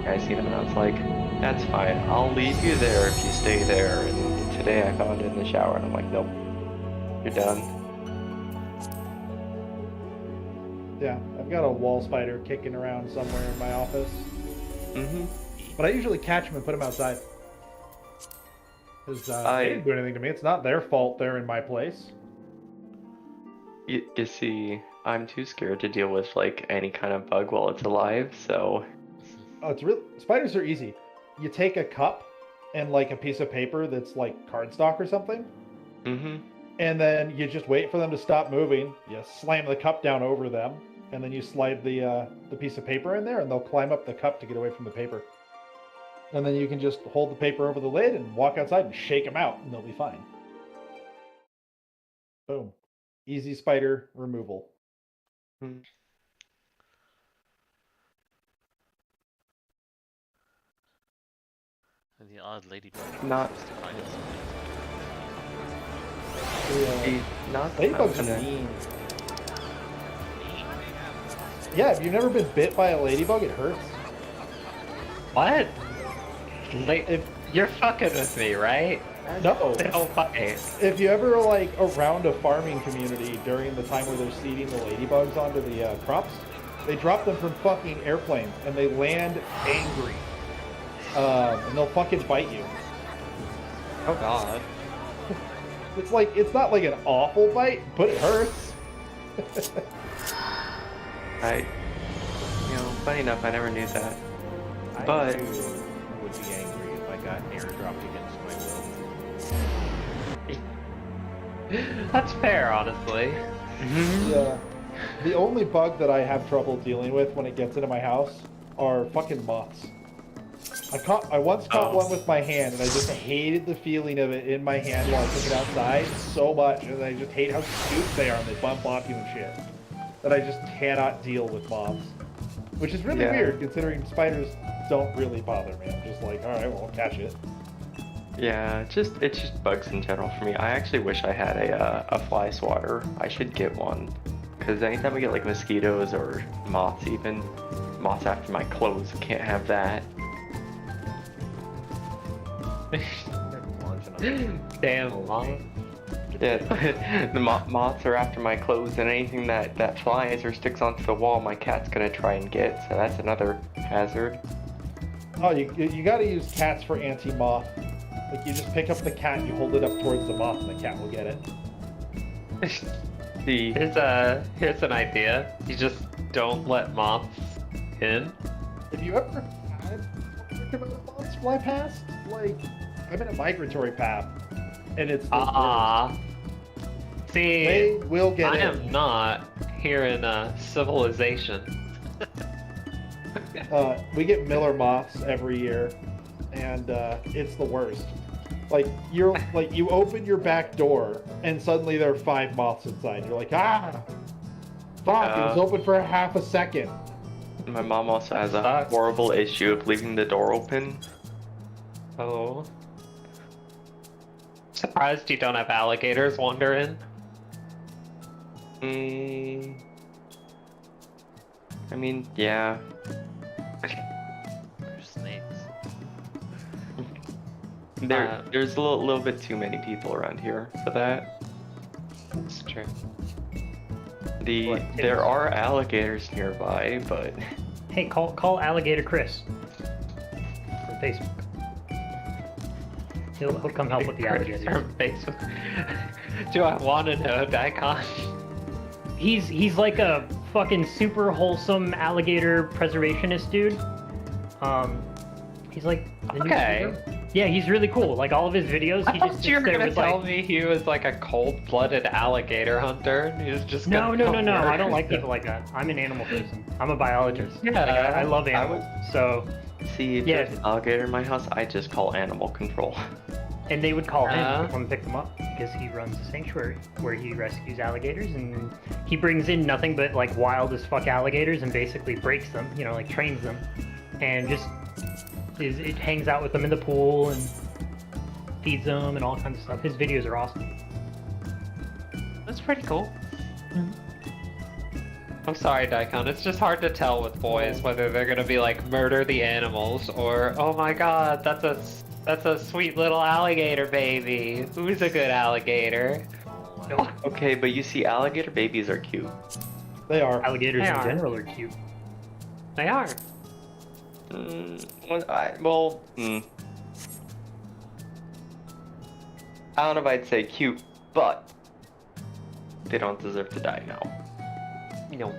I seen him and I was like, that's fine. I'll leave you there if you stay there. And today I found it in the shower and I'm like, nope, you're done. Yeah, I've got a wall spider kicking around somewhere in my office. Mm-hmm. But I usually catch them and put them outside. Because they didn't do anything to me. It's not their fault they're in my place. You see, I'm too scared to deal with like any kind of bug while it's alive, so... Oh, it's real. Spiders are easy. You take a cup and like a piece of paper that's like cardstock or something. Mm-hmm. And then you just wait for them to stop moving. You slam the cup down over them, and then you slide the piece of paper in there, and they'll climb up the cup to get away from the paper. And then you can just hold the paper over the lid and walk outside and shake them out, and they'll be fine. Boom. Easy spider removal. Mm. And the odd ladybug. Not... not Ladybugs are mean. Yeah, if you've never been bit by a ladybug, it hurts. What? You're fucking with me, right? No. They don't bite. If you ever like around a farming community during the time where they're seeding the ladybugs onto the crops, they drop them from fucking airplanes and they land angry. And they'll fucking bite you. Oh god. It's like, it's not like an awful bite, but it hurts. Funny enough, I never knew that. But... I too would be angry if I got airdropped against my will. That's fair, honestly. Yeah. The only bug that I have trouble dealing with when it gets into my house are fucking moths. I once caught one with my hand, and I just hated the feeling of it in my hand while I took it outside so much, and I just hate how cute they are, and they bump off you and shit. That I just cannot deal with moths. Which is really weird, considering spiders don't really bother me. I'm just like, alright, well, I'll catch it. Yeah, it's just bugs in general for me. I actually wish I had a fly swatter. I should get one. Because anytime I get like mosquitoes or moths even, moths after my clothes, I can't have that. Damn, moth. Yeah, the moths are after my clothes, and anything that flies or sticks onto the wall, my cat's gonna try and get, so that's another hazard. Oh, you gotta use cats for anti-moth. Like, you just pick up the cat, you hold it up towards the moth, and the cat will get it. Here's an idea. You just don't let moths in. Have you ever had moths fly past? Like, I'm in a migratory path, and it's the worst. See, They will get I in. am not here in civilization. We get Miller moths every year, and it's the worst. Like, you open your back door, and suddenly there are 5 moths inside. You're like, ah! Fuck, it was open for half a second. My mom also has a horrible issue of leaving the door open. Oh. Surprised you don't have alligators wander in? I mean, yeah. There's snakes. There's a little bit too many people around here for that. That's true. There are alligators nearby, but... Hey, call Alligator Chris from Facebook. He'll come help with the alligators. From Facebook. Do I want to know, Daikon? He's like a fucking super wholesome alligator preservationist dude. He's like the new hero. Yeah, he's really cool. Like, all of his videos, he just You were sits there gonna with tell like... me he was like a cold-blooded alligator hunter. He was just No. gonna I don't like people like that. I'm an animal person. I'm a biologist. Yeah, Like, I love animals. So, See, if there's an alligator in my house, I just call animal control. and they would call him to come pick them up because he runs a sanctuary where he rescues alligators, and he brings in nothing but like wild as fuck alligators and basically breaks them, you know, like trains them, and just it hangs out with them in the pool and feeds them and all kinds of stuff. His videos are awesome. It's pretty cool. I'm sorry, Daikon. It's just hard to tell with boys whether they're gonna be like murder the animals or oh my god, that's a sweet little alligator baby. Who's a good alligator? Okay, but you see, alligator babies are cute. They are. Alligators They in are. general are cute. They are. I don't know if I'd say cute, but they don't deserve to die now. No.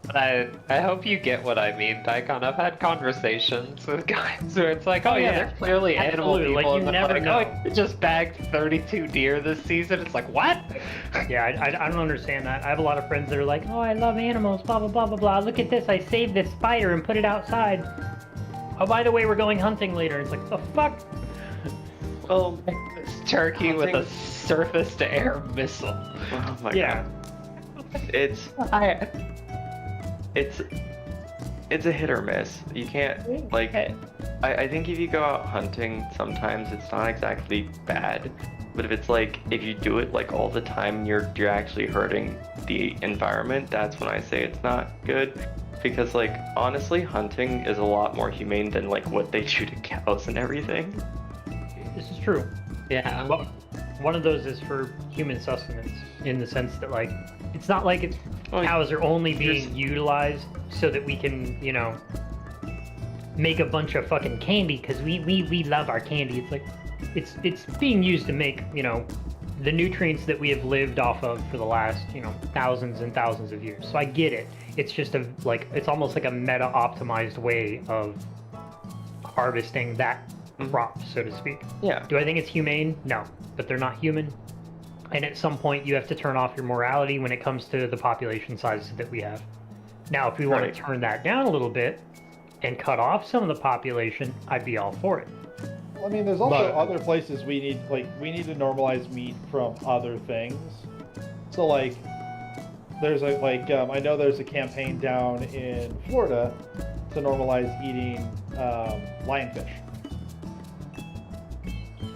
But I hope you get what I mean, Daikon. I've had conversations with guys where it's like, oh yeah, they're clearly animal Absolutely, people. like, and you they're never like, know. oh, I just bagged 32 deer this season. It's like, what? Yeah, I don't understand that. I have a lot of friends that are like, oh, I love animals, blah, blah, blah, blah, blah. Look at this, I saved this spider and put it outside. Oh, by the way, we're going hunting later. It's like, the fuck? Well, It's turkey with a surface-to-air missile. oh my Yeah. god. It's a hit or miss. You can't, like, I think if you go out hunting, sometimes it's not exactly bad. But if it's like, if you do it like all the time, you're actually hurting the environment, that's when I say it's not good. Because like, honestly, hunting is a lot more humane than like what they do to cows and everything. This is true. Yeah. Well, one of those is for human sustenance, in the sense that, like, it's not like it's, Well, cows are only being just- utilized so that we can, you know, make a bunch of fucking candy, because we love our candy. It's like, it's being used to make, you know, the nutrients that we have lived off of for the last, you know, thousands and thousands of years. So I get it. It's just a, like, it's almost like a meta-optimized way of harvesting that crop, so to speak. Yeah. Do I think it's humane? No, but they're not human. And at some point, you have to turn off your morality when it comes to the population sizes that we have. Now, if we want Right. to turn that down a little bit and cut off some of the population, I'd be all for it. I mean, there's also But- other places we need to normalize meat from other things. So like, there's a I know there's a campaign down in Florida to normalize eating lionfish.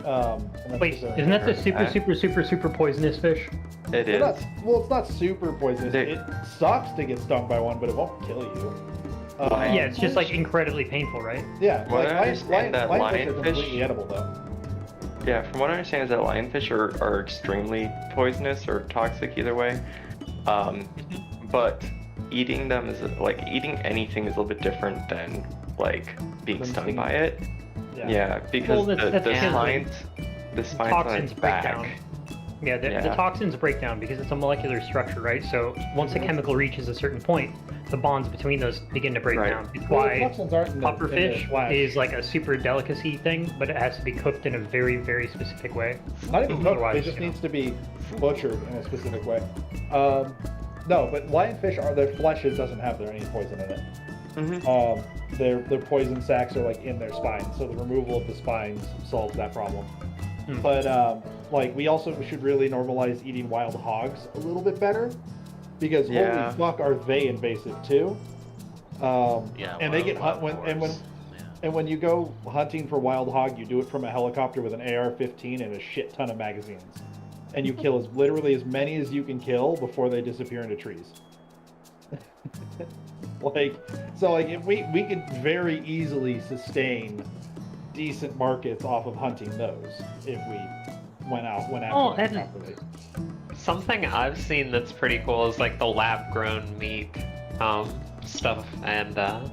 And that's Wait, just a- isn't that the I- super poisonous fish? It Well, is. it's not super poisonous. They- It sucks to get stung by one, but it won't kill you. Yeah, it's just like incredibly painful, right? Yeah, Well, like I understand that lionfish are lionfish- completely edible though. Yeah, from what I understand is that lionfish are extremely poisonous or toxic either way. But eating them is like eating anything is a little bit different than like being Than stung seeing- by it. Yeah. Yeah, because Well, that's the because, like, spines on Toxins its break back. down. Yeah, the Yeah. toxins break down because it's a molecular structure, right? So once a chemical reaches a certain point, the bonds between those begin to break Right. down. It's Well, the why toxins aren't in the pufferfish flesh. is like a super delicacy thing, but it has to be cooked in a very, very specific way. Not even cooked. Otherwise, It just you know. needs to be butchered in a specific way. No, but lionfish their flesh doesn't have any poison in it. Mm-hmm. Their poison sacs are like in their spines, so the removal of the spines solves that problem. Hmm. But we also should really normalize eating wild hogs a little bit better, because Yeah. holy fuck, are they invasive too? Yeah, and they get wild hunt boars. when you go hunting for wild hog, you do it from a helicopter with an AR-15 and a shit ton of magazines, and you kill literally as many as you can kill before they disappear into trees. If we could very easily sustain decent markets off of hunting those if we went after them and- properly. Something I've seen that's pretty cool is like the lab-grown meat stuff, and like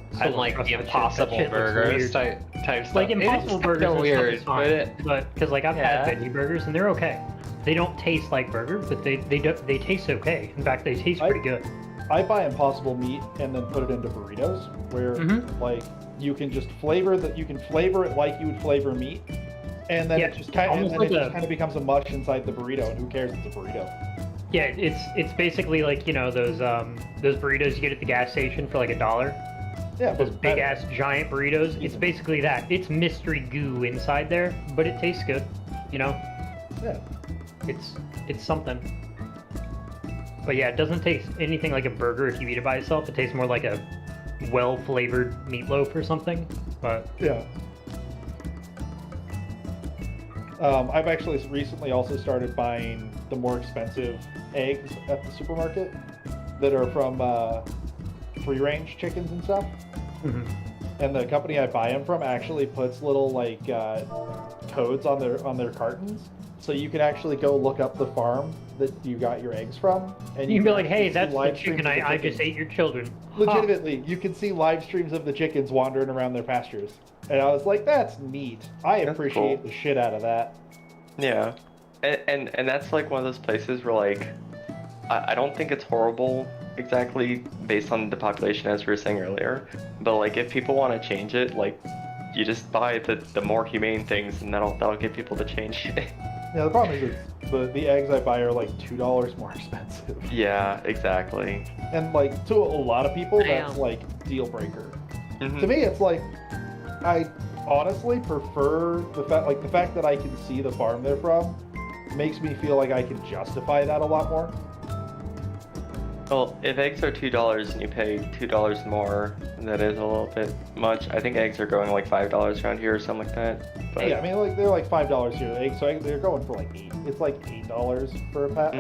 trust the that shit. Impossible That shit looks Burgers weird. type stuff. Like Impossible It's Burgers kinda and weird, stuff is fine, but because like I've Yeah. had veggie burgers and they're okay. They don't taste like burger, but they taste okay. In fact, they taste pretty good. I buy Impossible meat and then put it into burritos, where Mhm. you can just flavor it like you would flavor meat, and then Yeah, it just kind almost of like becomes a mush inside the burrito, and who cares? It's a burrito. Yeah, it's basically like, you know, those burritos you get at the gas station for like $1. Yeah, Those but big ass giant burritos. It's basically that. It's mystery goo inside there, but it tastes good. You know, Yeah. it's something. But yeah, it doesn't taste anything like a burger if you eat it by itself. It tastes more like a well-flavored meatloaf or something. But Yeah. I've actually recently also started buying the more expensive eggs at the supermarket that are from free-range chickens and stuff. Mhm. And the company I buy them from actually puts little like codes on their cartons, so you can actually go look up the farm that you got your eggs from, and You can be like, actually hey, see that's the live streams chicken of the I just chickens. ate your children. Legitimately, you can see live streams of the chickens wandering around their pastures, and I was like, that's neat. I That's appreciate cool. the shit out of that. Yeah, and that's like one of those places where like I don't think it's horrible exactly based on the population as we were saying earlier, but like if people want to change it, like you just buy the more humane things and that'll get people to change. Yeah, the problem is the eggs I buy are like $2 more expensive, Yeah, exactly. and like to a lot of people that's Damn. like deal breaker. Mhm. To me, it's like I honestly prefer the fact that I can see the farm they're from makes me feel like I can justify that a lot more. Well, if eggs are $2 and you pay $2 more, that is a little bit much. I think eggs are going like $5 around here or something like that. But Yeah, I mean, like they're like $5 here. Eggs, so they're going for like $8. It's like $8 for a pack,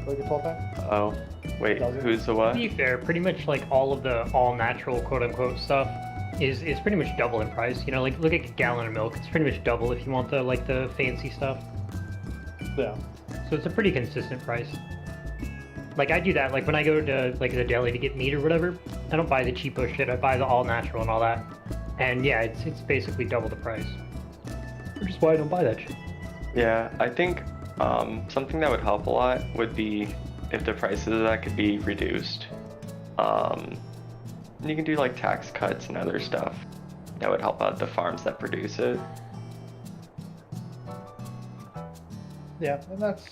like a 12-pack. oh, wait, Does it? who's the To what? be fair, pretty much like all of the all-natural quote-unquote stuff is pretty much double in price. You know, like look at a gallon of milk. It's pretty much double if you want the fancy stuff. Yeah. So it's a pretty consistent price. Like I do that, like when I go to like the deli to get meat or whatever, I don't buy the cheapo shit, I buy the all natural and all that. And yeah, it's basically double the price. Which is why I don't buy that shit. Yeah, I think something that would help a lot would be if the prices of that could be reduced. You can do like tax cuts and other stuff that would help out the farms that produce it. Yeah, and that's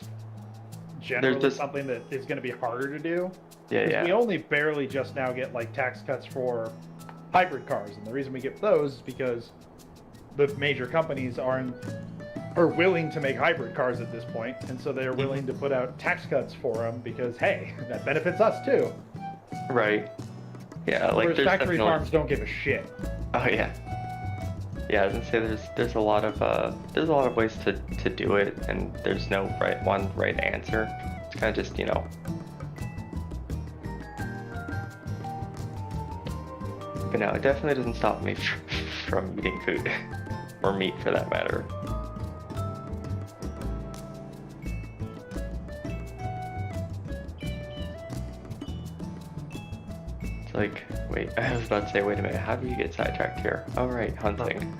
generally just- something that is going to be harder to do. Yeah, 'Cause yeah. we only barely just now get like tax cuts for hybrid cars, and the reason we get those is because the major companies are willing to make hybrid cars at this point, and so they're willing to put out tax cuts for them because hey, that benefits us too. Right. Yeah, like Whereas there's factory definitely... farms don't give a shit. Oh yeah. Yeah, I was gonna say there's a lot of ways to do it, and there's no right answer. It's kind of just, you know. But no, it definitely doesn't stop me from eating food, or meat for that matter. It's like, wait, I was about to say, wait a minute, how do you get sidetracked here? Oh right, hunting.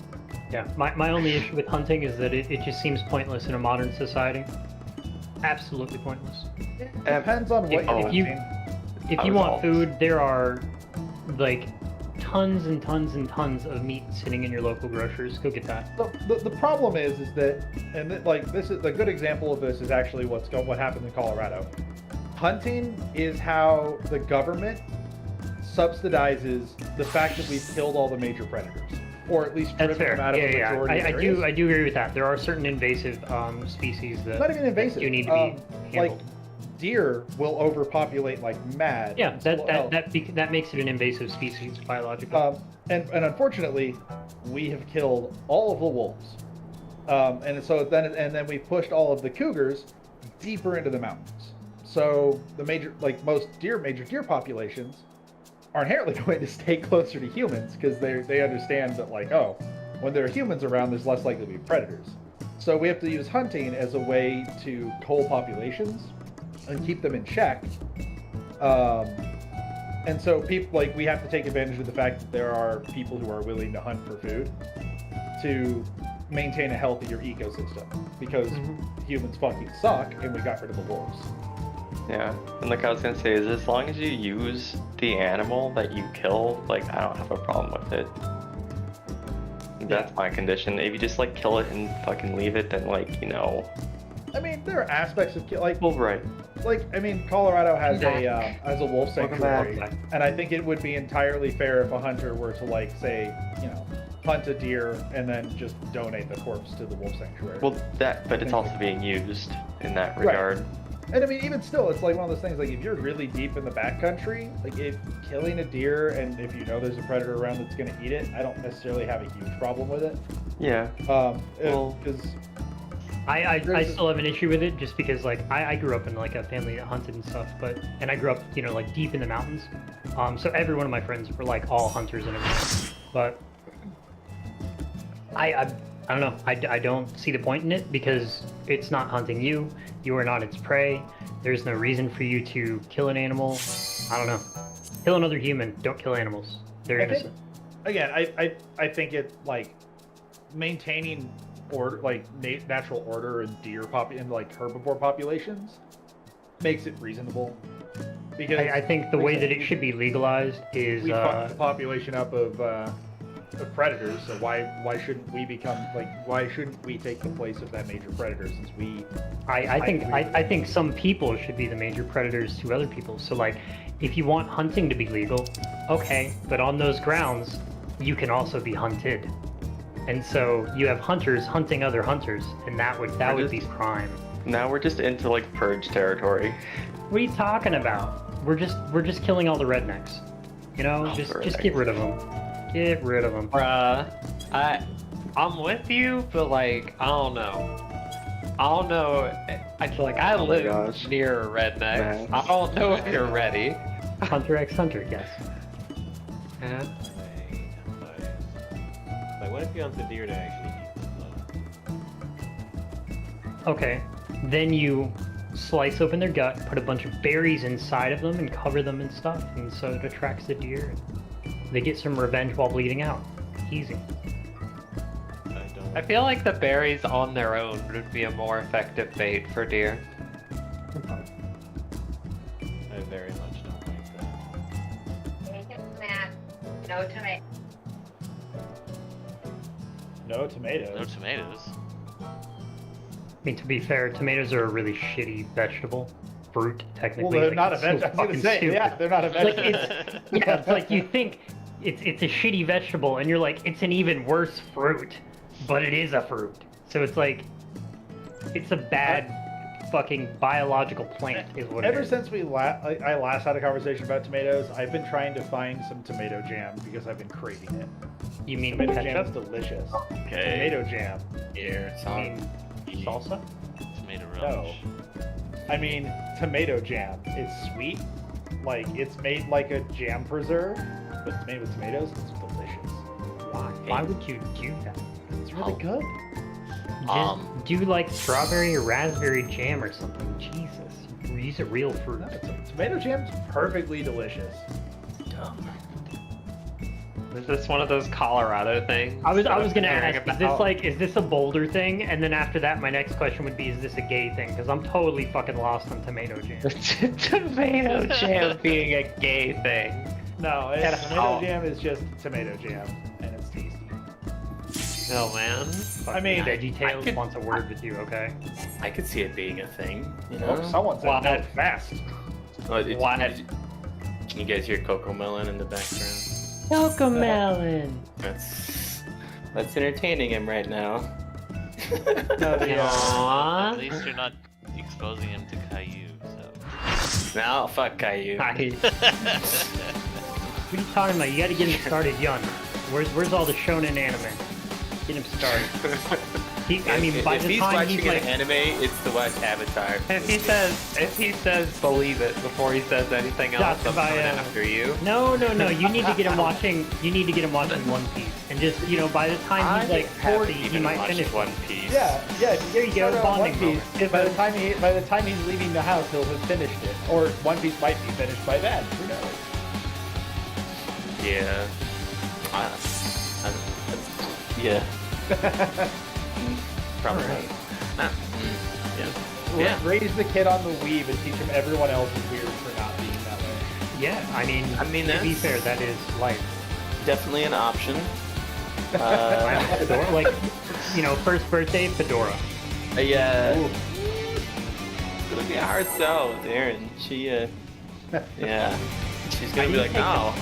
Yeah, my only issue with hunting is that it just seems pointless in a modern society. Absolutely pointless. It depends on what If- you're if you- hunting. If I you was want all- food, there are like tons and tons and tons of meat sitting in your local grocers. Go get that. The problem is that, and this is the good example of this is actually what happened in Colorado. Hunting is how the government subsidizes the fact that we've killed all the major predators, or at least That's driven fair. them out of the Yeah, majority of I areas. do agree with that. There are certain invasive species that Not even invasive. do need to be like handled. deer will overpopulate like mad. Yeah, Well, that makes it an invasive species biologically. and unfortunately, we have killed all of the wolves, and then we pushed all of the cougars deeper into the mountains. So the major deer populations are inherently going to stay closer to humans because they understand that when there are humans around, there's less likely to be predators. So we have to use hunting as a way to cull populations and keep them in check. And so we have to take advantage of the fact that there are people who are willing to hunt for food to maintain a healthier ecosystem because humans fucking suck and we got rid of the wolves. Yeah, and like I was gonna say, is as long as you use the animal that you kill, like I don't have a problem with it. That's my condition. If you just like kill it and fucking leave it, then I mean, there are aspects of well, right. Colorado has Back. a wolf Welcome sanctuary, back. and I think it would be entirely fair if a hunter were to hunt a deer and then just donate the corpse to the wolf sanctuary. Well, but it's also being used in that regard. And I mean, even still, it's like one of those things. Like, if you're really deep in the backcountry, like if killing a deer, and if you know there's a predator around that's going to eat it, I don't necessarily have a huge problem with it. Yeah. Because I still have an issue with it just because like I grew up in like a family that hunted and stuff, and I grew up like deep in the mountains, so every one of my friends were like all hunters and everything, but I don't know, I don't see the point in it because it's not hunting you, you are not its prey, there's no reason for you to kill an animal. I don't know, kill another human, don't kill animals, they're innocent. I think it like maintaining order, like natural order in deer in like herbivore populations makes it reasonable. Because I think the way that it should be legalized is we fucked the population up of predators. So why shouldn't we become like why shouldn't we take the place of that major predator since we? I think some people should be the major predators to other people. So like, if you want hunting to be legal, okay, but on those grounds, you can also be hunted. And so you have hunters hunting other hunters, and that would be crime. Now we're just into like purge territory. What are you talking about? We're just killing all the rednecks. You know, just get rid of them. Get rid of them. I'm with you, but like I don't know. I feel like I live near a redneck. Man. I don't know if you're ready. Hunter x Hunter, yes. Yeah. Like, what if you hunt the deer to actually eat them? Okay, then you slice open their gut, put a bunch of berries inside of them, and cover them and stuff, and so it attracts the deer. They get some revenge while bleeding out. Easy. I feel like the berries on their own would be a more effective bait for deer. I very much don't like that. No tomato. No tomatoes. No tomatoes. I mean, to be fair, tomatoes are a really shitty vegetable. Fruit, technically. Well, they're like, not a it's so vegetable. I was fucking gonna say, stupid. yeah, they're not a Like, vegetable. it's like you think it's a shitty vegetable, and you're like, it's an even worse fruit, but it is a fruit. So it's like, it's a bad fucking biological plant, is what it Ever is. since I last had a conversation about tomatoes, I've been trying to find some tomato jam because I've been craving it. You mean Tomato jam is ketchup? delicious. Okay. Tomato jam. Here, it's I on mean salsa? tomato No. relish. I mean tomato jam. It's sweet. Like it's made like a jam preserve, but it's made with tomatoes. It's delicious. Why? Why would you do that? It's really good. Just do like strawberry or raspberry jam or something. Jesus. Use a real fruit. No, tomato jam's perfectly delicious. Is this one of those Colorado things? I was that I'm gonna hearing ask, about? is this a Boulder thing? And then after that, my next question would be, is this a gay thing? Because I'm totally fucking lost on tomato jam. Tomato jam being a gay thing? No, Get tomato out. jam is just tomato jam, and it's tasty. Oh man. I mean, VeggieTales wants a word with you, okay? I could see it being a thing. You know? oh, someone said Wow. that fast. Oh, Why? Can you guys hear Coco Melon in the background? Cocomelon. That's entertaining him right now. No, the, Aww. At least you're not exposing him to Caillou, so. No, fuck Caillou. What are you talking about? You gotta get him started young. Where's all the shonen anime? Get him started. By if the he's time watching he's an like, anime, it's to watch Avatar. If he says believe it before he says anything else, I'm coming after you. no, you need to get him watching. You need to get him watching One Piece, and just by the time he's like 40, he might finish One Piece. yeah. There you go, Start on bonding One Piece. moment. By the time he's leaving the house, he'll have finished it, or One Piece might be finished by then. Who knows? Yeah. Yeah. Probably. Alright. Yeah. Yeah. Raise the kid on the weave and teach him everyone else is weird for not being that way. Yeah, I mean, to be that's- fair, that is life. Definitely an option. Fedora, like, first birthday, fedora. Yeah. It's gonna be a hard sell with Erin. She, yeah. She's gonna be like, no.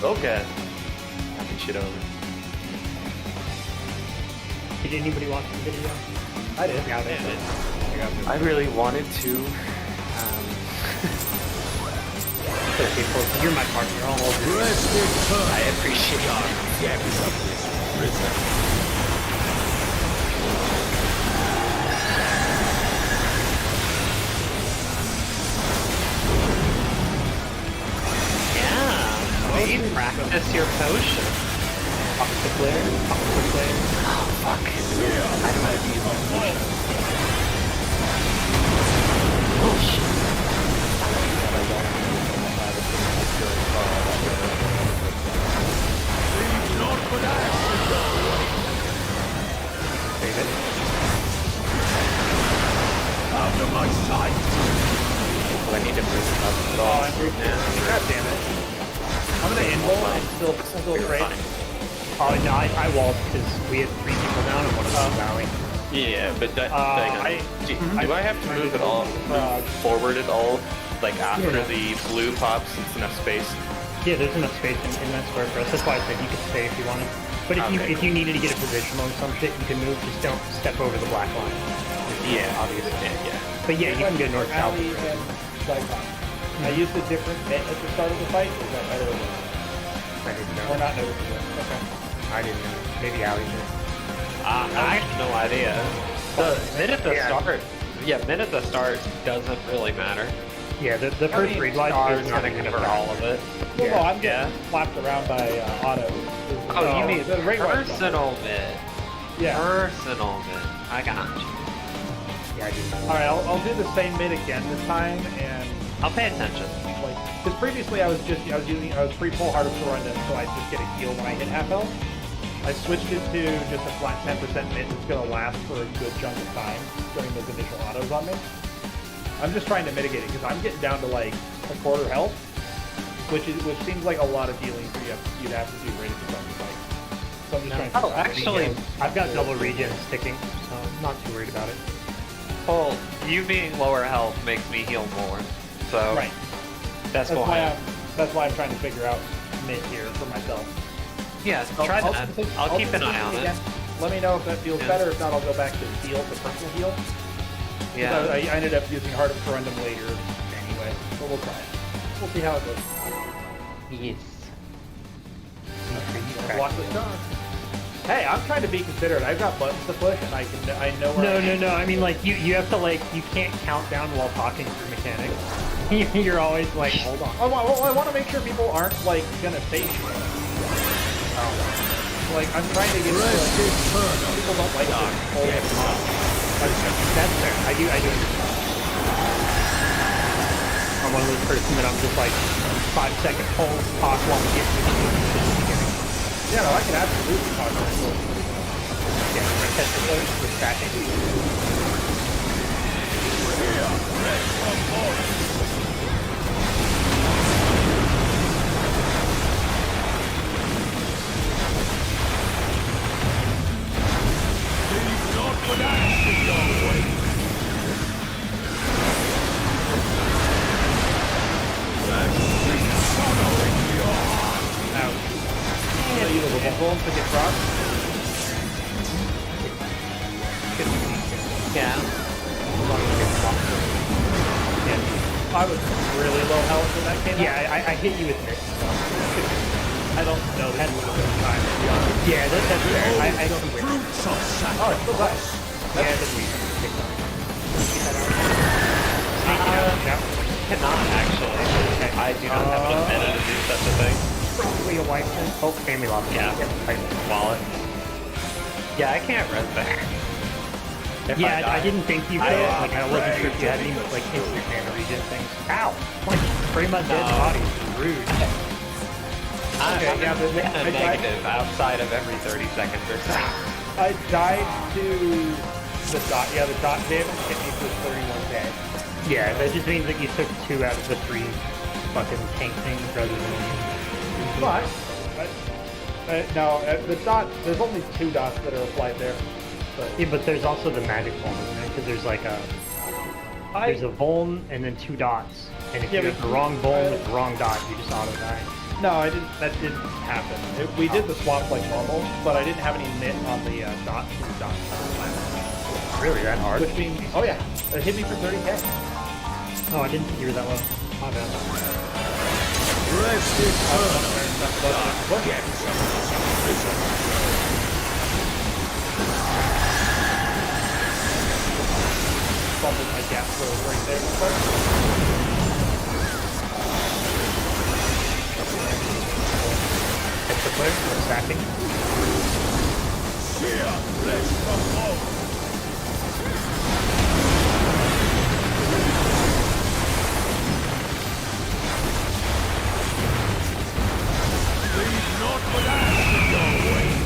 Okay. Knocking shit over. Did anybody watch the video? I did. I really wanted to. It's okay, folks. You're my partner. I'll hold you. I appreciate it. Yeah, practice your potion. Opposite flare. Opposite flare. Oh, fuck. I don't have to use my potion. Oh, shit. Save it. Out of my sight! Do I need to move up at Oh, all? I'm God damn it. I'm gonna invul and still trade. Oh, no, I walled because we had 3 people down and one of them was valley. Yeah, but do I I have to move at all? Move forward at all? Like after the blue pops, it's enough space. Yeah, there's enough space in that square for us. That's why I said you could stay if you wanted. But if you needed to get a positional or some shit, you can move. Just don't step over the black line. Yeah, Obviously. Yeah. But yeah, you can go north south. Alley and Cyclops. I used a different bit at the start of the fight. Is that better or worse? I didn't Or know. not noticeable? Okay. I didn't know. Maybe Allie did. I have no idea. The minute the Yeah. start, minute the start doesn't really matter. Yeah, the first read light Stars is not gonna even cover all of it. Well, no, I'm Yeah. getting slapped around by auto. Oh, you mean the rate light stuff. personal mid? Yeah. Personal mid. I got you. Yeah, I didn't know. All right, I'll do the same mid again this time, and I'll pay attention. like, because previously I was free full Heart of Surrender, so I just get a heal when I hit half health. I switched it to just a flat 10% mid that's gonna last for a good chunk of time during those initial autos on me. I'm just trying to mitigate it because I'm getting down to like a quarter health, which seems like a lot of dealing for you'd have to do right at the start of the fight. So I'm just trying to. Oh, actually, I've got double regen sticking, so I'm not too worried about it. well, you being lower health makes me heal more. So Right. that's That's why. why I'm trying to figure out mid here for myself. Yeah, try that. I'll keep an eye on it. Let me know if that feels Yeah. better. If not, I'll go back to heal, the personal heal. Yeah. I ended up using Heart of Corundum later anyway, but we'll try it. We'll see how it goes. Yes. Watch the star. Hey, I'm trying to be considerate. I've got buttons to push, and I know where No. I mean, like, you have to, like, you can't count down while talking through mechanics. You're always like, hold on. I want to make sure people aren't, like, gonna say shit. Like, I'm trying to get people don't like to hold it. That's fair. I do understand. I'm one of those person that I'm just like 5-second hold, talk while I'm getting to the beginning. Yeah, no, I can absolutely talk about it. Yeah, test the close, we're scratching. So you little bull to get crossed. Yeah. I was really low health when that came out. Yeah, I hit you with this. I don't know that would have been time, to be honest. Yeah, that's fair. I don't win. Oh, it's still nice. Yeah, that's weird. Sneaking out. No. Cannot actually. I do not have enough mana to do such a thing. Probably a wipe then. Oh, and we lost. Yeah. Right. Wallet. Yeah, I can't res back. If Yeah, I die. didn't think you could. Like, I wasn't sure if you had any like instant mana regen things. Ow! Like, pretty much dead No. body. Rude. I'm yeah, but mana I died- negative outside of every 30 seconds or so. I died to the dot. Yeah, the dot damage hit me for 31 days. Yeah, that just means that you took 2 out of the 3 fucking tank things rather than. But no, the dot. There's only 2 dots that are applied there. But Yeah, but there's also the magic vuln, isn't there? Because there's like a there's a vuln and then 2 dots, and if Yeah, you but- have the wrong vuln with the wrong dot, you just auto die. no, I didn't. That didn't happen. We did the swap like normal, but I didn't have any mitt on the dot to the dot. Really, that hard? Which means, oh yeah, it hit me for 30k. Oh, I didn't think you were that low. My bad. Rest is Fumbled my gas flow right there. player. We're stacking. Here, let's come home. Leave not with ash in your wake.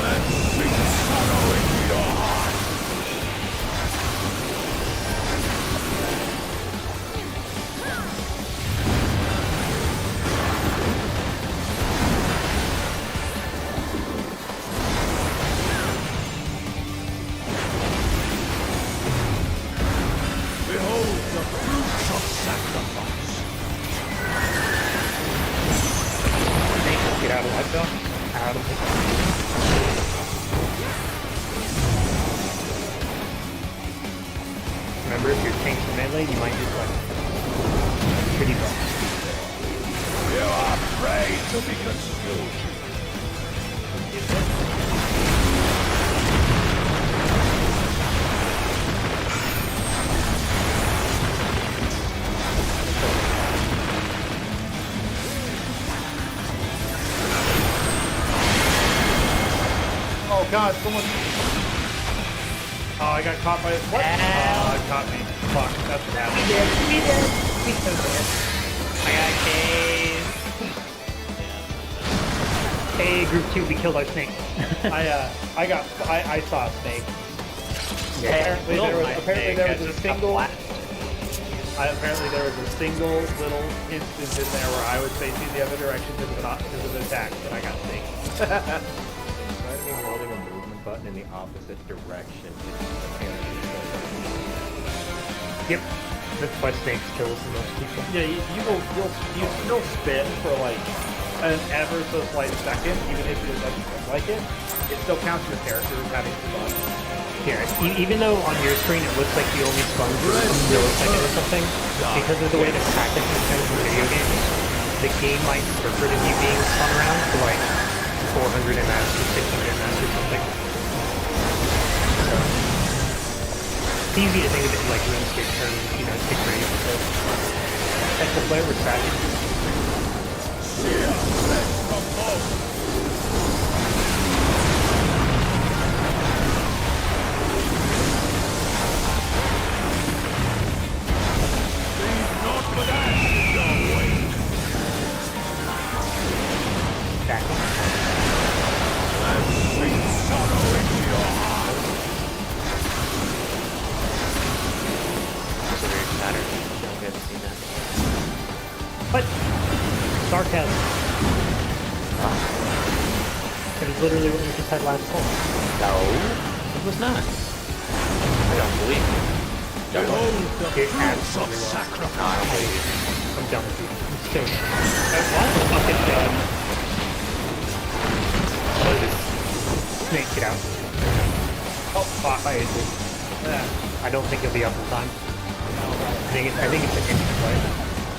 Let's bring sorrow into your heart. Behold the fruits of sacrifice. Get out of that dog. Out of the Remember, if you're changed to melee, you might just like pretty buff. You are prey to be consumed. Oh god, someone. Oh, I got caught by what? Oh, it caught me. Fuck, that's what happened. I got case. Hey, group 2, we killed our snake. I saw a snake. Yeah. Apparently there was a single. Apparently there was a single little instance in there where I was facing the other direction because of the attack, and I got snaked. Might be holding a movement button in the opposite direction. Yep. That's why snakes kills the most people. Yeah, you'll still spin for like an ever so slight second, even if it doesn't look like it. It still counts your character as having spun. Here, even though on your screen it looks like you only spun for a millisecond or something, because of the way the tactics is kind of in video games, the game might interpret as you being spun around for like 400 ms or 600 ms or something. So, it's easy to think of it like RuneScape terms, you know, take rate, but as the player was tracking. Here, let's come home. Leave not with ash in your wake. Stacking. Let's bring sorrow into your heart. It's a weird pattern. I don't get to see that. What? Sarcasm. It was literally what we just had last call. No, it was not. I don't believe you. Behold the It fruits of absolutely was. sacrifice. No, I don't believe you. I'm done with you. I'm so done. Fucking done. What is this? Snake, get out. Oh, fuck, I hate this. I don't think you'll be up in time. I think it's an instant play.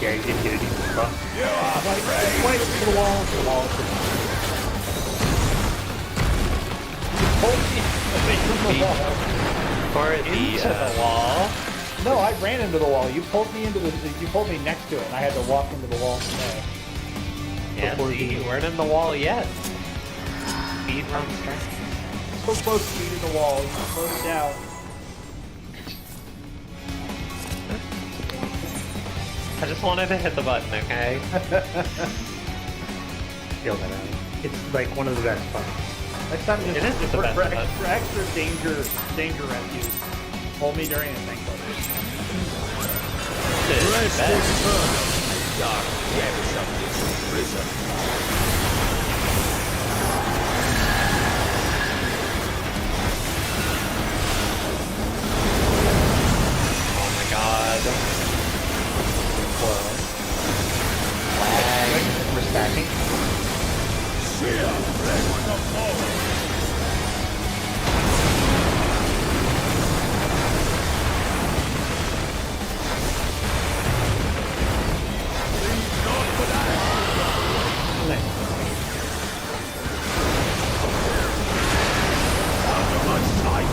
Yeah, you didn't get it even. But You are prey. Wait to the wall, to the wall. You pulled me away from the wall. For Into the wall. No, I ran into the wall. You pulled me next to it, and I had to walk into the wall from there. Yeah, Before see, you- you weren't in the wall yet. Speed run strength. So close to beating the wall, you slowed it down. I just wanted to hit the button, okay? feel that out. It's like one of the best parts. Next time, It is the for, best for, button. for extra danger rescues, hold me during a tank load. Rest eternal. Dark depths of this prison. Oh my god. Whoa. We're stacking. Here, let's come home. Leave not with ash. Out of my sight.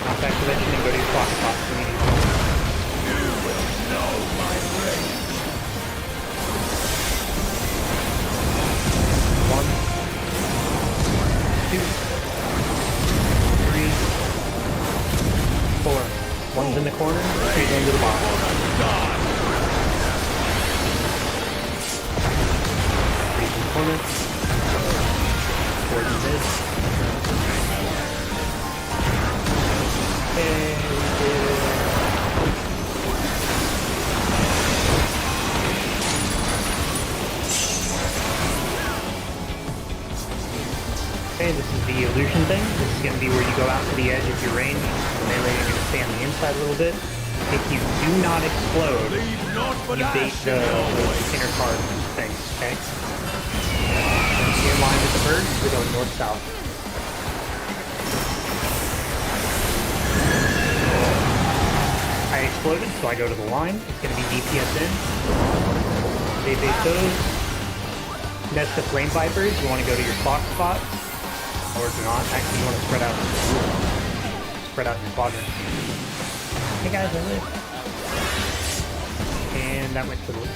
Knock back prevention and go to your clock spot when you need to. One, two, three, four. One's in the corner, three's into the bottom. Three's in the corner. Four's in mid. And we did it. Okay, this is the illusion thing. This is going to be where you go out to the edge of your range. The melee, you're going to stay on the inside a little bit. If you do not explode, you bait the inner card things, okay? Stay in line with the birds, we're going north-south. I exploded, so I go to the line. It's going to be DPS in. They bait those. Nest the Flame Vipers, you want to go to your clock spot. Or do not. Actually, you want to spread out. Spread out your quadrant. Hey guys, I live. And that went to the left.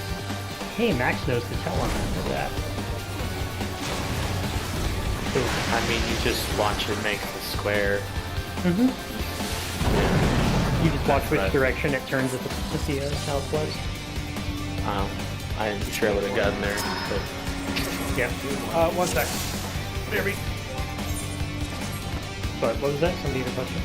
Hey, Max knows to tell on that. Look at that. So, I mean, you just watch it make the square. you just watch which direction it turns at the southwest. I'm sure I would have gotten there. But... Yeah. 1 sec. There But what was that? Somebody had a question?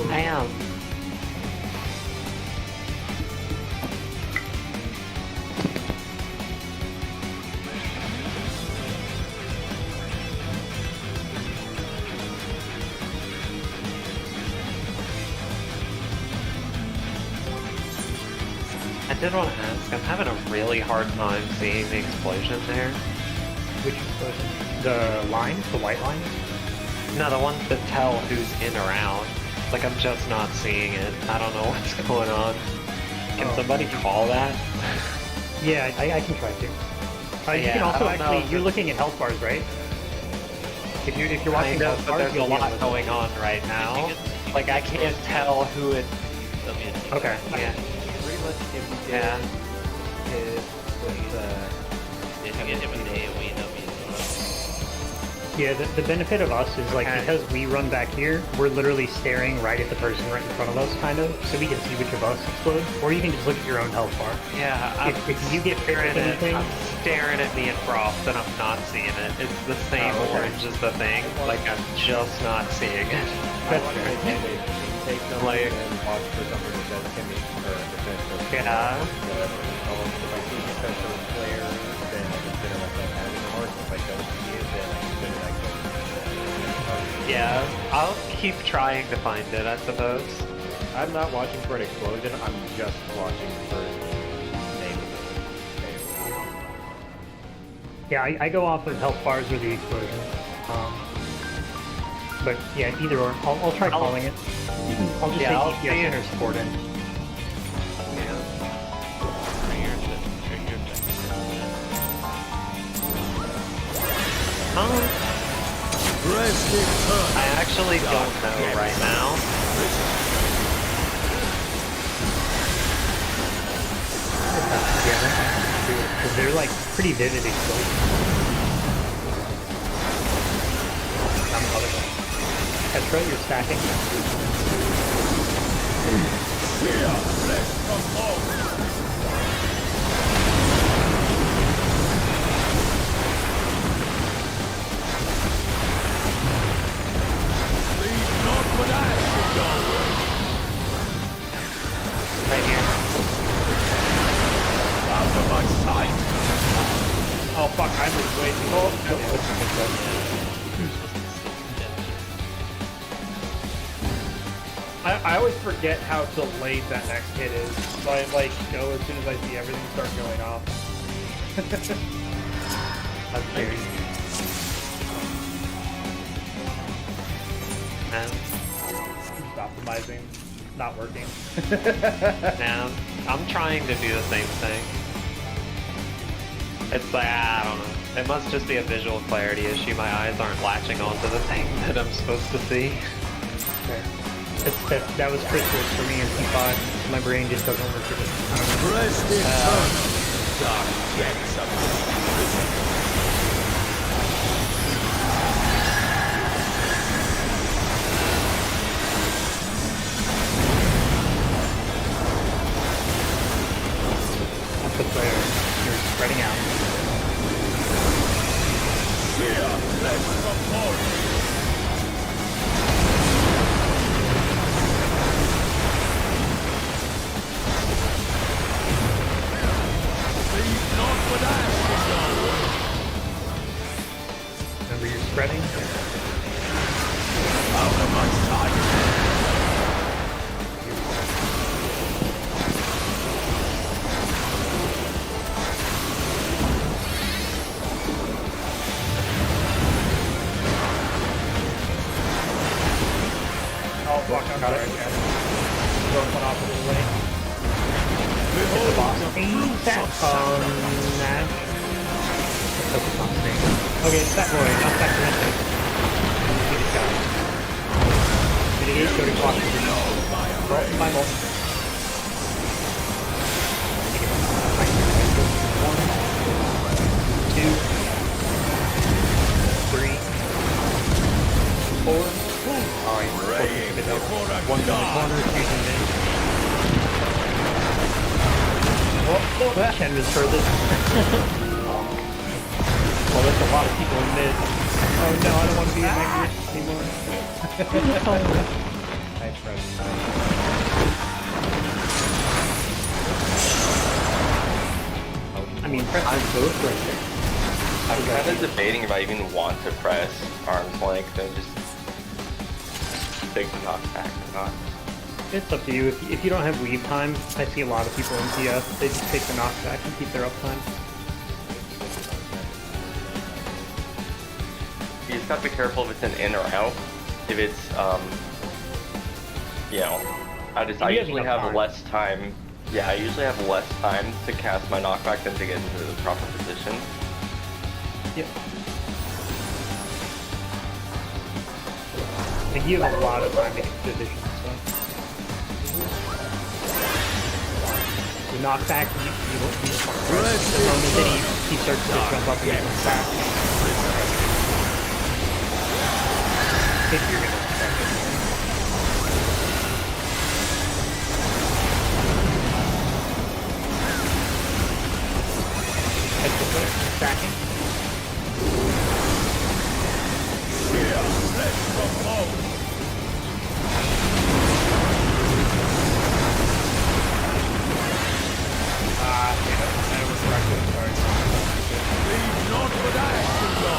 Damn. I did want to ask, I'm having a really hard time seeing the explosion there. Which explosion? The lines? The white lines? No, the ones that tell who's in or out. Like, I'm just not seeing it. I don't know what's going on. Can somebody call that? Yeah, I can try to. You Yeah, can also I don't know actually, if you're it's- looking at health bars, right? If you're watching Kind of, health but bars, there's a you'll be lot able to- going on right now. Like, I can't tell who it... Okay. Yeah. Pretty much if you get Yeah. hit with Yeah, the benefit of us is like, Okay. because we run back here, we're literally staring right at the person right in front of us, kind of, so we can see which of us explodes, or you can just look at your own health bar. Yeah, I'm If you get hit with anything, I'm staring at me and Frost and I'm not seeing it. It's the same Oh, okay. orange as the thing. Like, I'm just not seeing it. that's fair. take something Like- and watch for something that says Timmy or defensive. Yeah. If I see defensive player, then I consider myself having a mark. If I don't see it, then I consider myself. Yeah, I'll keep trying to find it, I suppose. I'm not watching for an explosion. I'm just watching for naming it. Yeah, I go off of health bars or the explosion. But yeah, either or. I'll try calling it. I'll just Yeah, I'll say see DPS it. or support in. I actually don't know right now. Because they're like pretty vivid explosions. I'm colorblind. Petra, you're stacking. Right here. Oh fuck, I was way too close. I always forget how delayed that next hit is. So I like go as soon as I see everything start going off. That's scary. Just optimizing, not working. Now, I'm trying to do the same thing. It's like, I don't know. It must just be a visual clarity issue. My eyes aren't latching onto the thing that I'm supposed to see. That was Christmas for me in P5. My brain just doesn't work with it. Rest in peace. Dark depths of prison. That's the player. You're spreading out. Here, let's propose. Remember, you're spreading. Out of my sight. Oh fuck, I'm sorry. Broke one off of the lane. Hit the boss. Nash. Focus on snake. Okay, it's that boy, not that dimension. See this guy. Mitigate, go to clock position. Roll, find more. One, two, three, four. Alright, one in the corner, two in mid. Oh, Ken was furthest. Well, there's a lot of people in mid. Oh no, I don't want to be in my group anymore. Thanks, Fred. I mean, press both right there. I'm kind of debating if I even want to press arm's length and just take the knockback or not. It's up to you. If you don't have weave time, I see a lot of people in TF. They just take the knockback and keep their uptime. You just have to be careful if it's an in or out. If it's, you know, I usually have less time. Yeah, I usually have less time to cast my knockback than to get into the proper position. Yep. Like you have a lot of time to get position, so. The knockback, you won't be the moment that he starts to jump up and get back. If you're gonna attack it. That's the point. Stacking. Here, let's propose. I was corrected, sorry. Leave not for that to go.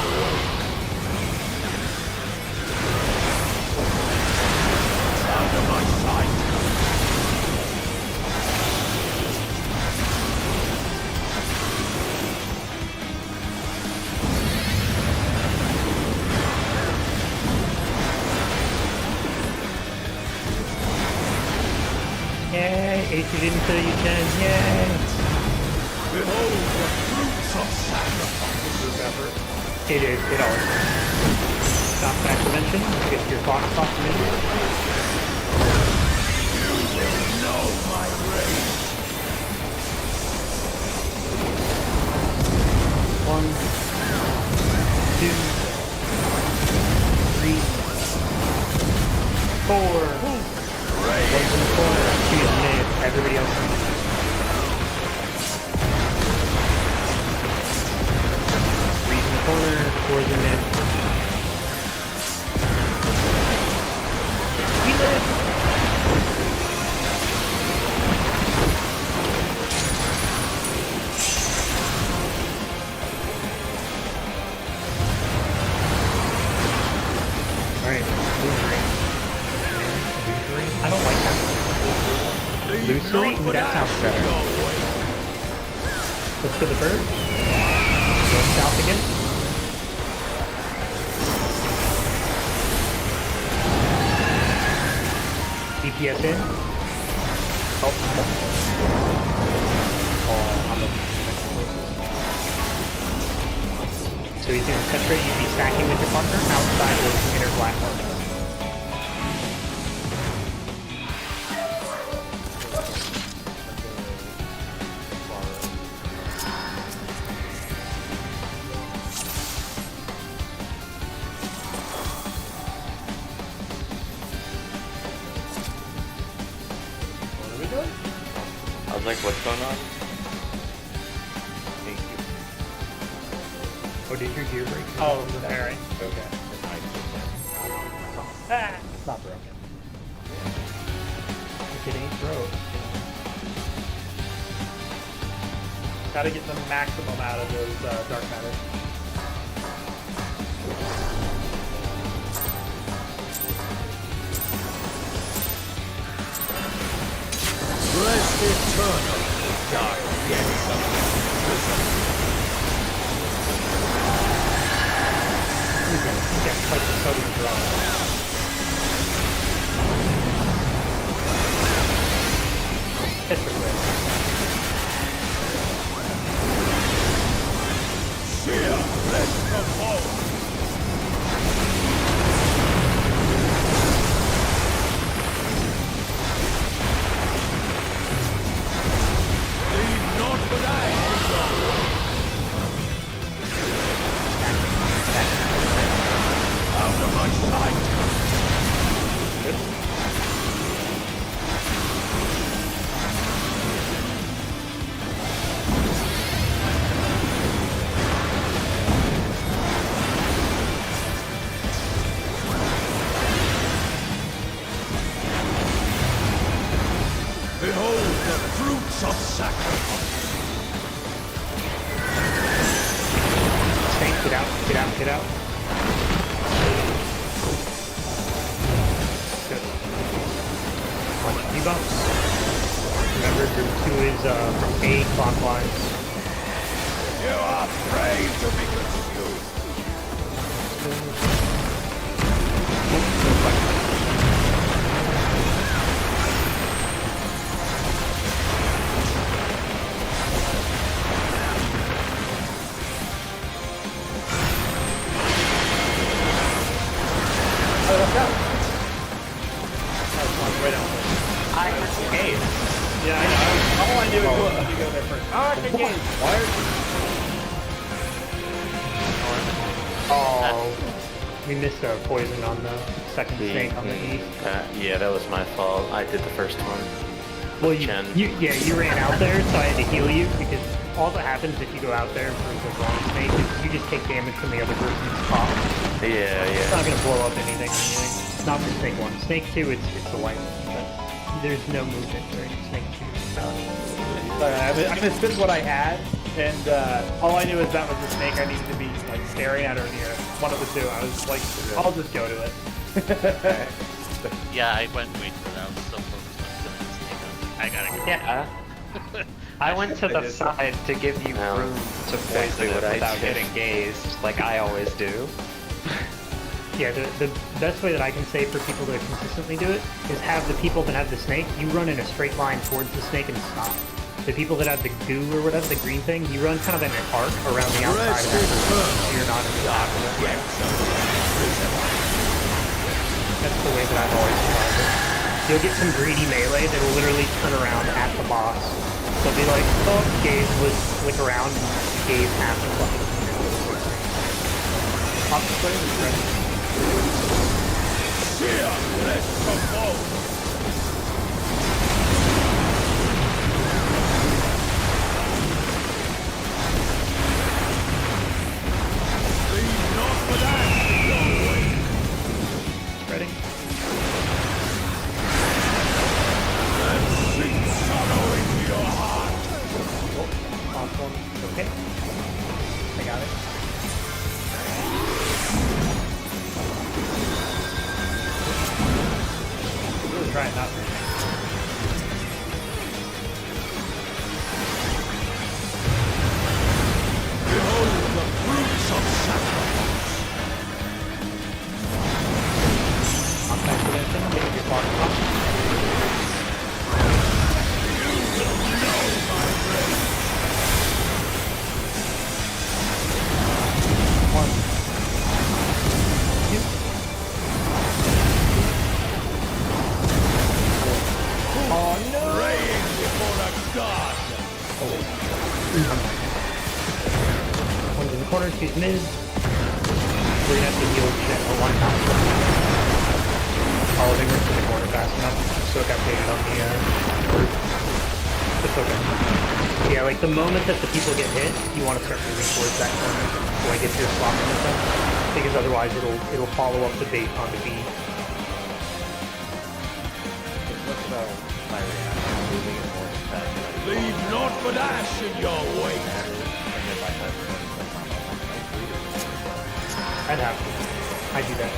Out of my sight. Yay! AC didn't kill you, Jen. Yay! Behold the fruits of sacrifice. It is. It always is. Stop back dimension. Get your box off dimension. You will know my rage. 1, 2, 3, 4. One's in the corner. She's mid. Everybody else in mid. Three's in the corner. Four's in mid. We live. Alright, I don't like that. Lucery? Ooh, that sounds better. Let's go to the bird. Go south again. DPS in. Oh, I'm a... So he's doing penetrate, you'd be stacking with your partner outside of inner black hole. What are we doing? I was like, what's going on? Thank you. Oh, did your gear break? Oh, alright. Okay. Ah, it's not broken. If it ain't broke. Gotta get the maximum out of those dark matter. Rest eternal, dark yasss of prison. Yeah, quite the sodium draw. Hit the quick. Fear, rest of all. Leave not but out of my sight. Behold the fruits of sacrifice. Snake, get out, get out, get out. Good. Watch debuffs. Remember, group 2 is from A clockwise. You are prey to be consumed. Oh, watch out! That was right out there. I escaped. Yeah, I know. All I knew was let you go there first. Oh, it's a game. Oh, we missed a poison on the second snake on the E. Yeah, that was my fault. I did the first one. Well, you Chen. ran out there, so I had to heal you because all that happens if you go out there for the wrong snake is you just take damage from the other person's pop. Yeah, It's yeah. not gonna blow up anything or anything. Not for snake 1. Snake 2, it's a white one, but there's no movement during snake 2. Sorry, I missed what I had, and all I knew is that was the snake I needed to be like staring at or near. One of the two. I was like, I'll just go to it. Yeah, I went way through that. I was so focused on killing the snake. I gotta go. Yeah. I went to the side to give you No. room to poison it what I without did. getting gazed, like I always do. Yeah, the best way that I can say for people to consistently do it is have the people that have the snake, you run in a straight line towards the snake and stop. The people that have the goo or whatever, the green thing, you run kind of in an arc around the outside of that, so you're not in the back of it. That's the way that I've always tried it. You'll get some greedy melee that'll literally turn around at the boss. They'll be like, oh, gaze was flick around and gaze half the fucking pop the play is ready. Fear, rest of all. Leave not but Ready? and sink sorrow into your heart. Last one. Okay. I got it. Really trying the corners, he's mid. We're gonna have to heal shit a one time. All of them to the corner fast enough, so it got baited on the group. It's okay. Yeah, like the moment that the people get hit, you want to start moving towards that corner, like if you're swapping with them, because otherwise it'll follow up the bait on the B. What's about my reaction? Moving it more fast. Leave not but ash in your wake. And if I have I'd have to. I do that.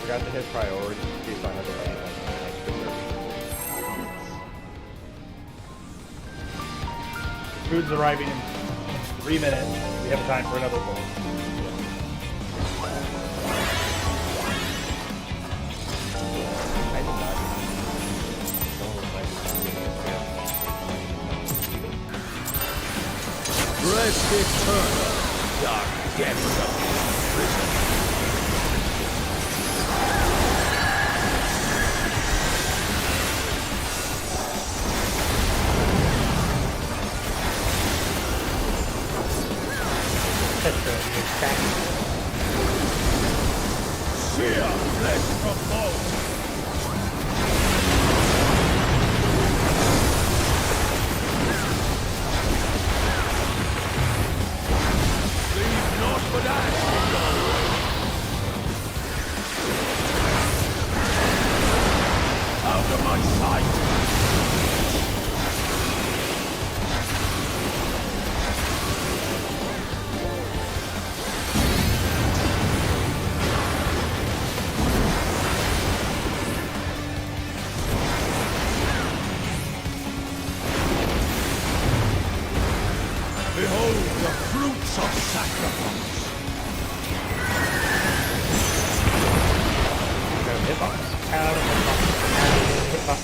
forgot to hit priority based on other things. Food's arriving in 3 minutes. We have time for another bowl. Rest eternal, dark depths of prison. Fear flesh from bones. Leave naught but ash in your way. Out of my sight. Behold the fruits of sacrifice. Out of hitbox. Out of hitbox. Out of hitbox.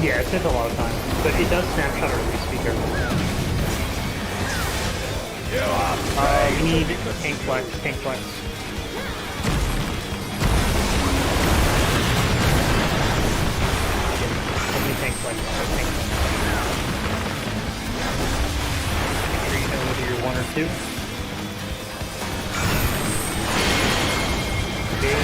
Yeah, it takes a lot of time, but it does snapshot a release speaker. You are We need tank flex, tank flex. Tank flex, tank flex. Make sure you know whether you're 1 or 2. Okay.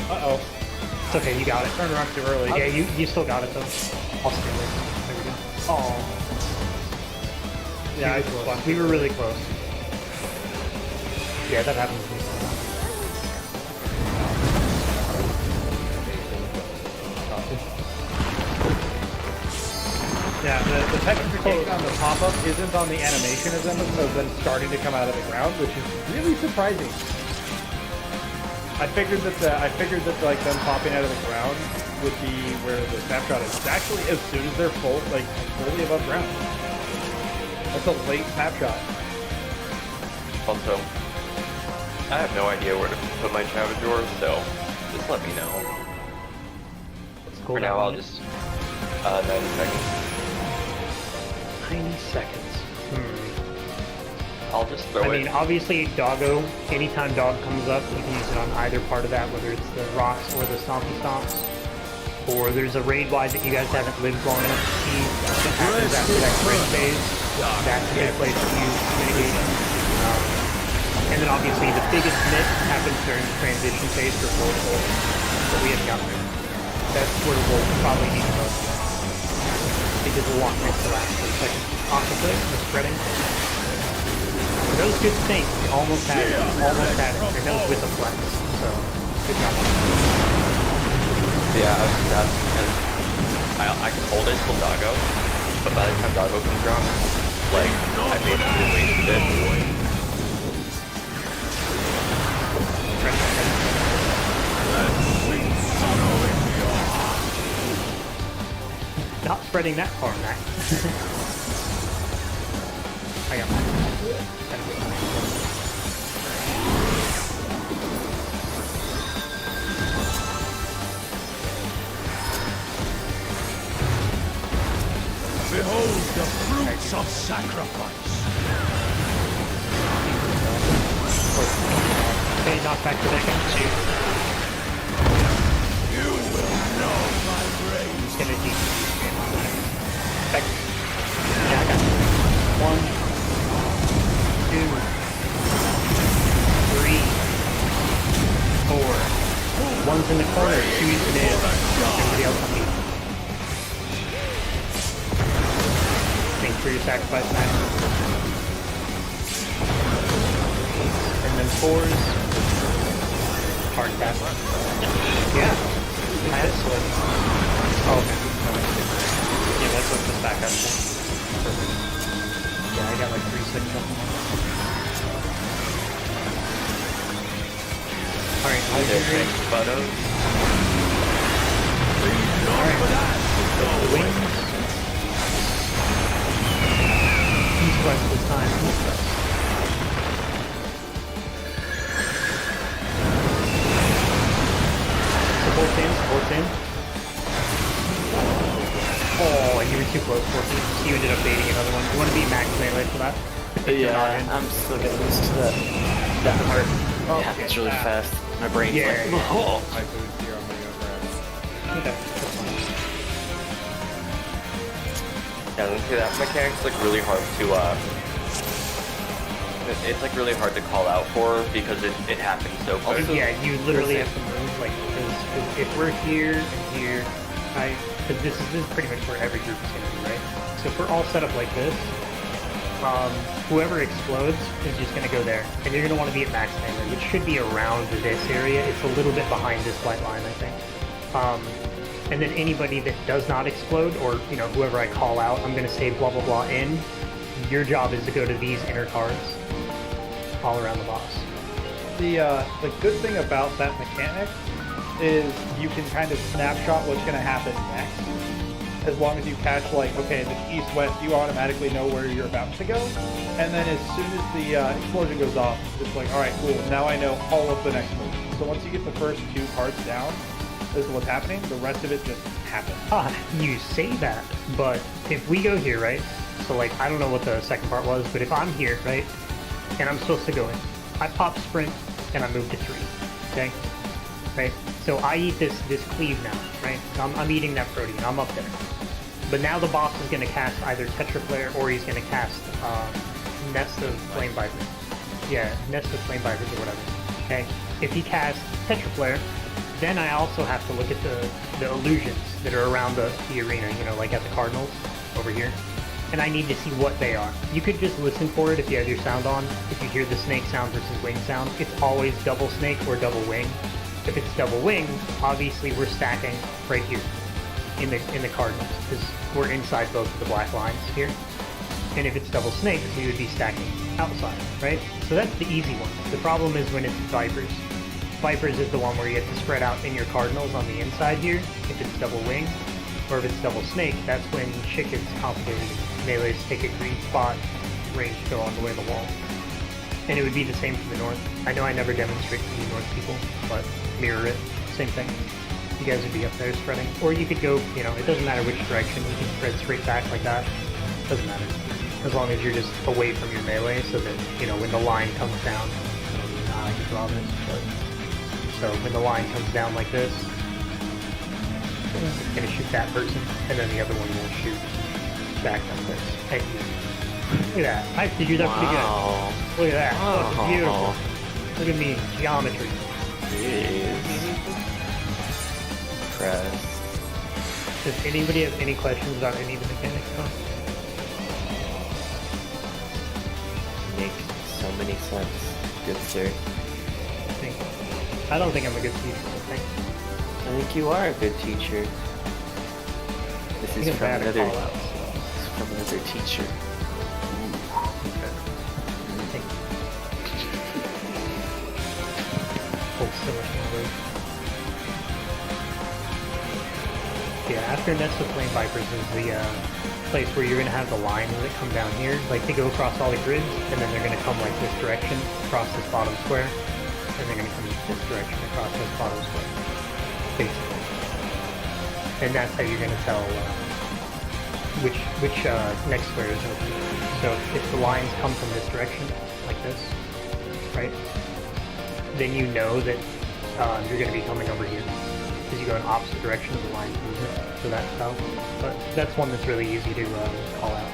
Uh-oh. It's okay, you got it. Turned around too early. Yeah, you still got it though. I'll steal it. There we go. Oh. Yeah, I We were really close. Yeah, that happens to me sometimes. Yeah, the petrification on the pop-up isn't on the animation of them then starting to come out of the ground, which is really surprising. I figured that like them popping out of the ground would be where the snapshot is. It's actually as soon as they're fully above ground. That's a late snapshot. Also, I have no idea where to put my Travador, so just let me know. It's For now, I'll just 90 seconds. 90 seconds. I'll just throw I it. mean, obviously, Doggo, anytime Dog comes up, you can use it on either part of that, whether it's the rocks or the stompy stomps. Or there's a raid wide that you guys haven't lived long enough to see that happens after that raid phase. That's a good place to use mitigation. And then obviously the biggest miss happens during the transition phase for Vorpal, but we haven't gotten there. That's where we'll probably need to go. Because we'll want next to last for a second. Octopus, the spreading. For those good things, we almost had it. Almost had it. And that was with a flex. So, good job. Yeah, that's because I can hold it till Doggo, but by the time Doggo comes around, like, I basically wasted it. Not spreading that far, Mac. I got mine. The fruits of sacrifice. Okay, knock back to the second. You will know my grace. He's gonna do. Back. Yeah, I got it. 1, 2, 3, 4. One's in the corner. 2's in it. Everybody else on me. Thanks for your sacrifice, man. And then 4's. Hard tap. Yeah. I had swords. Oh, okay. Yeah, that's what's just back up. Perfect. Yeah, I got like 3 6 of them. Alright, Hi there, thanks, Buttos. the wings. East west this time. East west. Support in. Oh, you were too close, 14. You ended up baiting another one. You want to be max melee for that? Yeah, I'm still getting used to that part. Oh, yeah, okay. it's really fast. My brain's Yeah, like, yeah. oh. My food's here, I'm gonna go grab it. Okay, that's fine. Yeah, honestly, that mechanic's like really hard to it's like really hard to call out for because it happens so quick. Yeah, you literally have to move like because if we're here and here, because this is pretty much where every group is going to be, right? So if we're all set up like this, whoever explodes is just going to go there, and you're going to want to be at max melee, which should be around this area. It's a little bit behind this white line, I think. And then anybody that does not explode, or whoever I call out, I'm going to say blah blah blah in. Your job is to go to these inner cards all around the boss. The good thing about that mechanic is you can kind of snapshot what's going to happen next. As long as you catch, like, okay, the east-west, you automatically know where you're about to go. And then as soon as the explosion goes off, it's like, all right, cool, now I know all of the next moves. So once you get the first 2 cards down, this is what's happening. The rest of it just happens. You say that, but if we go here, right? So, like, I don't know what the second part was, but if I'm here, right, and I'm supposed to go in, I pop sprint, and I move to 3, okay? Right? So I eat this cleave now, right? I'm eating that protein. I'm up there. But now the boss is going to cast either Tetra Flare or he's going to cast Nest of Flame Vipers. Yeah, Nest of Flame Vipers or whatever. Okay? If he casts Tetra Flare, then I also have to look at the illusions that are around the arena, like at the Cardinals over here. And I need to see what they are. You could just listen for it if you have your sound on. If you hear the snake sound versus wing sound, it's always double snake or double wing. If it's double wing, obviously we're stacking right here in the Cardinals because we're inside both of the black lines here. And if it's double snake, we would be stacking outside, right? So that's the easy one. The problem is when it's Vipers. Vipers is the one where you have to spread out in your Cardinals on the inside here. If it's double wing, or if it's double snake, that's when shit gets complicated. Melees take a green spot, range go all the way to the wall. And it would be the same for the north. I know I never demonstrate to the north people, but mirror it, same thing. You guys would be up there spreading. Or you could go, it doesn't matter which direction, you can spread straight back like that. Doesn't matter. As long as you're just away from your melee, so that, when the line comes down, I can draw this, but... So when the line comes down like this, it's gonna shoot that person, and then the other one will shoot back like this at you. Look at that. I figured that pretty good. Look at that. Oh, it's beautiful. Look at me. Geometry. Press. Does anybody have any questions about any of the mechanics? Makes so many sense. Good sir. Thank you. I don't think I'm a good teacher, but thank you. I think you are a good teacher. This is from another teacher. Thank you. Hold so much more weight. Yeah, after Nest of Flame Vipers is the place where you're going to have the lines that come down here. Like, they go across all the grids, and then they're going to come like this direction, across this bottom square. And they're going to come this direction, across this bottom square. Basically. And that's how you're going to tell which next square is open. So if the lines come from this direction, like this, right, then you know that you're going to be coming over here because you go in opposite direction of the line's movement. So that's how. But that's one that's really easy to call out.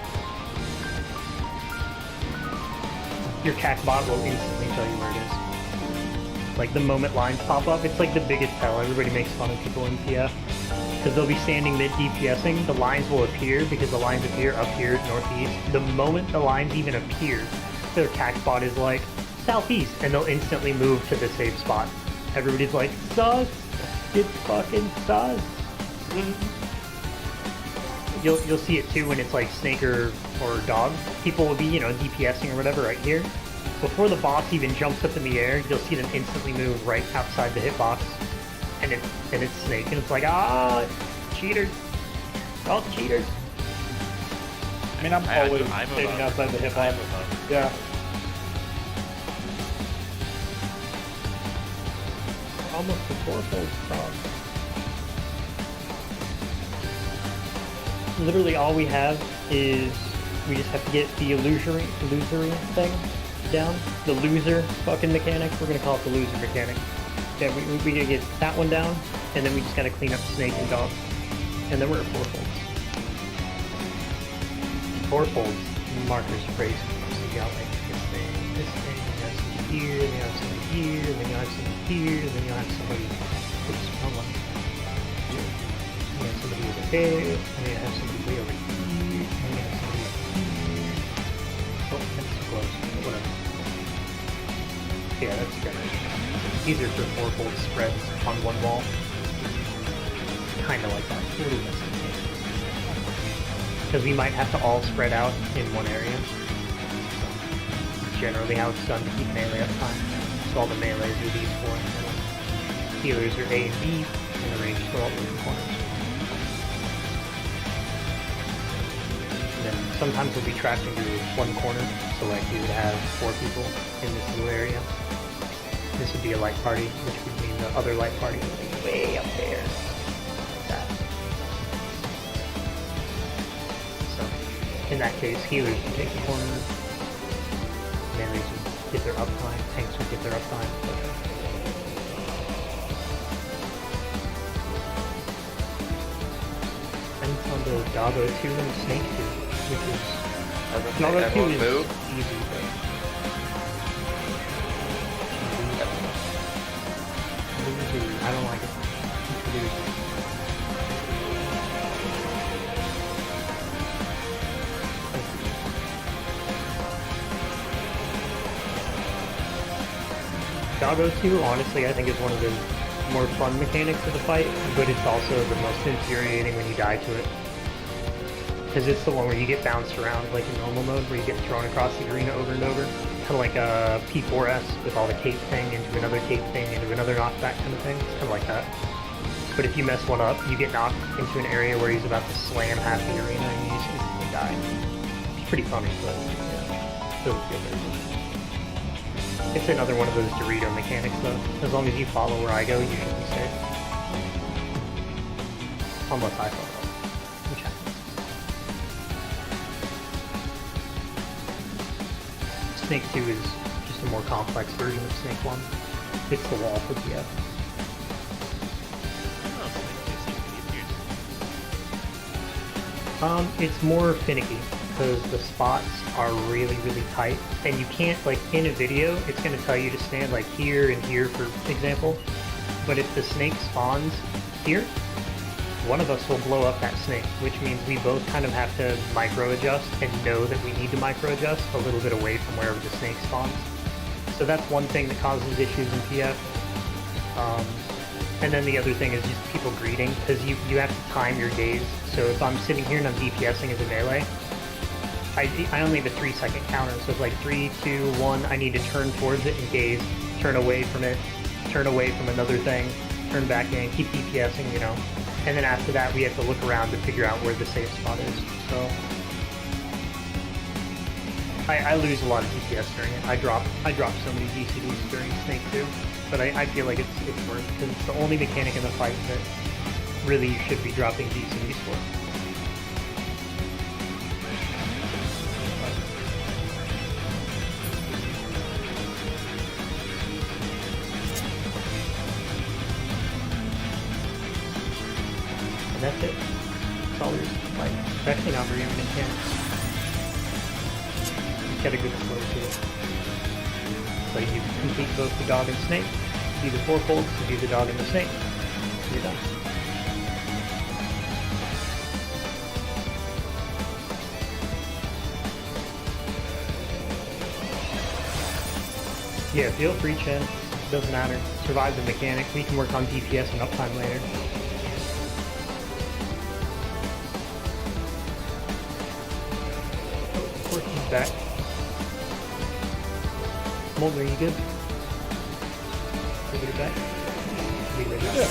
Your CAC bot will instantly tell you where it is. Like the moment lines pop up, it's like the biggest tell. Everybody makes fun of people in PF because they'll be standing mid DPSing. The lines will appear because the lines appear up here northeast. The moment the lines even appear, their CAC bot is like southeast, and they'll instantly move to the safe spot. Everybody's like, sus! It's fucking sus! You'll see it too when it's like snake or dog. People will be, you know, DPSing or whatever right here. Before the boss even jumps up in the air, you'll see them instantly move right outside the hitbox. And it's snake, and it's like, ah, cheaters. Oh, cheaters. I mean, I'm always standing outside the hitbox. Yeah. Almost a fourfold stop. Literally all we have is we just have to get the illusory thing down. The loser fucking mechanic. We're gonna call it the loser mechanic. Yeah, we gotta get that one down, and then we just gotta clean up snake and dog. And then we're at fourfolds. Fourfolds markers are crazy. So you got like this thing, you got somebody here, then you have somebody here, then you have somebody here, then you have somebody. Oops, wrong one. You have somebody over there, and you have somebody way over here, and you have somebody here. Oh, that's too close. Whatever. Yeah, that's good. Easier for fourfold spreads on one wall. Kinda like that. A little less because we might have to all spread out in one area. Generally how it's done to keep melee up time. So all the melees are these four, and healers are A and B, and the range are all different corners. And then sometimes we'll be trapped into one corner, so like we would have 4 people in this little area. This would be a light party, which would mean the other light party would be way up there. Like that. So, in that case, healers would take the corner, melees would get their uptime, tanks would get their uptime. And it's on the Doggo 2 and Snake 2, which is... Doggo 2 is easy, but... I don't like it. Doggo 2, honestly, I think is one of the more fun mechanics of the fight, but it's also the most infuriating when you die to it. Because it's the one where you get bounced around like in normal mode, where you get thrown across the arena over and over. Kind of like a P8S with all the cape thing into another cape thing into another knockback kind of thing. It's kind of like that. But if you mess one up, you get knocked into an area where he's about to slam half the arena and you just instantly die. It's pretty funny, but yeah, still feel very good. It's another one of those Dorito mechanics though. As long as you follow where I go, you should be safe. Unless I follow. Which happens. Snake 2 is just a more complex version of Snake 1. It's the wall for PF. It's more finicky because the spots are really, really tight, and you can't, like, in a video, it's going to tell you to stand, like, here and here, for example, but if the snake spawns here, one of us will blow up that snake, which means we both kind of have to micro-adjust and know that we need to micro-adjust a little bit away from wherever the snake spawns. So that's one thing that causes issues in PF. And then the other thing is just people greeting, because you have to time your gaze. So if I'm sitting here and I'm DPSing as a melee, I only have a 3-second counter, so it's like 3, 2, 1, I need to turn towards it and gaze, turn away from it, turn away from another thing, turn back in, keep DPSing, you know. And then after that, we have to look around to figure out where the safe spot is. So I lose a lot of DPS during it. I drop so many DCDs during Snake 2, but I feel like it's worth it because it's the only mechanic in the fight that really you should be dropping DCDs for. That's it. That's all there is to the fight. It's actually not very even intense. You get a good flow to it. So you complete both the dog and snake. Do the 4 folds to do the dog and the snake. You're done. Yeah, feel free, Chen. Doesn't matter. Survive the mechanic. We can work on DPS and uptime later. He's back. Mulder, you good? Everybody back? Leave it back.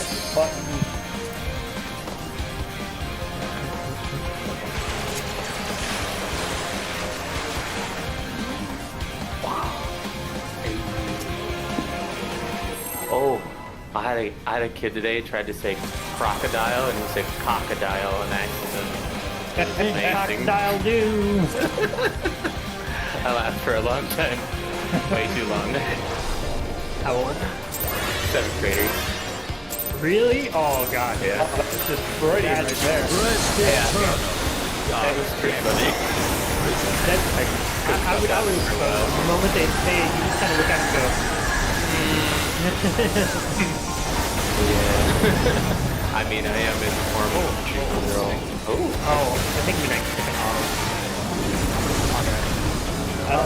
Oh, I had a kid today tried to say crocodile and he said cockadile on accident. Amazing. Crocodile do! I laughed for a long time. Way too long. How old? 7th graders. Really? Oh god. Yeah. It's just Freudian right there. Yeah. That was pretty funny. I would always, the moment they say it, you just kind of look at it and go, Yeah. I mean, I am in formal girl. Oh. I think we might pick an auto. I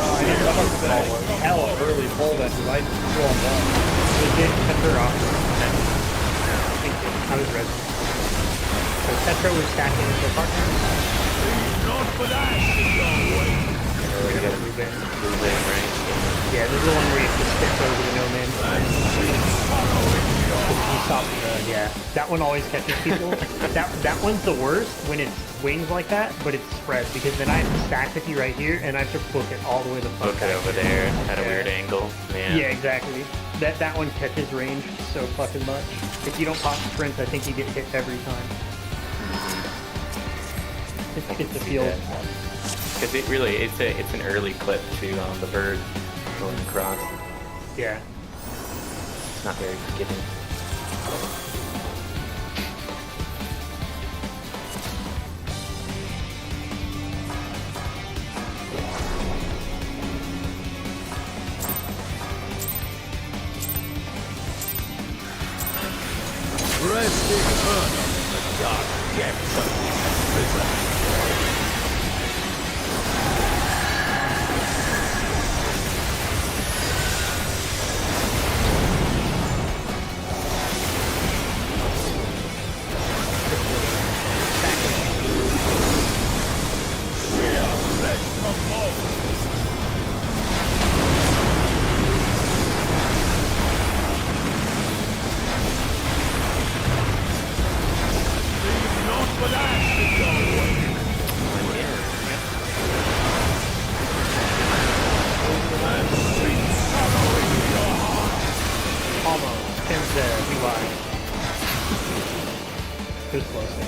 must have been a hell of early pull then, because I still on one. We did cut her off. I was ready. So Tetra was stacking with her partner. We're gonna move in. Move in, right? Yeah, this is the one where you have to stick over the no man. Yeah, that one always catches people. that one's the worst when it's wings like that, but it's spread because then I have to stack with you right here and I have to book it all the way the fuck Look it over there at a weird angle. Man. Yeah, exactly. That one catches range so fucking much. If you don't pop sprint, I think you get hit every time. It's a field. Because it really, it's an early clip too on the bird going across. Yeah. It's not very forgiving. Rest eternal, the dark depths of this prison.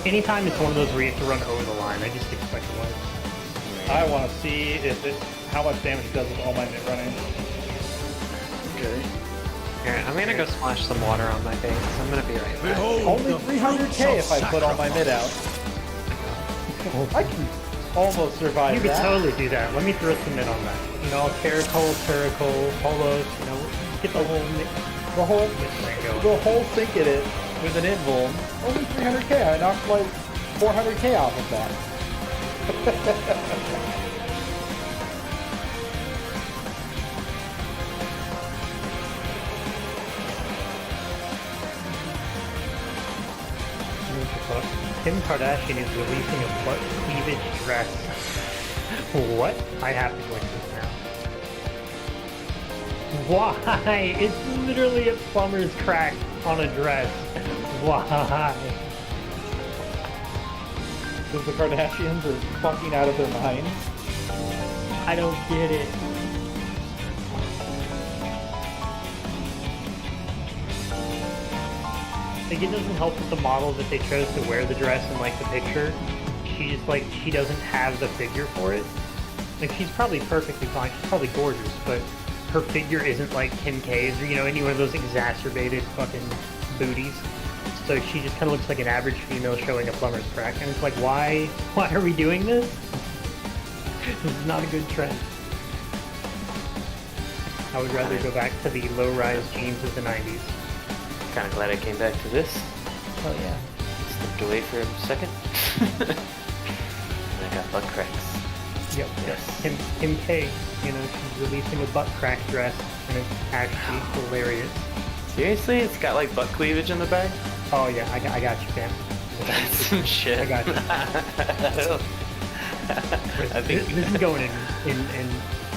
Anytime it's one of those where you have to run over the line, I just expect to win. I want to see how much damage it does with all my mid running. Okay. Here, I'm gonna go splash some water on my base. I'm gonna be right back. Only 300k if I put all my mid out. I can almost survive You could that. totally do that. Let me throw some mid on that. You know, Terracol, Polos, you know, get the whole The whole sink at it with an invuln. Only 300k. I knocked like 400k off of that. Kim Kardashian is releasing a butt cleavage dress. What? I have to click this now. Why? It's literally a plumber's crack on a dress. Why? Because the Kardashians are fucking out of their minds. I don't get it. Like, it doesn't help with the model that they chose to wear the dress in, like, the picture. She's, like, she doesn't have the figure for it. Like, she's probably perfectly fine. She's probably gorgeous, but her figure isn't like Kim K's or, you know, any one of those exacerbated fucking booties. so she just kind of looks like an average female showing a plumber's crack, and it's like, why are we doing this? This is not a good trend. I would rather go back to the low-rise jeans of the 90s. Kind of glad I came back to this. Oh yeah. Stepped away for a second. And I got butt cracks. Yep. Yes. Kim K, you know, she's releasing a butt crack dress, and it's actually hilarious. Seriously? It's got like butt cleavage in the bag? Oh yeah, I got you, fam. That's some shit. I got you. I think this is going in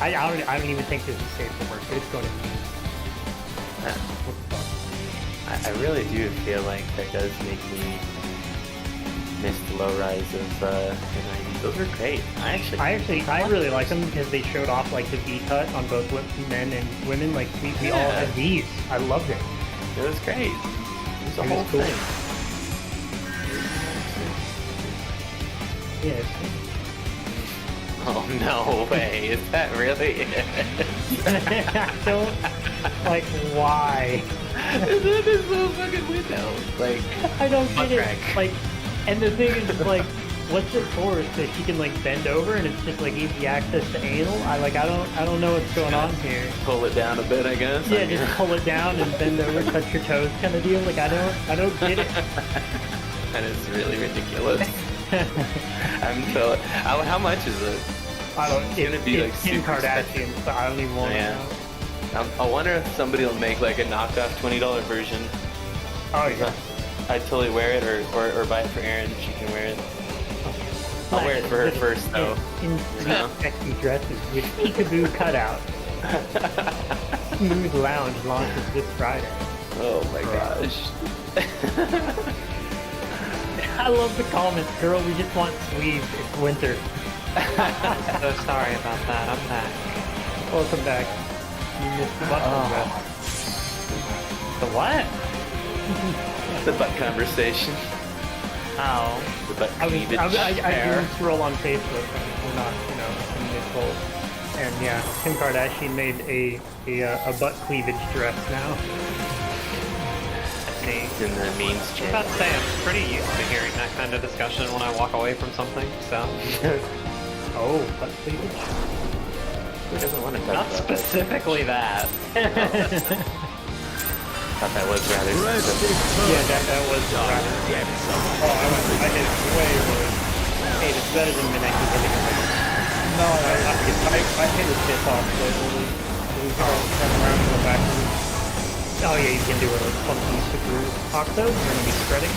I don't even think this is safe for work, but it's going in. What the fuck? I really do feel like that does make me miss the low rise of the 90s. Those were great. I really like them because they showed off like the V cut on both men and women. Like we all had these. I loved it. It was great. It was a whole cool. thing. Yeah. Oh no way! Is that really it? I don't like why. That is so fucking window. Like I don't butt get it. crack. Like, and the thing is, like, what's it for? So she can like bend over, and it's just like easy access to anal. I don't know what's going on here. Pull it down a bit, I guess. Yeah, just pull it down and bend over, touch your toes, kind of deal. Like I don't get it. That is really ridiculous. How much is it? I don't. It's gonna be like Kim super Kardashian, so I don't even want to know. I wonder if somebody will make like a knockoff $20 version. Oh yeah. I'd totally wear it or buy it for Erin if she can wear it. I'll wear it for her first though. In sexy dresses with peekaboo cutout. Smooth Lounge launches this Friday. Oh my gosh. I love the comments, girl. We just want sleeves. It's winter. So sorry about that. I'm back. Welcome back. You missed the button dress. The what? The butt conversation. Oh. The butt I cleavage. do scroll on Facebook. We're not, you know, in mid-fold. And yeah, Kim Kardashian made a butt cleavage dress now. It's in the memes I was channel. about to say, I'm pretty used to hearing that kind of discussion when I walk away from something, so... Oh, butt cleavage? Who doesn't want to talk Not about specifically that. Thought that was rather specific. Yeah, that was rather. Oh, I hit it way early. Hey, it's better than Mineki hitting it. No, I hit his piss off so early. It was all turn around and go backwards. Oh yeah, you can do a funky super octo. You're gonna be spreading.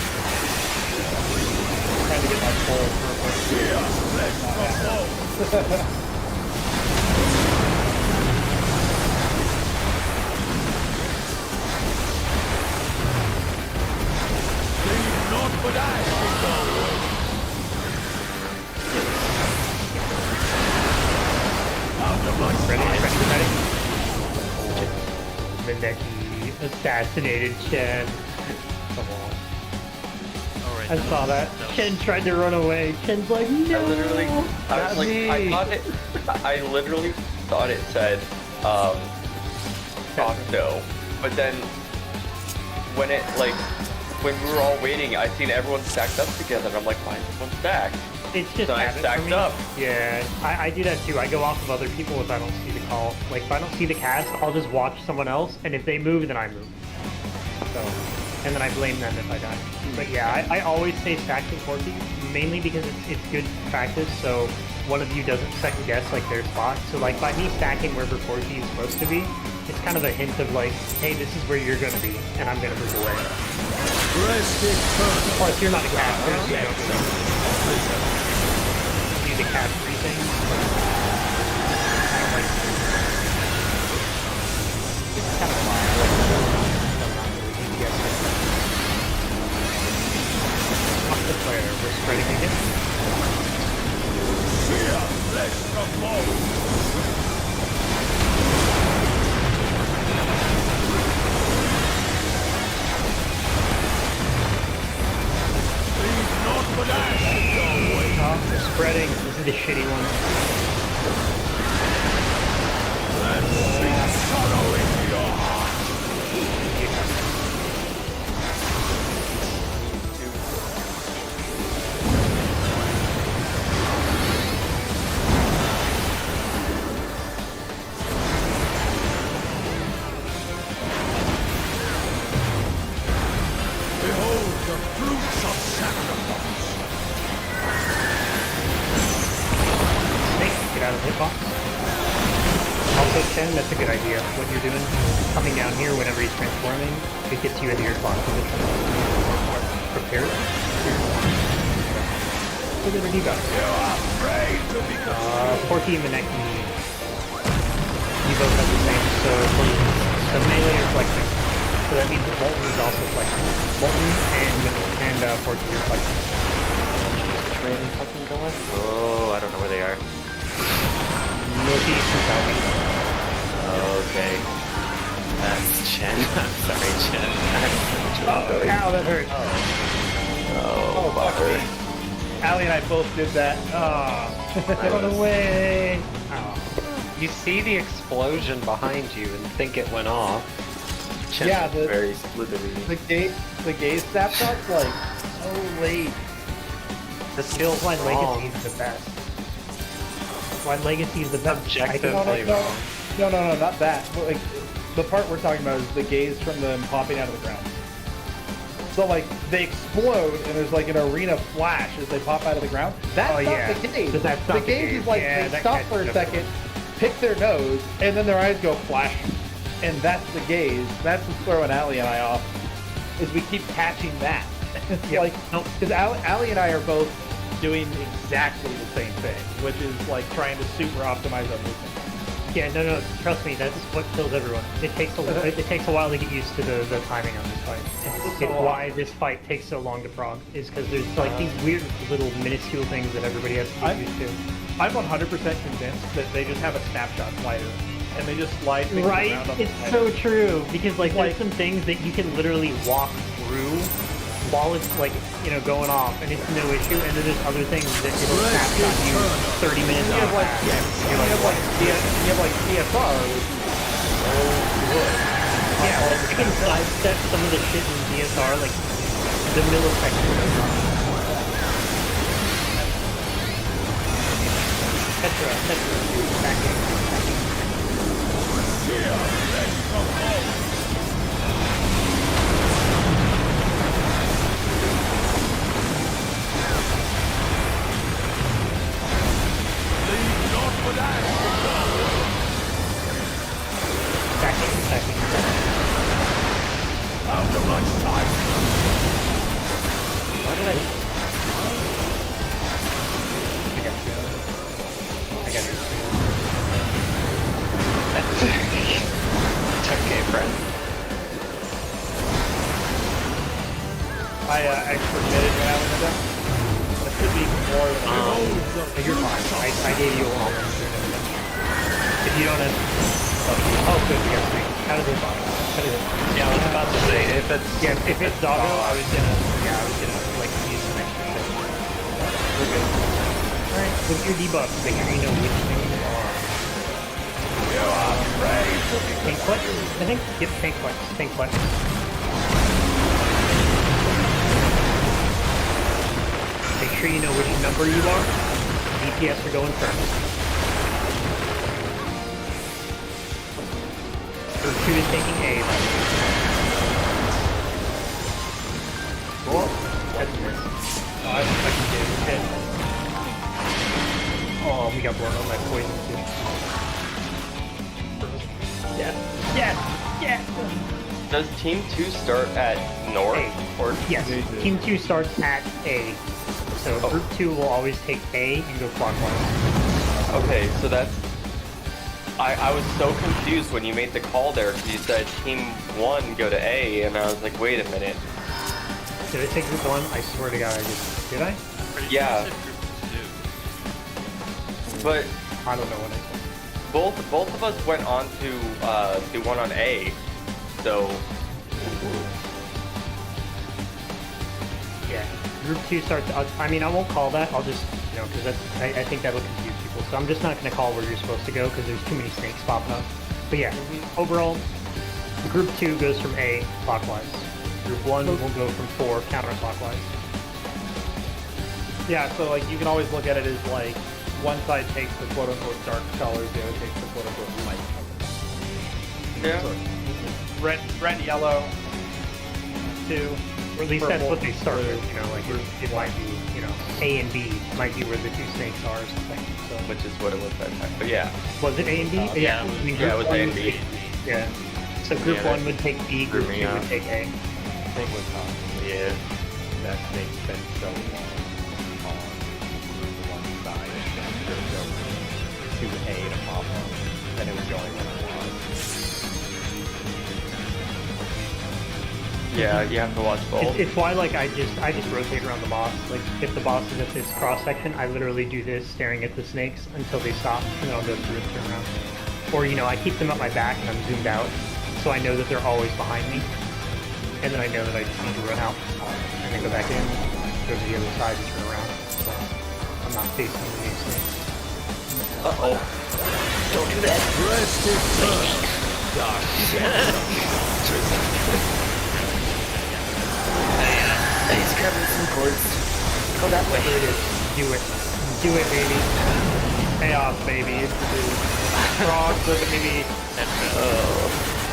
Trying to get my pole for a Not but I should go. Mineki assassinated Chen. Come on. Alright. I saw that. Chen tried to run away. Chen's like, no. I literally thought it said, Octo, but then when when we were all waiting, I seen everyone stacked up together, and I'm like, why is everyone stacked? It's just So I habit for stacked me. up. Yeah, I do that too. I go off of other people if I don't see the call. Like if I don't see the cast, I'll just watch someone else, and if they move, then I move. So, and then I blame them if I die. But yeah, I always stay stacked with Porky, mainly because it's good practice. So one of you doesn't second guess like their spot. So like by me stacking wherever Porky is supposed to be, it's kind of a hint of like, hey, this is where you're gonna be, and I'm gonna move away. Plus, you're not a caster, so you don't do the cast free thing. I don't like it's kind of off the flare, we're spreading again. Oh, they're spreading. This is the shitty one. hitbox. Also, Chen, that's a good idea. What you're doing, coming down here whenever he's transforming, it gets you into your spawn position. Prepared. Look at the debuff. Porky and Maneki, you both have the same, so melee is flexing. So that means that Molten is also flexing. Molten and Porky are flexing. Really fucking going? Oh, I don't know where they are. Northeast and southeast. Okay. That's Chen. I'm sorry, Chen. Oh, ow, that hurt. Oh, bugger. Allie and I both did that. Run away! You see the explosion behind you and think it went off. Chen's Yeah, very slithery. the gaze snapshot's like so late. The skill's Why wrong. Legacy is the best. Why Legacy is the best. Objectively wrong. No, not that. But, like, the part we're talking about is the gaze from them popping out of the ground. So like they explode and there's like an arena flash as they pop out of the ground. That's not the gaze. But that's not the gaze is like Yeah, they that stop catches for a up. second, pick their nose, and then their eyes go flash. And that's the gaze. That's what's throwing Allie and I off. Is we keep catching that. It's Yep. like Nope. because Allie and I are both doing exactly the same thing, which is like trying to super optimize our movement. Yeah, no, trust me, that's what kills everyone. It takes a while to get used to the timing on this fight. It's why this fight takes so long to prog, is because there's like these weird little minuscule things that everybody has to get used to. I'm 100% convinced that they just have a snapshot slider, and they just slide things Right? around on the It's slider. so true, because like there's some things that you can literally walk through while it's like, you know, going off, and it's no issue, and then there's other things that it'll snapshot you 30 minutes You have like, after. you have like CSR, which is so good. Yeah, like I can sidestep some of the shit in DSR, like the millisecond. Tetra, backing. Backing. Why did I got you. It's okay, friend. I forgetted when I was done. That should be more than You're fine. I gave you a wall. If you don't have... Oh, good, we got three. How does it bottom? Yeah, I was about to say, if it's... Yeah, if it's doggo, I was gonna, like, use some extra shit. We're good. Alright, with your debuff, make sure you know which thing you are. Tank flex, I think? Yep, tank flex. Make sure you know which number you are. DPS are going first. Group 2 is taking A. Cool. That's nice. Oh, I can get it. Oh, we got blown up by poison too. Yes! Does Team 2 start at North? A. Or Yes, Team 2 starts at A. So Group 2 will always take A and go clockwise. Okay, so that's... I was so confused when you made the call there because you said Team 1 go to A, and I was like, wait a minute. Did I take Group 1? I swear to God I did. Did I? Yeah. But I don't know what I said. both of us went on to do one on A, so... Yeah, Group 2 starts, I mean, I won't call that, I'll just, you know, because I think that'll confuse people. So I'm just not going to call where you're supposed to go because there's too many snakes popping up. But yeah, overall, Group 2 goes from A clockwise. Group 1 will go from 4 counterclockwise. Yeah, so like you can always look at it as like one side takes the quote unquote dark colors, the other takes the quote unquote light colors. Yeah. So, red, yellow, 2. Or at least that's Purple, what they start blue, with, you know, like it might be, you know, A and B might be where the two snakes are or something. So Which is what it was that time. But yeah. was it A and B? yeah, I mean, Yeah, it was group A one and would B. take- Yeah. So group Yeah, one would take B, group threw me two off. would take A. Thing was Yeah. that snake spent so long on one side and then there's no to A to pop up, and it was going on. Yeah, you have to watch both. It's why like I just rotate around the boss. Like if the boss is at this cross section, I literally do this, staring at the snakes until they stop, and then I'll go through and turn around. Or I keep them at my back and I'm zoomed out, so I know that they're always behind me, and then I know that I just need to run out and then go back in, go to the other side and turn around. So I'm not facing the new snakes. Uh-oh. Don't do that. He's grabbing some cords. Go that way. Do it. Do it, baby. Chaos, baby. Frogs, the baby.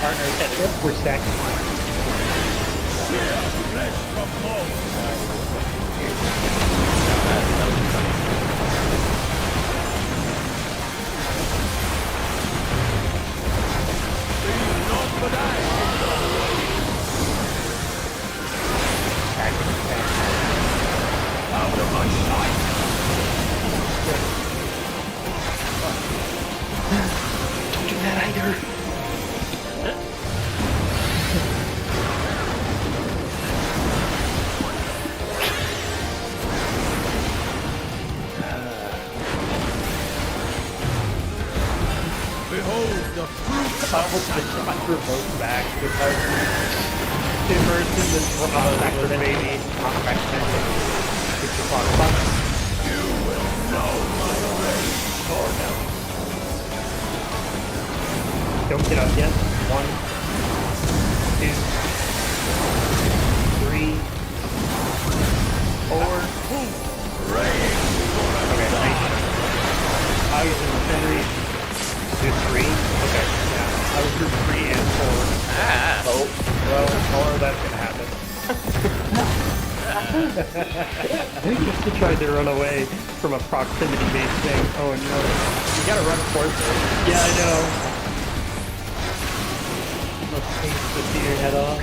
Partners. We're stacking. Don't do that either. Behold the fruit I almost got provoked back because immersed in this drama with an baby. Don't get up yet. 1, 2, 3, 4. Okay, nice. I was in the center. Do 3. Okay, yeah. I was group 3 and 4. Oh, well, more of that's gonna happen. Just to try to run away from a proximity-based thing. Oh no. You gotta run towards it. Yeah, I know. Let's see your head off.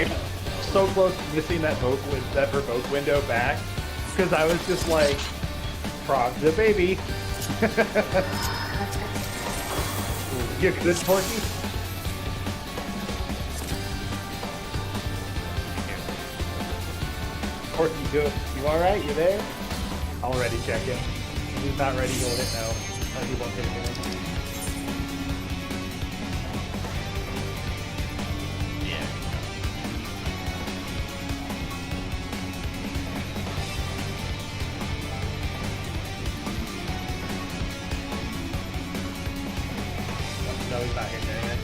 So close to missing that provoke window back, because I was just like, frog the baby. You good, Porky? Porky, you alright? You there? Already check in. If he's not ready, he'll hit no. He won't hit anything. Yeah. No, he's not hitting anything.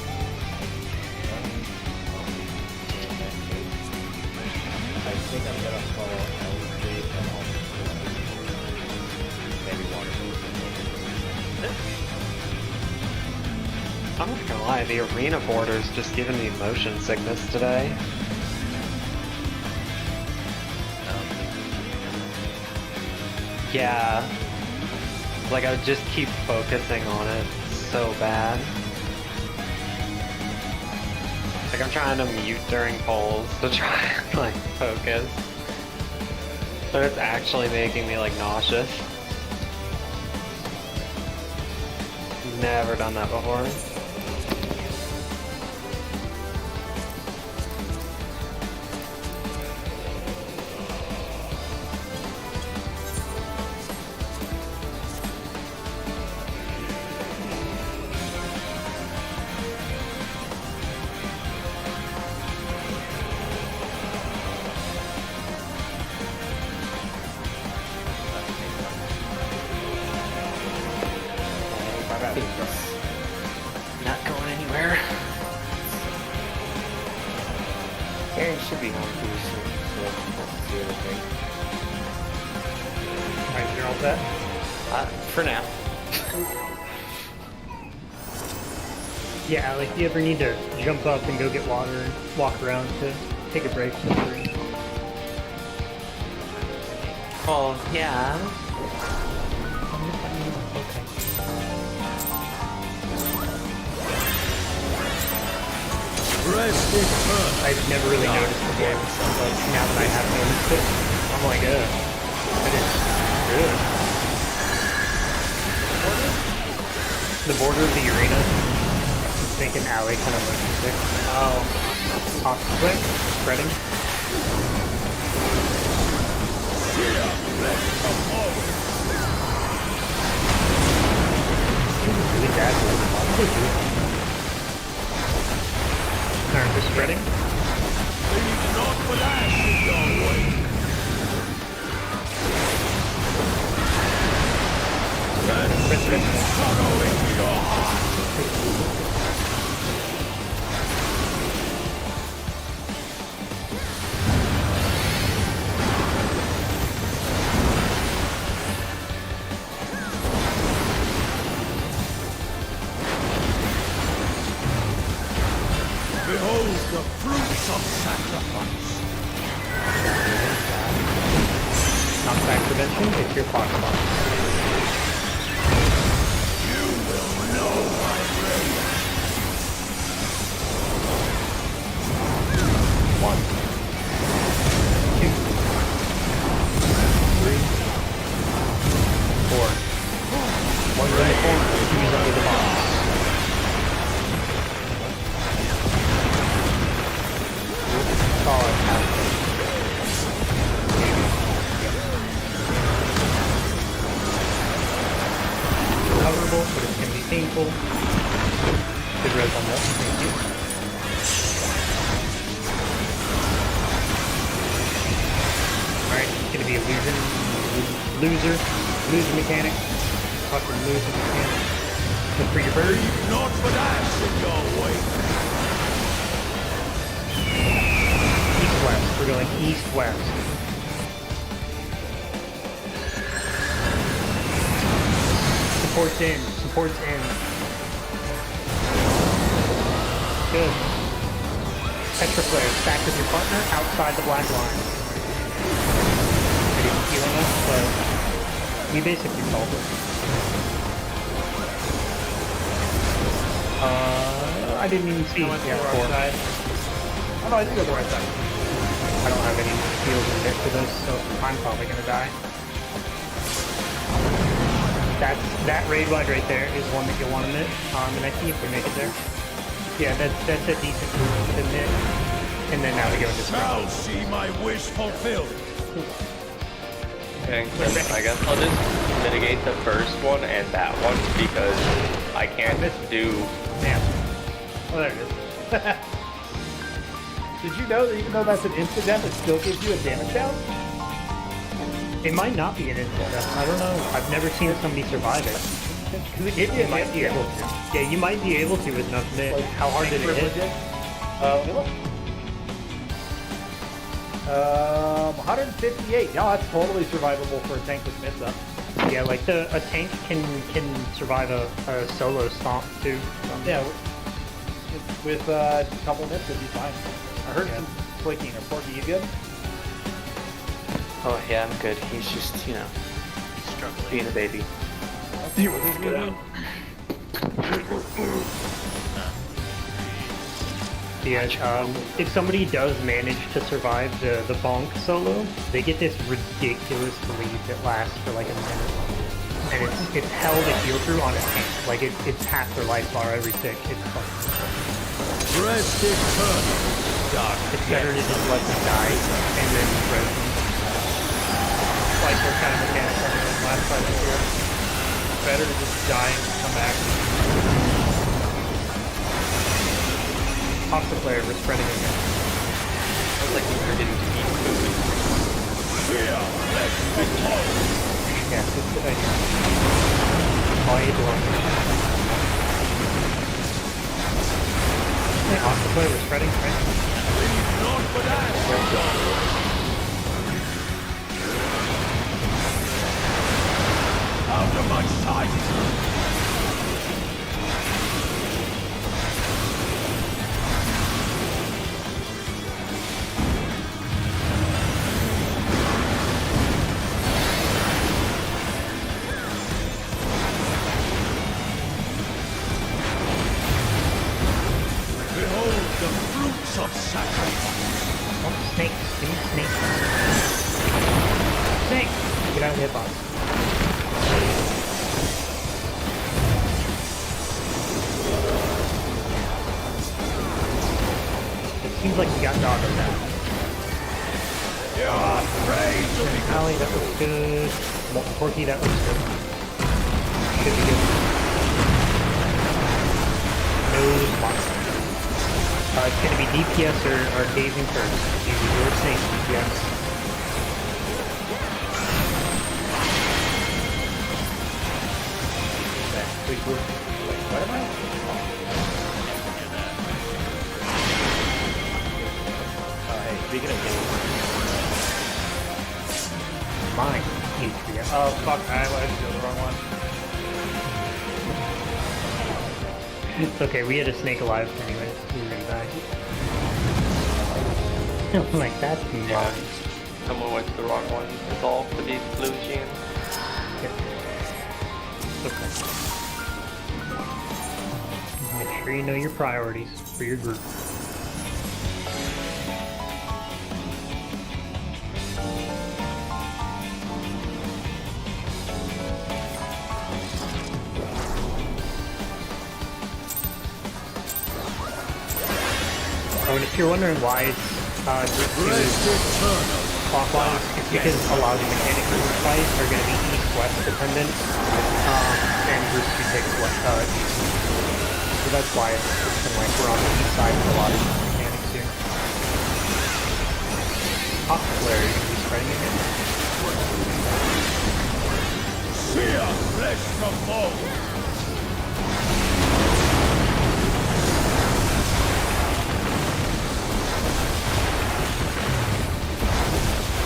I think I'm gonna follow L3 and maybe one I'm not gonna lie, the arena border's just giving me motion sickness today. Yeah. Like I would just keep focusing on it so bad. Like I'm trying to mute during polls to try and like focus. But it's actually making me like nauseous. Never done that before. Not going anywhere. Aaron should be home pretty soon, so that's the other thing. Alright, you're all set? For now. Yeah, like if you ever need to jump up and go get water and walk around to take a break, feel free. Oh, yeah. I've never really noticed before, but now that I have noticed it, I'm like, that is good. The border of the arena. I'm thinking alley kind of motion stick. Oh. Off click, spreading. Really bad Turn for spreading. Behold the fruits of sacrifice. Knockback prevention, it's your clock box. You will know my rage. 1, 2, 3, 4. One in the corner, choose under the box. Solid half. Recoverable, but it's going to be painful. Good res on that, thank you. Alright, it's going to be a loser mechanic. Fucking loser mechanic. Look for your bird. Not for that should go away. East-west, we're going east-west. Support's in. Support's in. Good. Extra player, stack with your partner outside the black line. Pretty healing us, but we basically solved it. I didn't even see. Yeah, 4. Oh no, I think that's the right side. I don't have any heals in there for this, so I'm probably gonna die. That raid wide right there is one that you'll want to miss. And I see if we make it there. Yeah, that's a decent move to miss. And then now we go into Now see my wish fulfilled. Okay, then I guess I'll just mitigate the first one and that one because I can't do. Damn. Oh, there it is. Did you know that even though that's an insta-death, it still gives you a damage down? It might not be an instant death. I don't know. I've never seen somebody survive it. You might be able to. Yeah, you might be able to with enough mitt. Like, How hard did it hit? Let me look. 158. Yeah, that's totally survivable for a tank with mids up. Yeah, like a tank can survive a solo stomp too. Yeah, with a couple mids, it'd be fine. I heard some clicking. Or Porgy, you good? Oh yeah, I'm good. He's just, Struggling. being a baby. You get out. Yeah, if somebody does manage to survive the bonk solo, they get this ridiculous bleed that lasts for like a minute. And it's hell to heal through on a tank. Like it's half their life bar every tick. It's fucking. Rest eternal. Dark. It's better to just let them die and then res them. Like what kind of mechanics on the last fight before. Better to just die and come back. Off the player, we're spreading again. Sounds like you're getting to eat food. Yeah, that's a good idea. All you doing? Hey, off the player, we're spreading, right? Not for that. Out of my sight. Behold the fruits of seems like he got doggo now. Alley, that looks good. Porky, that looks good. Should be good. No monster. It's gonna be DPS or Gazing first. You're saying DPS. Wait, what am I? Hey, speaking of games, Mine. DPS. oh fuck, I chose the wrong one. It's okay, we had a snake alive anyways. We were gonna die. I'm like, that's mine. Yeah. Someone went to the wrong one. It's all for these blue jeans. Okay. Make sure you know your priorities for your group. Oh, and if you're wondering why it's group 2 clockwise, it's because a lot of the mechanics in this fight are going to be east-west dependent, and group 2 takes east. So that's why it's kind of like we're on the east side of a lot of these mechanics here. Where are you going to be spreading it in? Fear flesh from bone.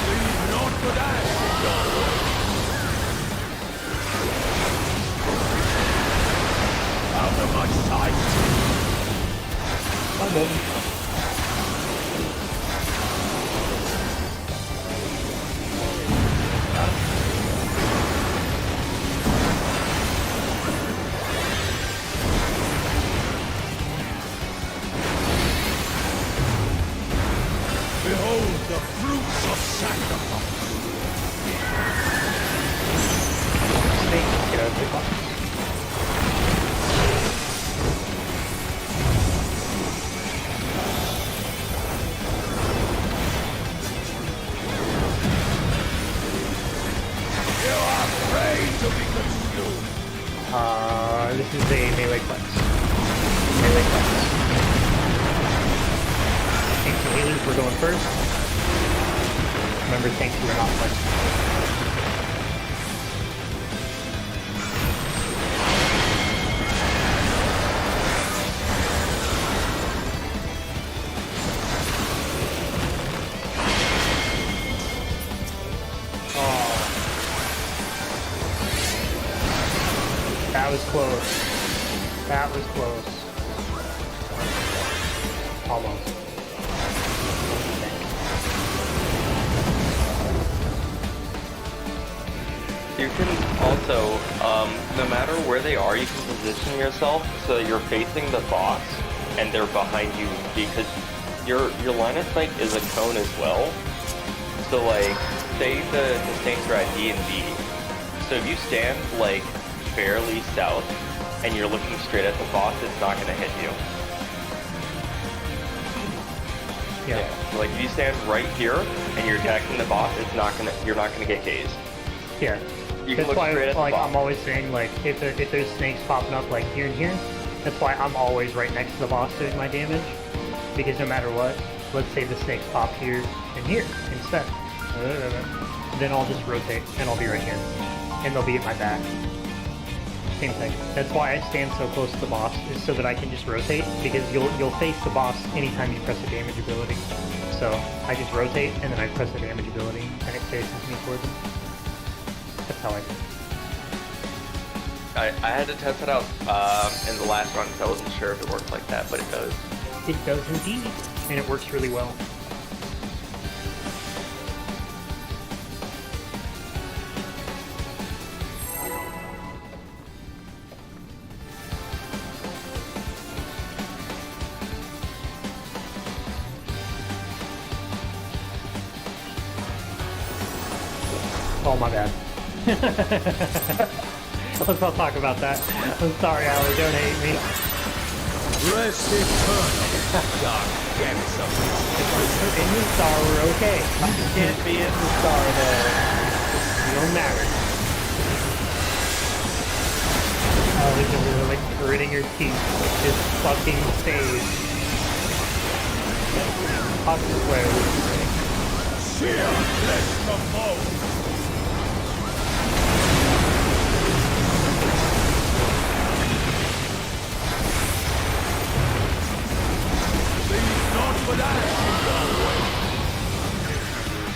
Leave not for that. Out of my sight. Behold the fruits of sacrifice. Snake, get out of the box. You are afraid to be consumed. This is a melee flex. Melee flex. Tanks and healers, we're going first. Remember, tanks who are not flexible. That was close. That was close. Almost. You can also, no matter where they are, you can position yourself so that you're facing the boss and they're behind you, because your line of sight is a cone as well. So like, say the snakes are at D and B. So if you stand like fairly south and you're looking straight at the boss, it's not going to hit you. Yeah. So like if you stand right here and you're attacking the boss, you're not gonna get cased. Yeah. You can That's look why, straight at the like, boss. I'm always saying, like, if there's snakes popping up, like, here and here, that's why I'm always right next to the boss doing my damage. Because no matter what, let's say the snakes pop here and here instead. Then I'll just rotate, and I'll be right here. And they'll be at my back. Same thing. That's why I stand so close to the boss, is so that I can just rotate, because you'll face the boss anytime you press a damage ability. So I just rotate, and then I press a damage ability, and it faces me towards him. That's how I do it. I had to test it out in the last run, because I wasn't sure if it worked like that, but it does. It does indeed, and it works really well. Oh, my bad. Let's not talk about that. I'm sorry, Allie, don't hate me. Rest eternal. God damn it, something. In the star, we're okay. You can't be in the star though. You don't matter. Oh, look at you, like gritting your teeth. This fucking stage. Hot square. Cheer, bless the foe. Leave not for that.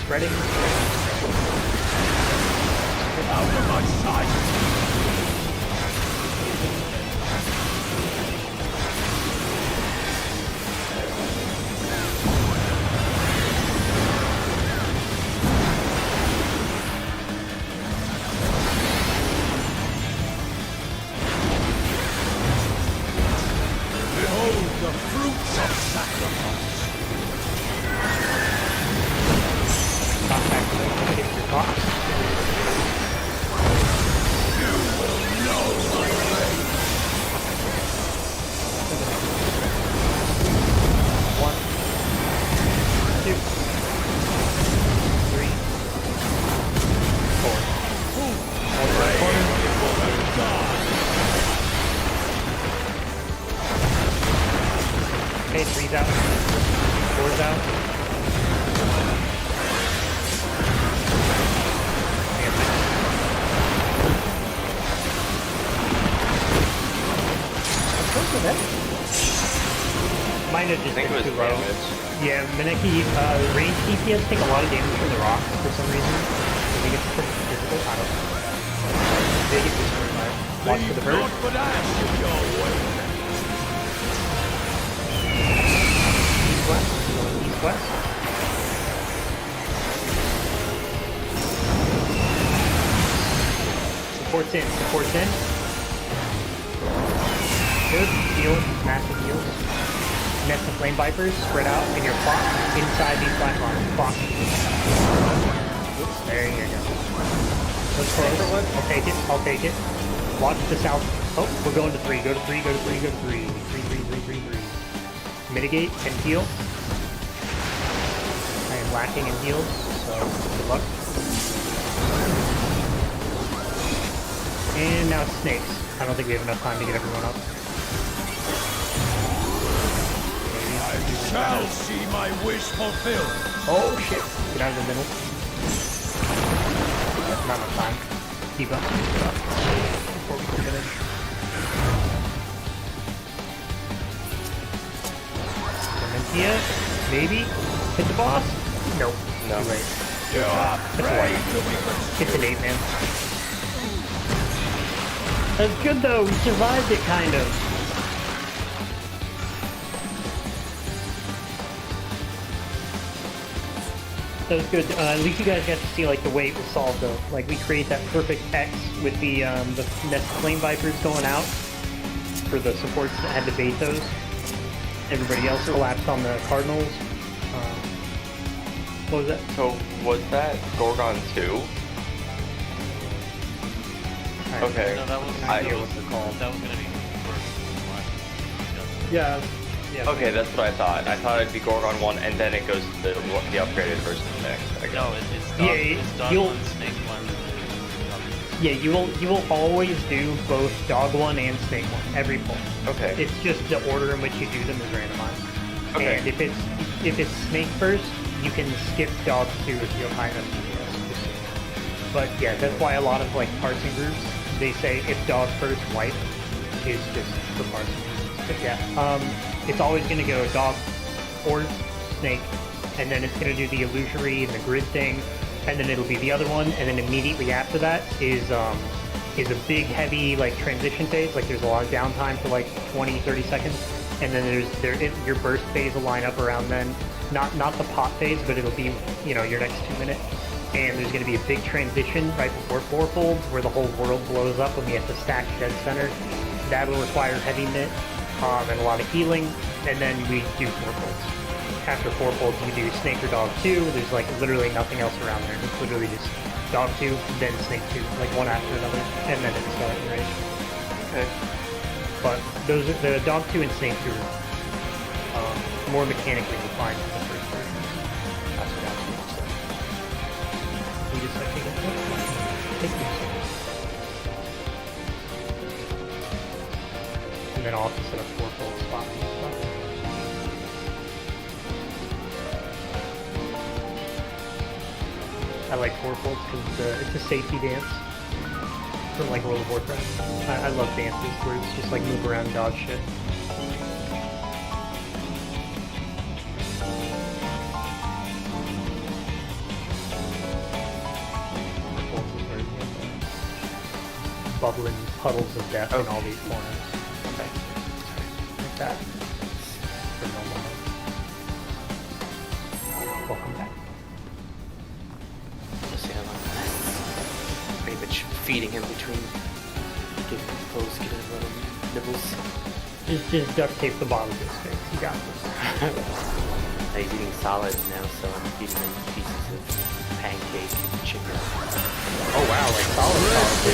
Spreading. Out of my sight. Behold the fruits of sacrifice. Hit your box. You will know my way. One, two, three, four. Okay, three's out. Four's out. Mine have I just think it been was too low. damage. Yeah, Mineki, range DPS take a lot of damage from the rocks for some reason. I think it's pretty physical. I don't know. They get destroyed by it. Watch for the bird. Not for that. Your way. East-west. Going east-west. Support's in. Support's in. Good. Heal. Massive heals. Nest of flame vipers spread out in your plot inside these black lines. Plot. Oops, there you go. Let's close. I'll take it. I'll take it. Watch the south. Oh, we're going to 3. Go to 3. Go to 3. Go to 3. 3, 3, 3, 3, 3. Mitigate and heal. I am lacking in heals, so good luck. And now snakes. I don't think we have enough time to get everyone up. Shall see my wish fulfilled. Oh shit! Get out of the middle. That's not enough time. Keep up. Before we can finish. Dementia? Maybe? Hit the boss? Nope. No. Too late. It's white. It's an 8 man. That's good though, we survived it kind of. That was good. At least you guys got to see like the way it was solved though. Like we create that perfect X with the Nest Flame Vipers going out for the supports that had to bait those. Everybody else collapsed on the Cardinals. What was that? So, was that Gorgon 2? Okay. No, that was I- that was gonna be first. Yeah. Okay, that's what I thought. I thought it'd be Gorgon 1 and then it goes to the upgraded version next. I guess. No, it's dog, Yeah, it's dog you'll- one, snake one, and Yeah, you will always do both Dog 1 and Snake 1 every point. Okay. It's just the order in which you do them is randomized. Okay. And if it's Snake first, you can skip Dog 2 if you have high enough DPS. But yeah, that's why a lot of like parsing groups, they say if Dog first, wipe is just for parsing reasons. But yeah, it's always going to go Dog or Snake, and then it's going to do the illusory and the grid thing, and then it'll be the other one, and then immediately after that is a big heavy like transition phase. Like there's a lot of downtime for like 20-30 seconds, and then your burst phase will line up around then. Not the pot phase, but it'll be your next 2 minutes. And there's going to be a big transition right before Four Folds where the whole world blows up and we have to stack Dead Center. That'll require heavy knit and a lot of healing, and then we do Four Folds. After Four Folds, you do Snake or Dog 2. There's like literally nothing else around there. It's literally just Dog 2, then Snake 2, like one after another, and then it's right. Okay. but those are the Dog 2 and Snake 2 are more mechanically refined than the first version. We just like take this. And then I'll have to set up 4-fold spots and stuff. I like 4-folds because it's a safety dance from like World of Warcraft. I love dances where it's just like move around and dodge shit. Bubbling puddles of death in all these corners. Okay. Like that. For normal mode. Welcome back. Let's see how long that lasts. Pretty much feeding him between giving him clothes, giving him little nibbles. Just duct tape the bottom of his face. You got this. He's eating solids now, so I'm feeding him pieces of pancake and chicken. Oh wow, like solid.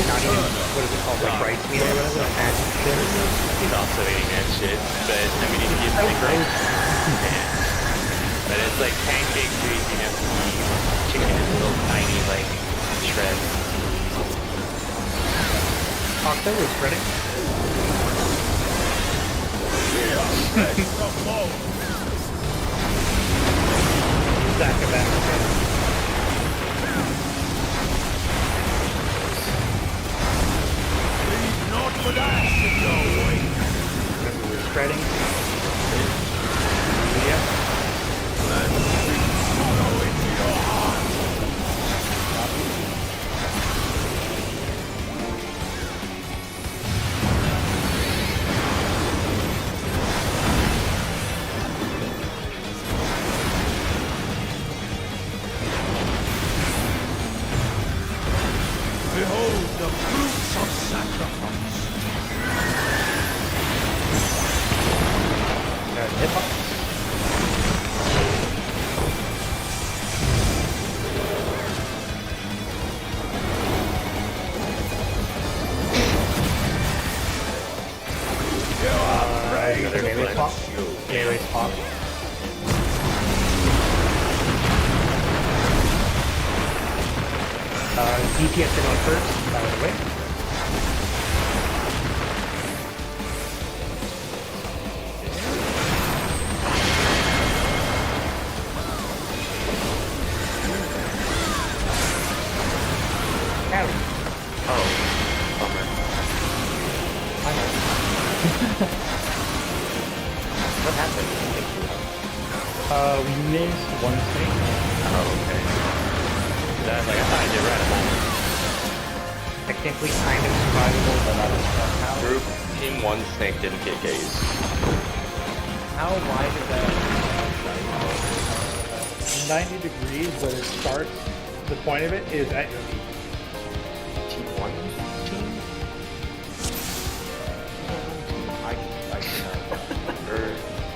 Not even, what is it called, like rice meal or whatever? Like that shit. He's also eating that shit, but I mean, he gives me great. But it's like pancakes, so he's eating chicken in little tiny, like, shreds. Cocktail is ready. Stack of that. Not for that, no way. Remember we're spreading. Let's follow into your heart. Behold the fruits of sacrifice. Hip hop. Another melee swap. Melee swap. DPS in on first, out of the way. Howdy. Oh, bummer. What happened? We missed one thing. Oh, okay. I was like, I thought I did right at moment. Technically kind of survivable, but not as far out. Group Team 1 Snake didn't get gazed. How wide is that? 90 degrees, but it starts, the point of it is at your feet. Team 1? Team?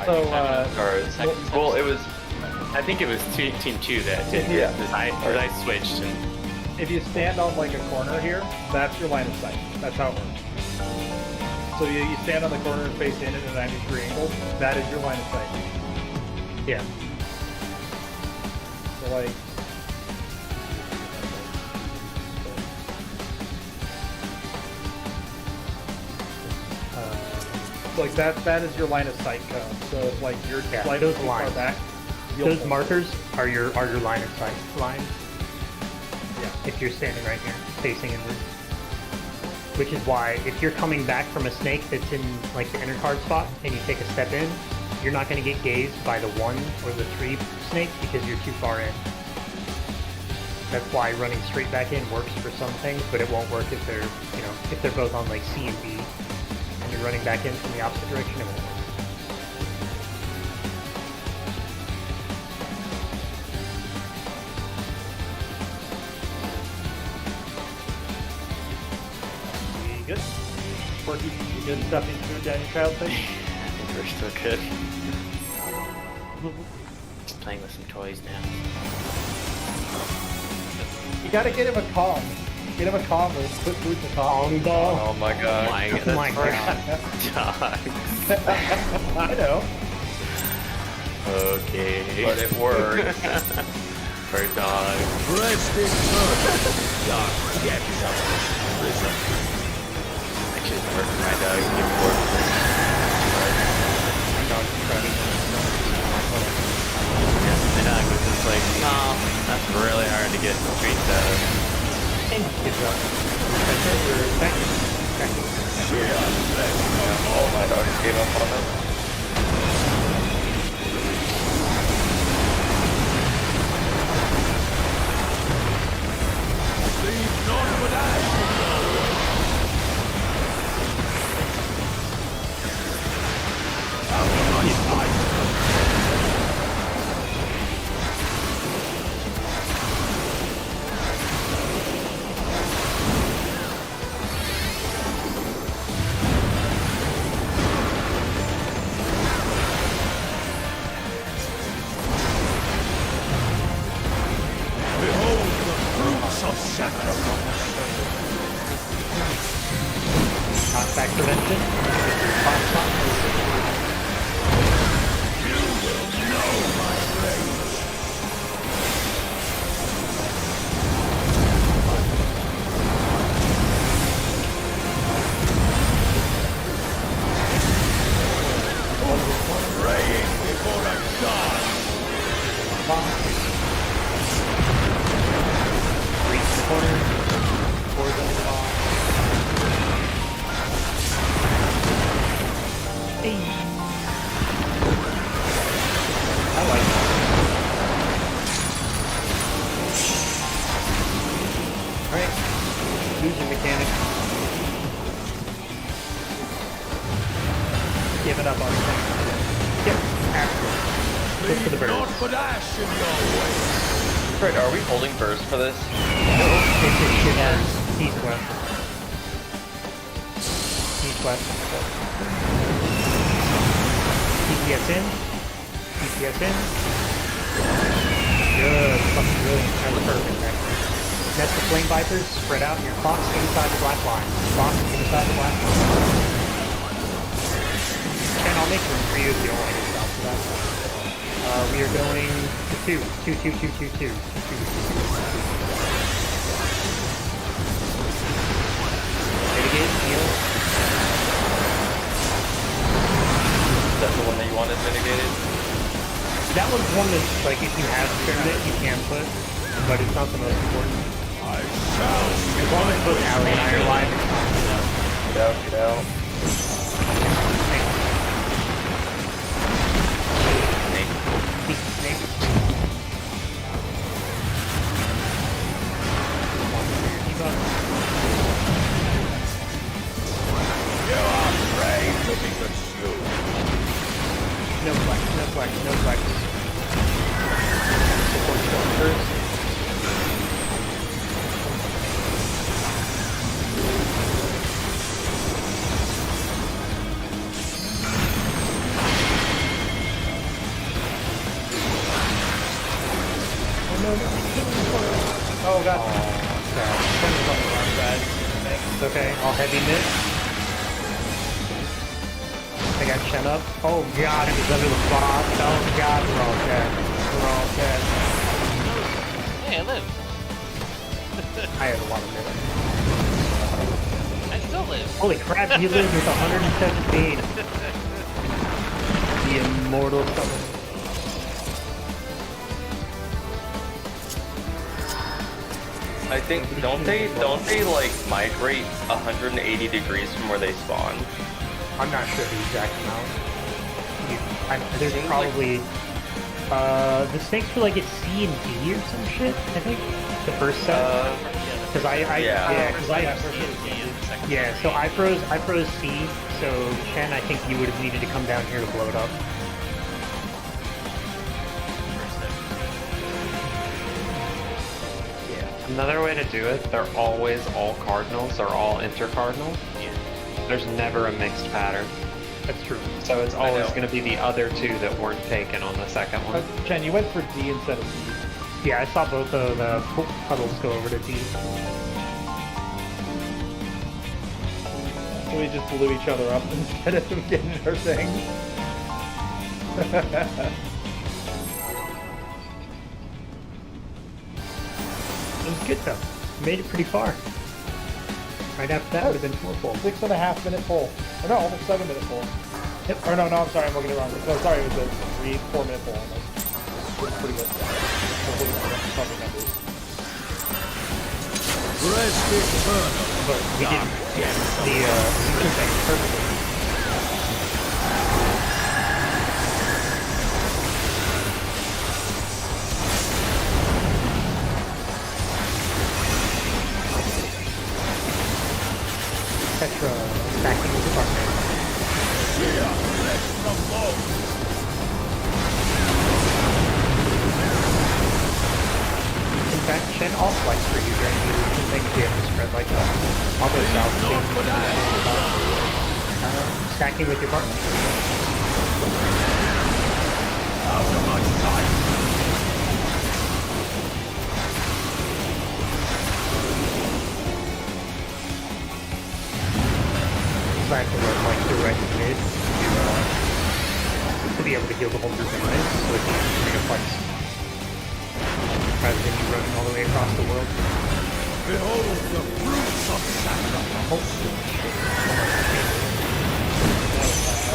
So, Or second. Well, it was. I think it was Team 2 that did. Yeah. Because I switched and. if you stand on like a corner here, that's your line of sight. That's how it works. So you stand on the corner and face in at a 90-degree angle, that is your line of sight. Yeah. So like, that is your line of sight cone. So if like you're Yeah, slightly those too far lines. back, you'll Those fall. markers are your line of sight lines. Yeah. If you're standing right here, facing inward. Which is why, if you're coming back from a snake that's in like the inner card spot and you take a step in, you're not going to get gazed by the 1 or the 3 snake because you're too far in. That's why running straight back in works for some things, but it won't work if they're, if they're both on like C and B and you're running back in from the opposite direction, it won't work. You good? Porky, you good stuffing food down your child's face? I think we're still good. Just playing with some toys now. You gotta get him a Kong. Get him a combo. Put food in the combo. Oh my god. Oh my god. I know. Okay. But it works. For dog. Rest in peace. Dark depths of prison. Actually, it's working. My dog get bored. My dog was just like, no, that's really hard to get treats out of. Oh, my dog just gave up on it. Leave none but behold the fruits of sacrifice. Contact prevention. Praying before a god. Reach the corner. Towards the ball. Hey. I like that. Alright. Fusion mechanic. Give it up on the thing. Yep. After. Look for the Leave bird. naught but ash in your way. Fred, are we holding burst for this? It's a shit ass east west. East west. DPS in. DPS in. Good. Fucking brilliant. That was perfect, right? Nest the flame vipers. Spread out your clocks inside the black line. Clocks inside the black line. And I'll make room for you if you don't want to get south for that. We are going to 2. 2. Mitigate, heal. Is that the one that you wanted mitigated? That one's one that's like if you have turned it, you can put, but it's not the most important. I shall As long as both Allie and I are alive, it's not. Get out, get out. Snake. You are prey to be consumed. No flex. Support storm first. Oh god. It's okay, I'll heavy miss. I got Shen up. Oh god, it was under the boss. Oh god, we're all dead. We're all dead. Hey, I live. I have a lot of melee. I still live. Holy crap, you lived with 117. The immortal summon. I think, don't they like migrate 180 degrees from where they spawn? I'm not sure the exact amount. There's Seems probably the snakes were like at C and D or some shit. I think the first set. Because so I froze C. So Chen, I think you would have needed to come down here to blow it up. Another way to do it, they're always all cardinals or all intercardinal. Yeah. There's never a mixed pattern. That's true. So it's always know. going to be the other two that weren't taken on the second one. Chen, you went for D instead of D. Yeah, I saw both of the puddles go over to D. So we just blew each other up instead of getting our things. It was good though. Made it pretty far. Right after that would have been 4 pulls. 6.5 minute pull. Or no, almost 7 minute pull. Yep. Or no, I'm sorry, I'm looking at it wrong. No, sorry, it was a 4 minute pull almost. It's pretty good. Hopefully I don't fucking numbers. Rest eternal. But we did the thing perfectly. Petra stacking with the partner. In fact, Shen all flights for you during the things we have to spread like that. I'll go south. Stacking with your partner. Out of my sight. Plan to run like direct mid to be able to heal the whole group anyways, so it's easy to make a flex. Rather than you running all the way across the world. Behold the fruits of sacrifice.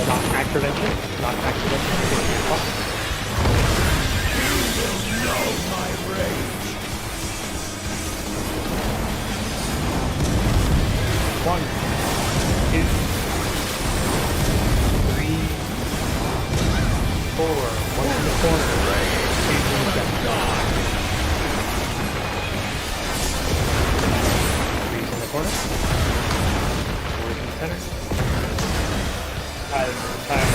Not accidental. Not accidental. You will know my rage. 1, 2, 3, 4. One in the corner. Three's in the corner. 4's in the center. Time.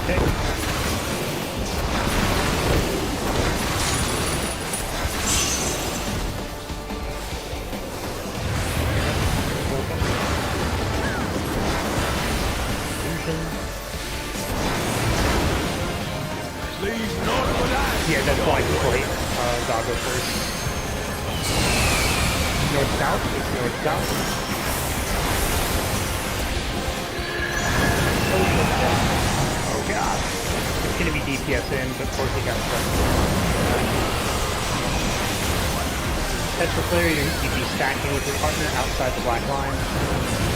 Okay. Please not for that. Yeah, that's why people hate Doggo first. North-south? It's north-south. Oh god. It's gonna be DPS in, but Porgy got stuck. Petra player, you'd be stacking with your partner outside the black line.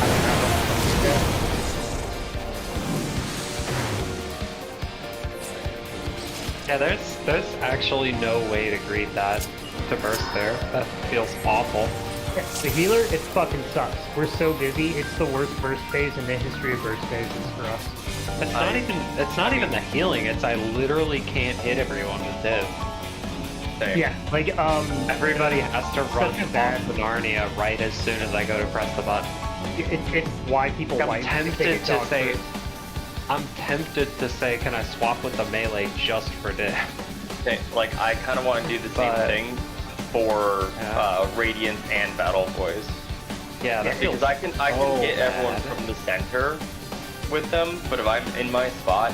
I don't know. Yeah, there's actually no way to greet that to burst there. That feels awful. Yeah, the healer, it fucking sucks. We're so busy, it's the worst burst phase in the history of burst phases for us. It's not even the healing, it's I literally can't hit everyone with div. Yeah, like, Everybody has to run such a bad- off the Narnia right as soon as I go to press the button. it's why people I'm wipe if they tempted get to dog say, first. I'm tempted to say, can I swap with the melee just for div? Okay, like I kind of want to do the same But- thing for Yeah. Radiant and Battle Boys. Yeah, that feels Because I can so get everyone bad. from the center with them, but if I'm in my spot,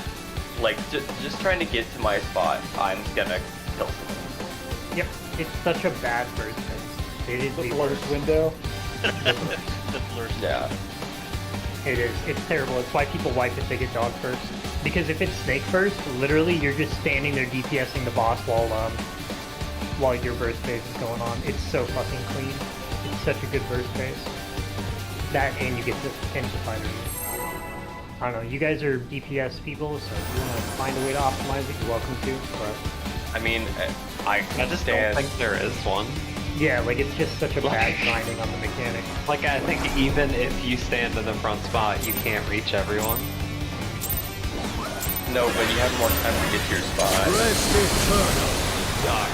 like just trying to get to my spot, I'm gonna kill someone. Yep, it's such a bad burst phase. It is The the blurred window. Yeah. It is. It's terrible. It's why people wipe if they get dog first. Because if it's snake first, literally you're just standing there DPSing the boss while your burst phase is going on. It's so fucking clean. It's such a good burst phase. That and you get to finish the fighter. I don't know. You guys are DPS people, so if you want to find a way to optimize it, you're welcome to. But I mean, I just don't understand. think there is one. yeah, like it's just such a bad Like- grinding on the mechanic. Like, I think even if you stand in the front spot, you can't reach everyone. No, but you have more time to get to your spot. Rest eternal.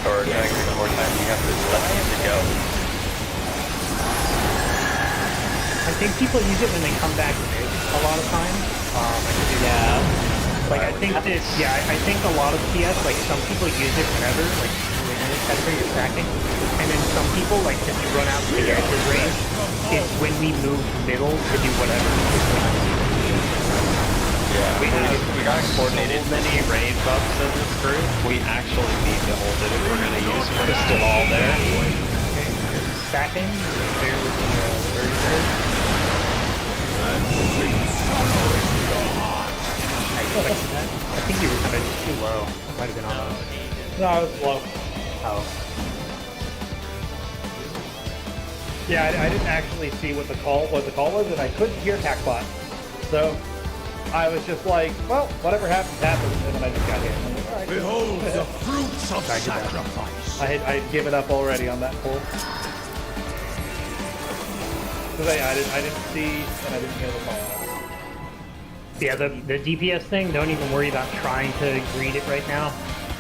Or technically more time, you have to let it go. I think people use it when they come back mid a lot of times. Yeah. Like I think that I think a lot of PS, like some people use it whenever, like that's where you're stacking. And then some people, like if you run out to the edges range, it's when we move middle to do whatever. Yeah. We got coordinated. So many raid buffs in this group, we actually need to hold it if we're gonna use Crystal Ball there. Okay, stacking, there with the No, I was slow. Oh. Yeah, I didn't actually see what the call was, and I couldn't hear Hackbot. So I was just like, well, whatever happens, happens, and then I just got hit. I'm like, all right. Behold the fruits of sacrifice. I had given up already on that pull. Because I didn't see and I didn't hear the call. Yeah, the DPS thing, don't even worry about trying to read it right now.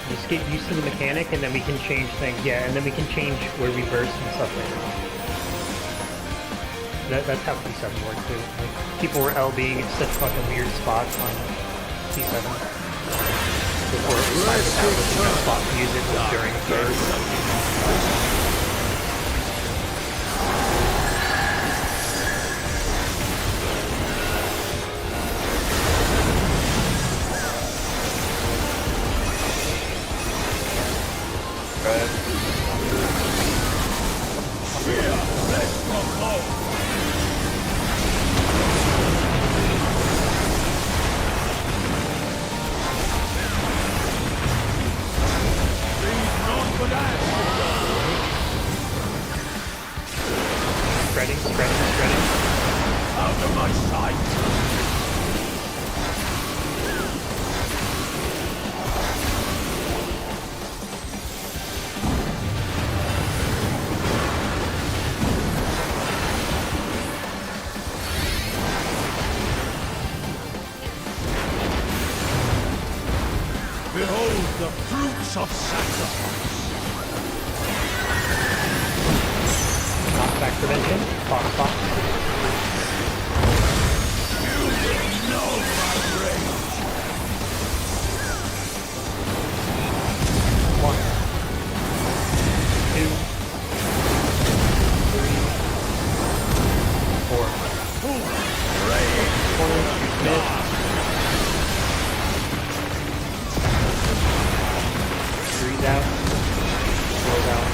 Just get used to the mechanic and then we can change things. Yeah, and then we can change where we burst and stuff later on. That's how P7 works too. Like, people were LBing in such fucking weird spots on P7. Before it was time to have the spot to use it was during burst. Spreading. Out of my sight. Behold the fruits of sacrifice. Knockback prevention. Fox. You will know my rage. 1, 2, 3, 4. Rage. Corner, mid. Breathe out. Slow down.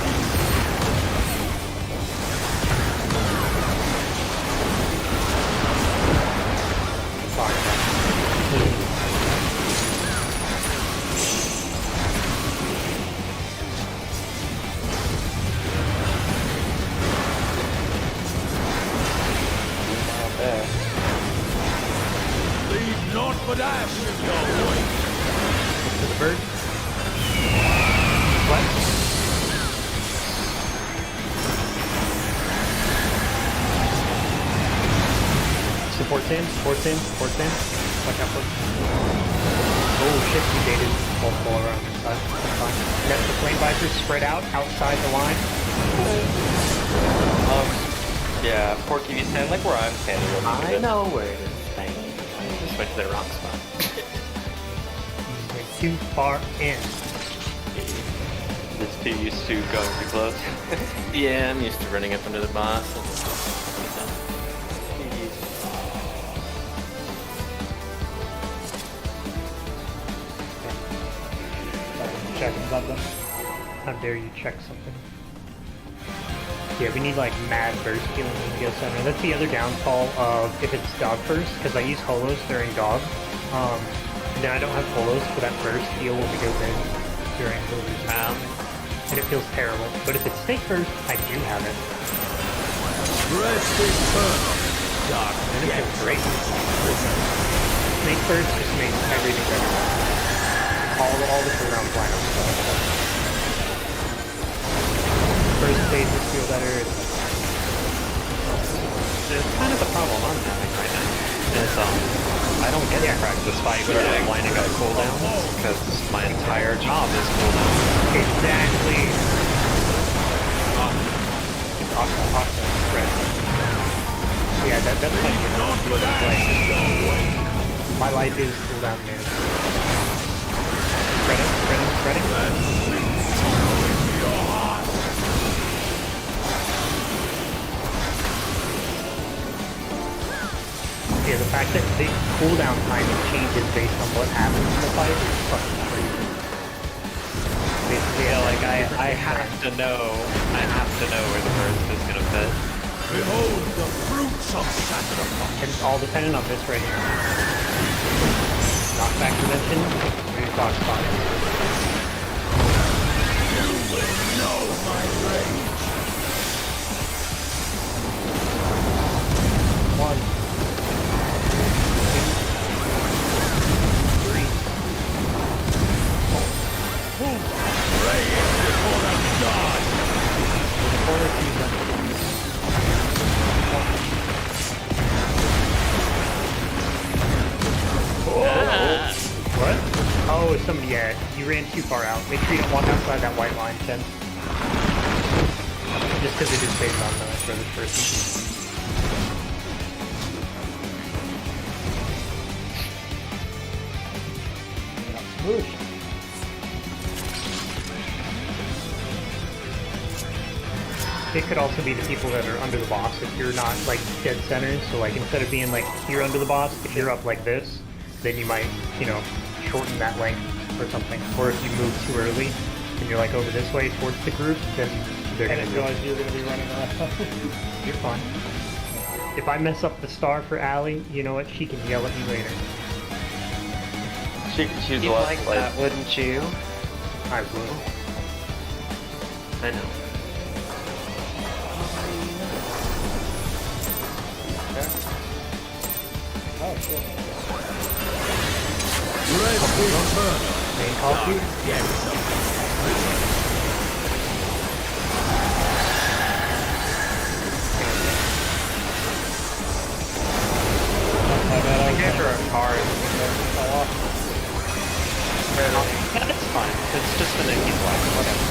Fox. Leave naught but ash in your wake. To the bird. What? Support's in. Watch out for. Oh shit, he baited multiple around this side. That's fine. Got the flame visors spread out outside the line. Yeah, Porky, you stand like where I'm standing. I know where to stand. I just went to the wrong spot. You're too far in. Just too used to going too close. Yeah, I'm used to running up under the boss. Checking something. How dare you check something? Yeah, we need like mad burst healing when we go center. That's the other downfall of if it's dog first, because I use holos during dog. And then I don't have holos for that burst heal when we go mid during the and it feels terrible. But if it's snake first, I do have it. Rest eternal. Dark. And it feels great. Snake first just makes everything better. All the cooldown line up stuff. First phases feel better. It's kind of the problem I'm having right now. Is I don't get to practice fight without lining up cooldowns because my entire job is cooldown. Exactly. Awesome. Right. Yeah, that's like my life is cooldown management. Spreading. Yeah, the fact that the cooldown timing changes based on what happens in the fight is fucking crazy. Basically, Yeah, like I have to know where the burst is gonna fit. Behold the fruits of sacrifice. it's all dependent on this right here. Knockback prevention, 3 o'clock spot. One. What? Oh, somebody, yeah, you ran too far out. Make sure you don't walk outside that white line, Chen. Just because it is based on the furthest person. Smoosh. It could also be the people that are under the boss if you're not like dead center. So like instead of being like here under the boss, if you're up like this, then you might, you know, shorten that length or something. Or if you move too early and you're like over this way towards the group, then they're I gonna didn't realize you were gonna be running around. You're fine. If I mess up the star for Allie, you know what? She can yell at me later. She's You'd less like that, wouldn't you? I will. I know. Oh shit. Main call to you? My bad, I was After a card. fell off. Yeah, it's fine. It's just an empty black. Whatever.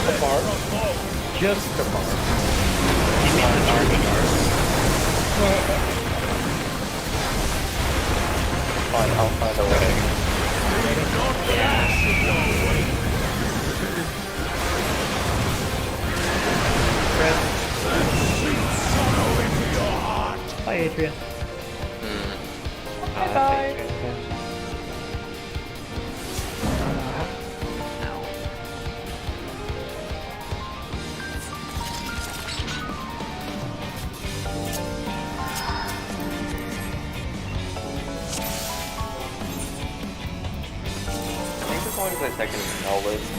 The bar. Just the bar. You mean the dark card? Fine, I'll find a way. Bye, Adrian. Bye. I think as long as I second spell list.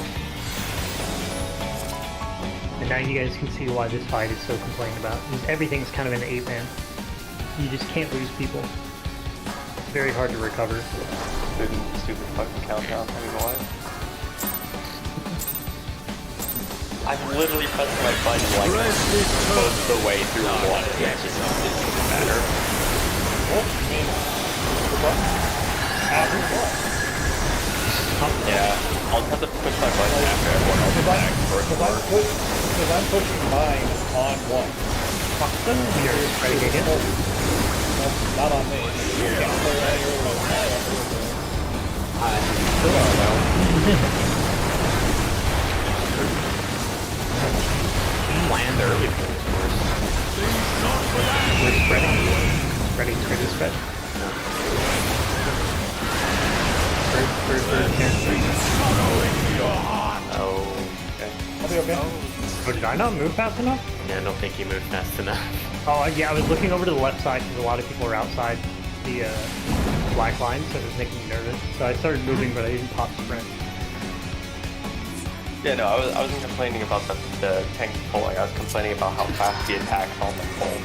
And now you guys can see why this fight is so complained about. Because everything's kind of an 8-man. You just can't lose people. It's very hard to recover. Stupid fucking countdown. I mean, what? I'm literally pressing my button like most of the way through one. It just doesn't matter. Yeah, I'll have to push my button after everyone else is back for it to work. Because I'm pushing mine on one. You're ready to hit? Not on me. You can't play that here. I still don't know. Land early for this course. We're spreading. Spreading through this bed. Oh, okay. I'll be okay. Oh, did I not move fast enough? Yeah, I don't think you moved fast enough. Oh, yeah, I was looking over to the left side because a lot of people are outside the black line, so it was making me nervous. So I started moving, but I didn't pop sprint. Yeah, no, I wasn't complaining about the tank pulling. I was complaining about how fast he attacks on the pull.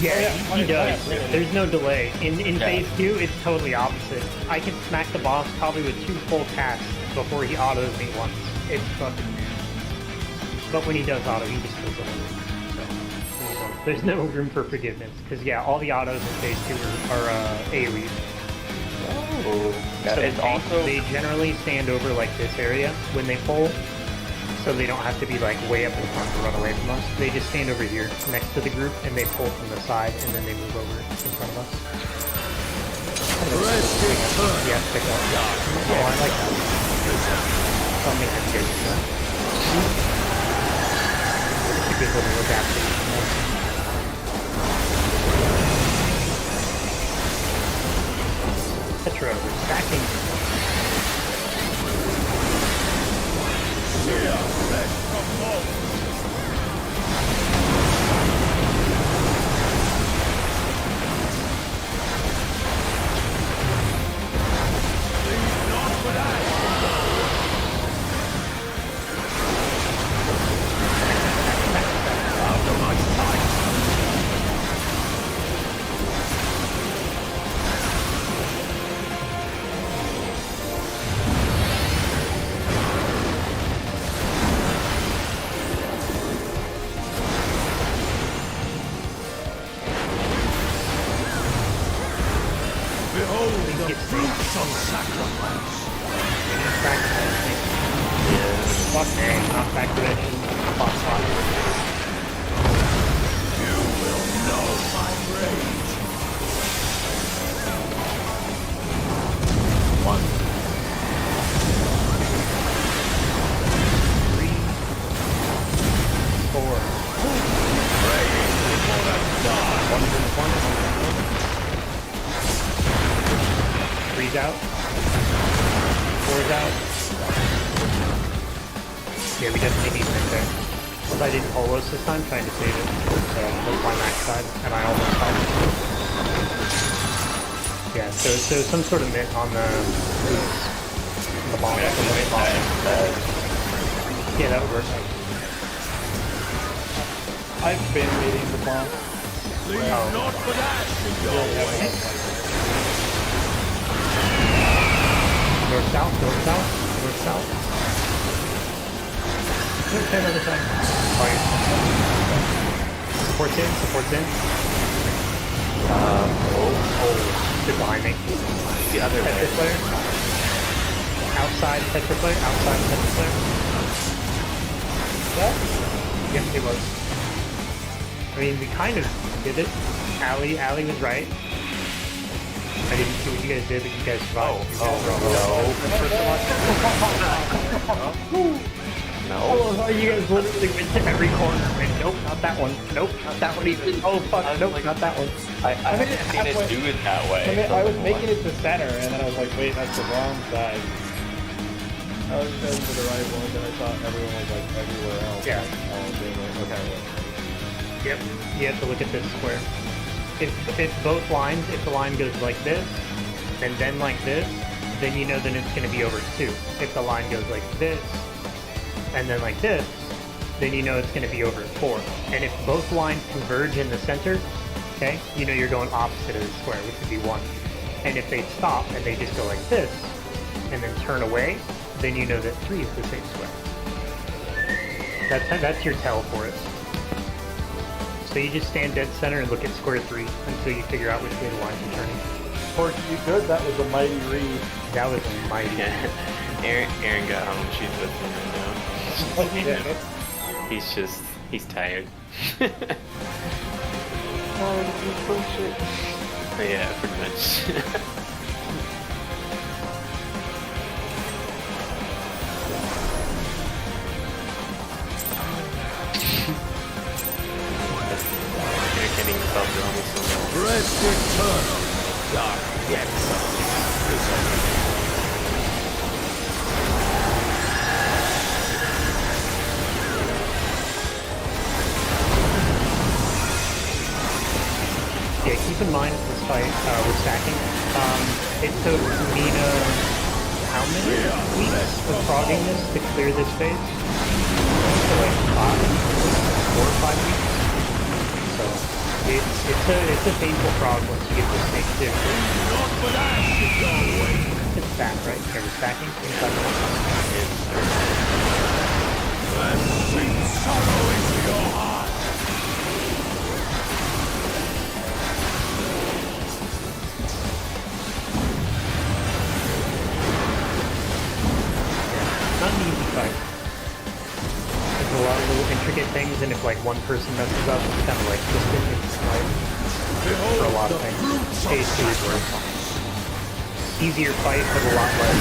Yeah, he does. There's no delay. In Yeah. phase 2, it's totally opposite. I can smack the boss probably with 2 full casts before he autos me once. It's fucking weird. But when he does auto, he just kills everything. So there's no room for forgiveness. Because yeah, all the autos in phase 2 are AoE. Oh, yeah, So it's also they generally stand over like this area when they pull. So they don't have to be like way up in front to run away from us. They just stand over here next to the group and they pull from the side and then they move over in front of us. Yeah, pick up. Oh, I like that. Something that's good. It's a good little adaptation. Petro, we're stacking. Fuck man, not back to that. Fuck, fuck. One. 3, 4. One's in the corner, one's in the corner. 3's out. 4's out. Yeah, we definitely need it there. Because I didn't Polos this time, trying to save it. So that's my max side, and I almost had it. Yeah, so some sort of mint on the bomb. Yeah, that would work. I've been meeting the bomb. Not for that, North south, north south, north south. Okay, another side. Fire. Support's in, support's in. Good behind me. The other Tetra way. player. Outside Tetra player, outside Tetra player. Yeah? Yep, it was. I mean, we kind of did it. Allie was right. I didn't see what you guys did, but you guys survived. No. Oh, you guys literally went to every corner. And nope, not that one. Nope, not that one either. Oh, fuck, nope, not that one. I haven't seen it do it that way. I was making it to center, and then I was like, wait, that's the wrong side. I was going to the right one, and I thought everyone was like everywhere else. Yeah. Okay. Yep, you have to look at this square. If both lines, if the line goes like this, and then like this, then you know then it's going to be over 2. If the line goes like this, and then like this, then you know it's going to be over 4. And if both lines converge in the center, okay, you know you're going opposite of the square, which would be 1. And if they stop and they just go like this, and then turn away, then you know that 3 is the same square. That's your tell for it. So you just stand dead center and look at square 3 until you figure out which way the lines are turning. Pork, you good? That was a mighty read. That was a mighty. Aaron got home. She's with him right now. Oh, yeah. He's tired. Bullshit. Yeah, pretty much. You're kidding yourself, you're almost so low. Rest eternal. Dark depths of prison. Yeah, keep in mind this fight we're stacking. It took Nina how many weeks of frogging this to clear this phase? So like 4 or 5 weeks. So it's a painful frog once you get this snake too. Not for that, you go away. It's stacked, right? Okay, we're stacking inside the one. And sing sorrow into your heart. Not an easy fight. There's a lot of little intricate things, and if like one person messes up, it's kind of like twisted. It's like for a lot of things. Phase 2 is worse. Easier fight, but a lot less.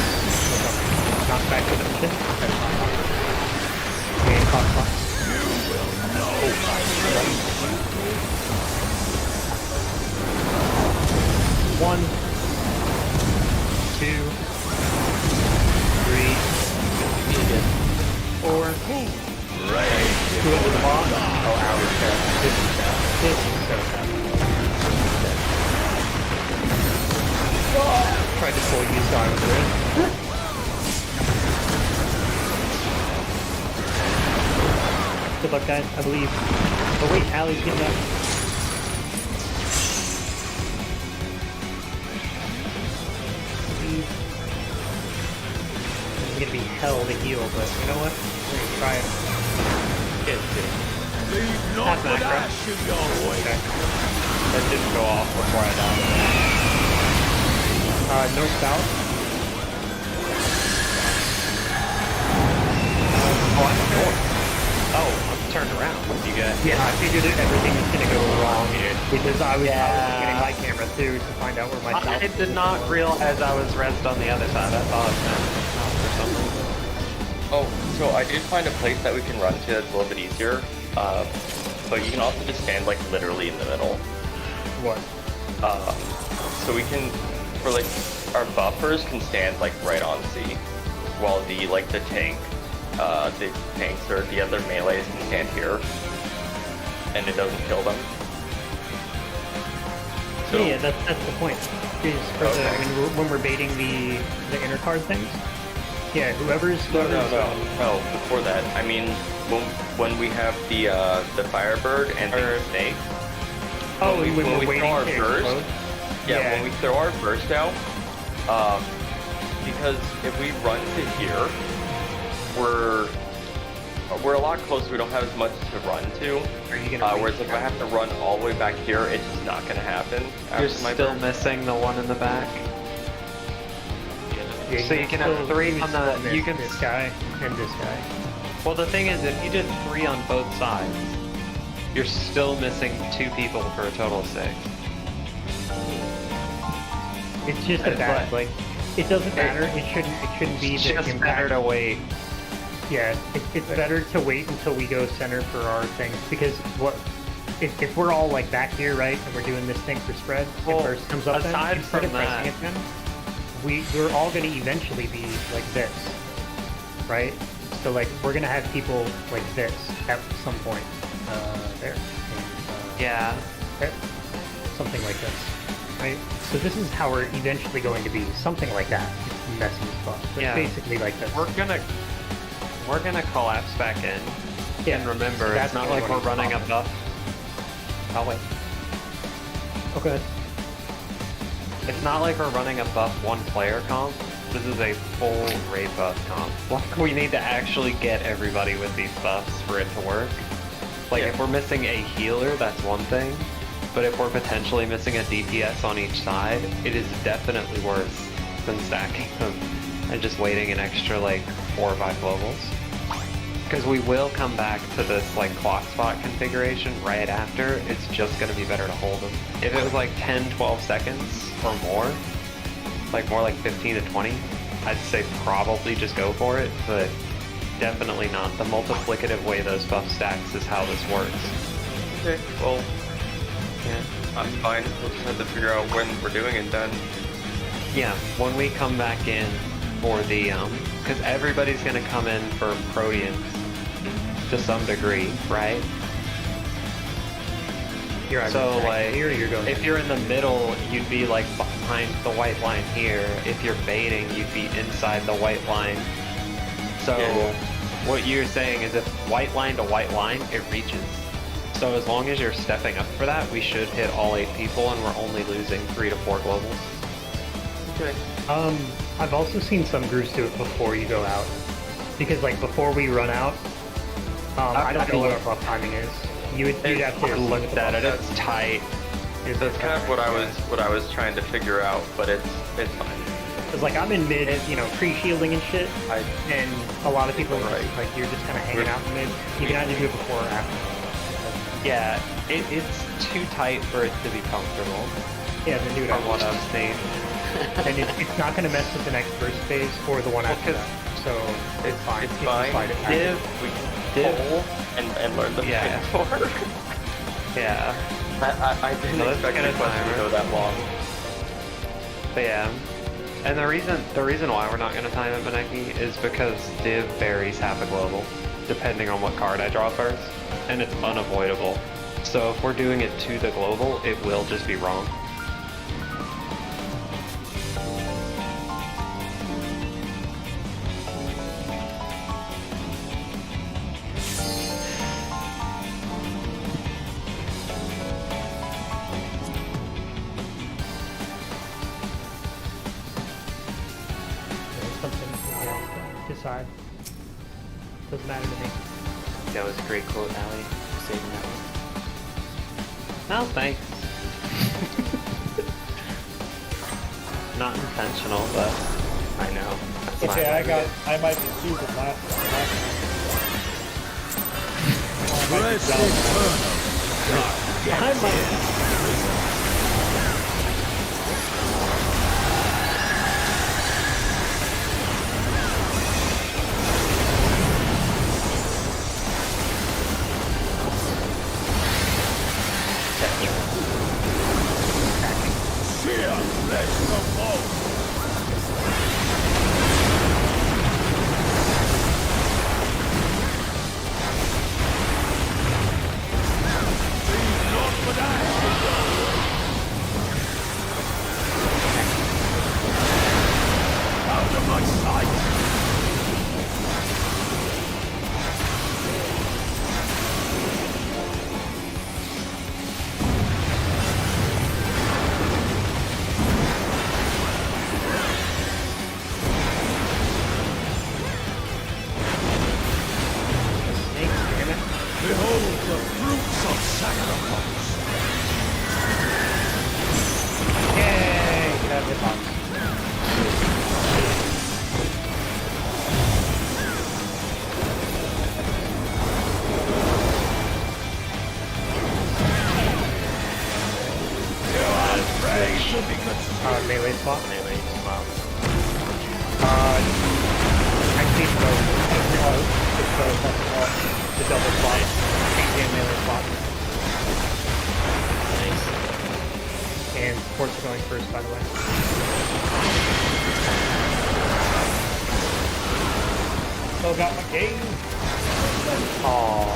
Knockback with a shit. And cost. One, 2, 3, 4. Right. 2 into the box. Oh, ow, it's bad. This is bad. This is so bad. Tried to pull you, so I was there. Good luck, guys. I believe. Oh wait, Allie's getting up. This is gonna be hell to heal, but you know what? We're gonna try it. Leave not That's for not that, correct. you go away. Okay. That didn't go off before I died. North-south. Oh, I'm turned around. You got. Yeah, I figured that everything was gonna go wrong because I was getting my camera too to find out where my I did not realize I was rest on the other side. I thought for some reason. Oh, so I did find a place that we can run to that's a little bit easier. But you can also just stand like literally in the middle. What? So we can, for like, our buffers can stand like right on C, while the tanks or the other melees can stand here, and it doesn't kill them. So, Yeah, that's the point. Is for when we're baiting the inner card things. Yeah, whoever's No. Before that, I mean, when we have the Firebird and the snake. Oh, when we we're waiting throw our to burst. explode? Yeah, when we throw our burst out, because if we run to here, we're a lot closer. We don't have as much to run to. Are you gonna whereas if I have to run all the way back here, it's just not gonna happen. You're still missing the one in the back. Yeah, So you can have three on the. You can. this guy and this guy. Well, the thing is, if you did 3 on both sides, you're still missing 2 people for a total of 6. It's just a bad like. It doesn't matter. It shouldn't be It's the just impact. better to wait. Yeah, it's better to wait until we go center for our things because if we're all like back here, right, and we're doing this thing for spread, Well, if burst comes up, then aside instead of from that- pressing it, then we're all going to eventually be like this, right? So like we're going to have people like this at some point, there, and, Yeah. there, something like this, right? So this is how we're eventually going to be, something like that. It's messy as fuck, but Yeah. basically like this. We're gonna collapse back in. Yeah, And remember, that's it's not the like only we're one running a possible. buff. Oh wait. Okay. It's not like we're running a buff 1 player comp. This is a full raid buff comp. Like, we need to actually get everybody with these buffs for it to work. Like, if we're missing a healer, that's one thing. But if we're potentially missing a DPS on each side, it is definitely worse than stacking them and just waiting an extra, like, 4 or 5 globals. Because we will come back to this, like, clock spot configuration right after. It's just going to be better to hold them. If it was, like, 10, 12 seconds or more, like, more like 15 to 20, I'd say probably just go for it, but definitely not. The multiplicative way those buff stacks is how this works. Okay, well, Yeah. I'm fine. We'll just have to figure out when we're doing it then. Yeah, when we come back in for the, because everybody's going to come in for Proteans to some degree, right? You're either So, attacking like, me or you're going if you're in the middle, you'd be, like, behind the white line here. If you're baiting, you'd be inside the white line. So, Yeah. what you're saying is if white line to white line, it reaches. So as long as you're stepping up for that, we should hit all 8 people, and we're only losing 3 to 4 globals. Okay. I've also seen some groups do it before you go out. Because, like, before we run out, I don't know what our buff timing is. You'd have to I looked at it. It's tight. That's kind of what I was trying to figure out, but it's fine. Because, like, I'm in mid, you know, pre-shielding and shit, I and a lot of people, are Right. just, like, you're just kind of hanging out in mid. You can either do it before or after. Yeah, it's too tight for it to be comfortable, Yeah, then do it from after. what I've seen. And it's not going to mess with the next burst phase or the one Well, after 'cause that. So it's fine. It's You can fine. fight it back. We can pull and learn the Yeah. for. Yeah, I didn't So let's expect get the a question to timer. go that long. but yeah. And the reason why we're not going to time it, Beneki, is because div varies half a global, depending on what card I draw first, and it's unavoidable. So if we're doing it to the global, it will just be wrong. There's something you guys decide. Doesn't matter to me. That was a great quote, Ali. Saving that one. Oh, thanks. not intentional, but I know. That's my Okay, idea. I might be choosing last one. Press I might. Fear, let's go. Not for that. Out of my sight. Behold the fruits of sacrifice. Yay! Get out of the box. Melee swap. Melee swap. Actually, the double swap. And melee swap. Nice. And supports are going first, by the way. Still got my game. Aww.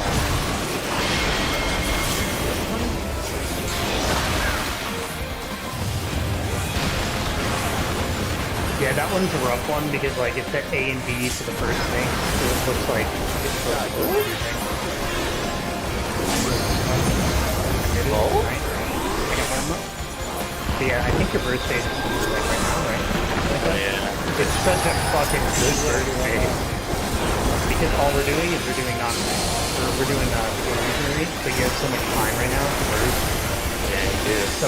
Yeah, that one's a rough one because like it's at A and B for the first thing, so it looks like it's supposed to go to everything. Roll? Right? Second one up. So yeah, I think your birthday is like right now, right? Oh, yeah. It's such a fucking good birthday. Because all we're doing is we're doing we're doing evolutionary, so you have so much time right now to birth. Yeah, you do. So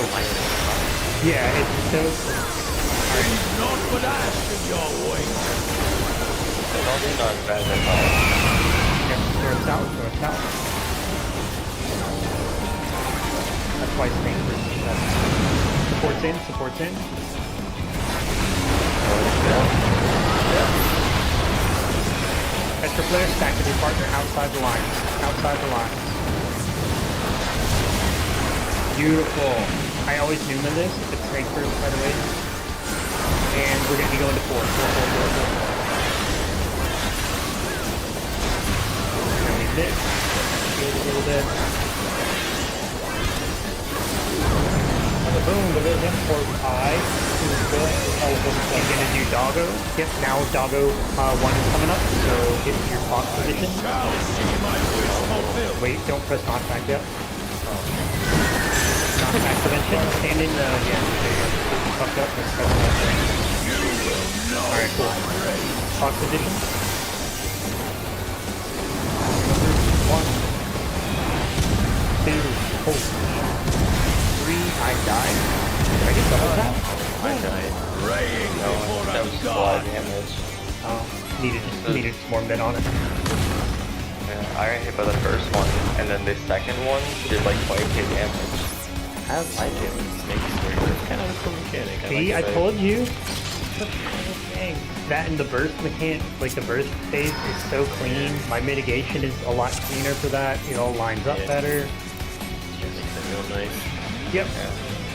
yeah, it's so Not for that in your way. It's also not as bad as I thought. north south, north south. That's why it's named for supports in, supports in. Extra player stack with your partner outside the lines. Outside the lines. Beautiful. I always knew this. It's snake first, by the way. And we're gonna be going to 4. Now we mix. Shield a little bit. Boom, division for I. I'm gonna do doggo. Yep, now doggo 1 is coming up, so get your box position. Shall see my wish fulfilled. Wait, don't press knockback yet. Knockback prevention. Stand in the fucked up. Let's press knockback. Alright, cool. Box position. 1, 2, hold. 3, I died. Did I get double tap? I died. Praying No, before that I'm was just a lot of gone. damage. Oh, needed some more mid on it. Yeah, I got hit by the first one, and then the second one did like 20k damage. I like it when snakes work. It's kind of a cool mechanic. See, I like it. told you. Such a cool thing. That and the burst mechanic, like the burst phase is so clean. My mitigation is a lot cleaner for that. It all lines up Yeah. better. It makes it real nice. Yep.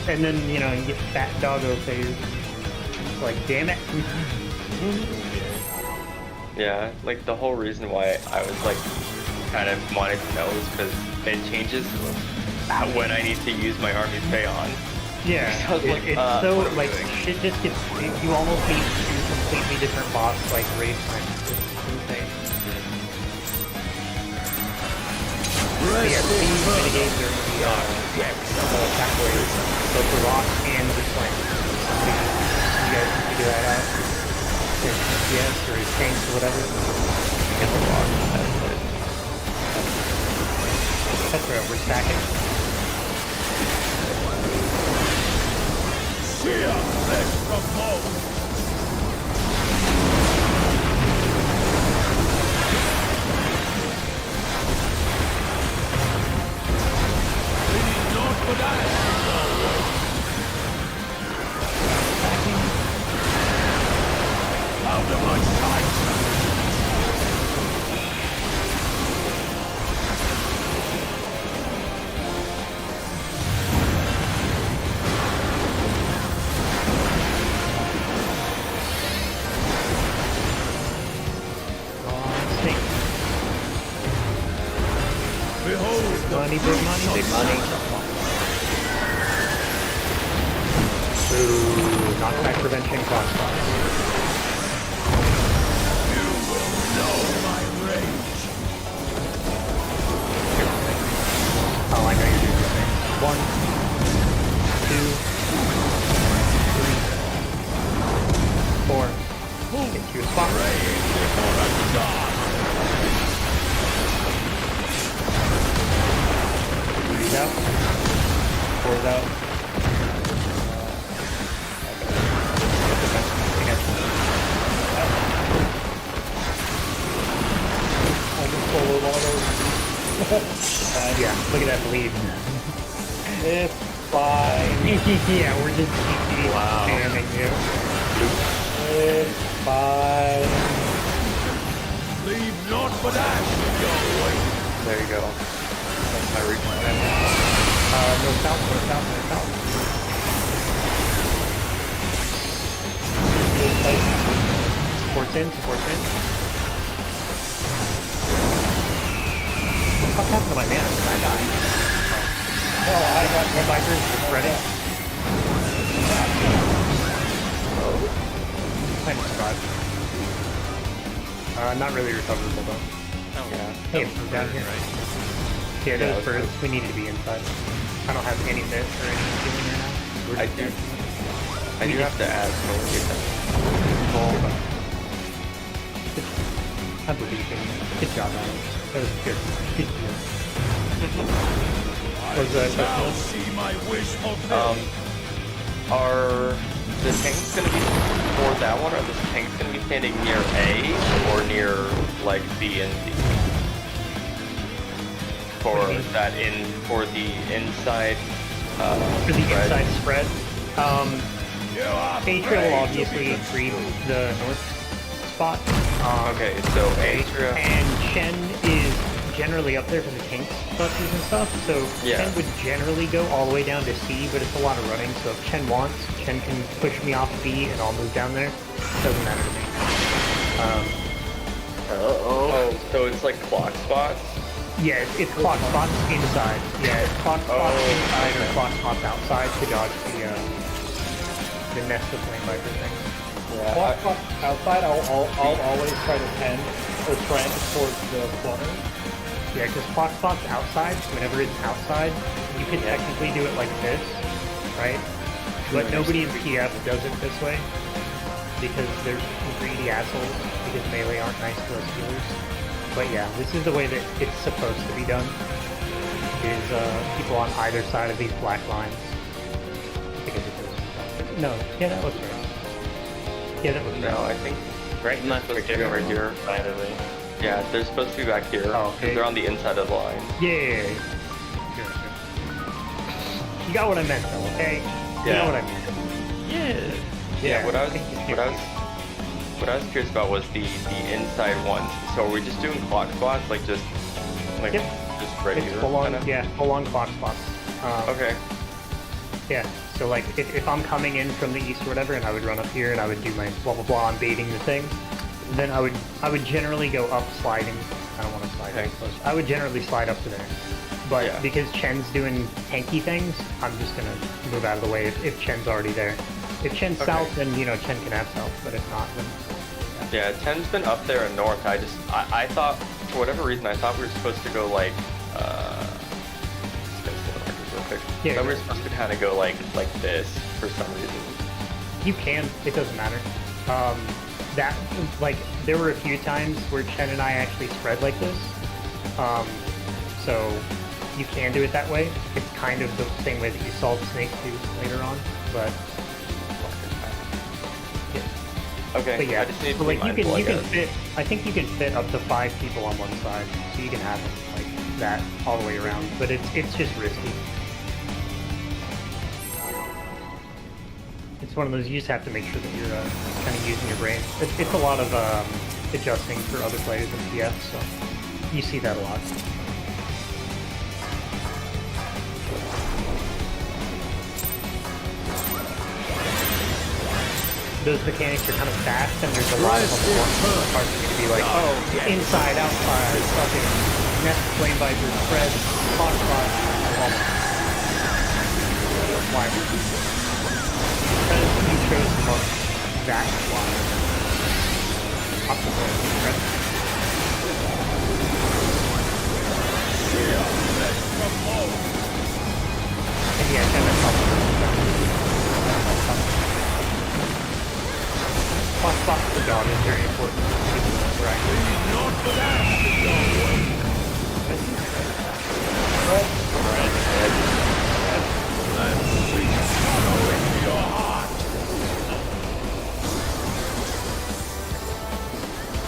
And then, you know, you get fat doggo phase. It's like, damn it. Yeah, like the whole reason why I was like kind of wanted to know is because it changes when I need to use my army's pay on. Yeah, So it's like, it's what so, are we like, doing? shit just gets, you almost need 2 completely different boss, like, raid times. It's insane. Yeah, speed, mitigate, their attack waves, both the rock and the slam. You guys can figure that out. His GPS or his tanks or whatever. Get the rock. That's it. That's right, we're stacking. Sheer flesh from bone. Please not for that. Out of my sight. Behold, Money, big money, big money. Ooh, knockback prevention crossfire. you will know my rage. Oh, I know you're doing this thing. 1, 2, 3, 4. Get to your spot. Before I die. Breathe out. Pour out. I just pull a one of those. Yeah, look at that bleed. It's fine. Yeah, we're just spamming you. It's fine. Leave not but ash in your wake. There you go. That's my reach. No south, no south, no south. Supports in, supports in. What the fuck happened to my mana? Did I die? Oh, I got my bikers ready. Kind of survived. Not really recoverable though. Yeah. Hey, it's from down here. Yeah, those birds, we need to be inside. I don't have any miss or any healing right now. We're I just do. dead. I do have to add I believe in you. Good job, Alan. That was good. Good deal. Was that Shall see my wish fulfilled. Are the tanks gonna be for that one, or the tanks gonna be standing near A or near like B and D? For What do you mean? that for the inside For the spread? inside spread, You are Atria will brave to obviously be read the north spot. Okay, so Atria. And Chen is generally up there for the tank clutches and stuff, so Yeah. Chen would generally go all the way down to C, but it's a lot of running, so if Chen wants, Chen can push me off B and I'll move down there. Doesn't matter to me. Oh, so it's like clock spots? Yeah, it's clock spots inside. Yeah, it's clock spots inside or clock spots outside to dodge the nest of flame viper thing. Yeah. Clock spot outside, I'll always try to tend or trend towards the corner. Yeah, because clock spots outside, whenever it's outside, you can technically do it like this, right? But nobody in PF does it this way because they're greedy assholes because melee aren't nice to us healers. But yeah, this is the way that it's supposed to be done. Is people on either side of these black lines. I think I did this. No, yeah, that looks right. Yeah, that looks right. No, I think Right, not supposed to be over here. finally. Yeah, they're supposed to be back here. Oh, 'cause okay. they're on the inside of the line. Yeah. Good, good. You got what I meant though, okay? You Yeah. know what I meant. Yeah, what I was thank you. curious about was the inside ones. So are we just doing clock spots, like just Yep. just right It's here? full on, kinda? yeah, full on clock spots. Okay. Yeah, so like if I'm coming in from the east or whatever, and I would run up here and I would do my blah blah blah, I'm baiting the thing, then I would generally go up sliding. I don't want to slide Okay. too close. I would generally slide up to there. But Yeah. because Chen's doing tanky things, I'm just gonna move out of the way if Chen's already there. If Chen's Okay. south, then you know Chen can have south, but if not, then Yeah, 10's been up there and north. I thought, for whatever reason, I thought we were supposed to go like, just gonna pull the markers real quick. Yeah, I thought we were yeah. supposed to kind of go like this for some reason. you can. It doesn't matter. That like there were a few times where Chen and I actually spread like this. So you can do it that way. It's kind of the same way that you saw the snake do later on, but Okay, But yeah, I just need to so be like you mindful, can I guess. fit. I think you can fit up to 5 people on one side, so you can have them like that all the way around. But it's just risky. It's one of those you just have to make sure that you're kind of using your brain. It's a lot of adjusting for other players in PS, so you see that a lot. Those mechanics are kind of fast, and there's a lot of them parts are going to be like, oh, inside, outside, fucking nest flame viper, spread, hot spot, why? Because you chose to mark that one. Optical, right? And yeah, kind of Hot spot for the dog is very important.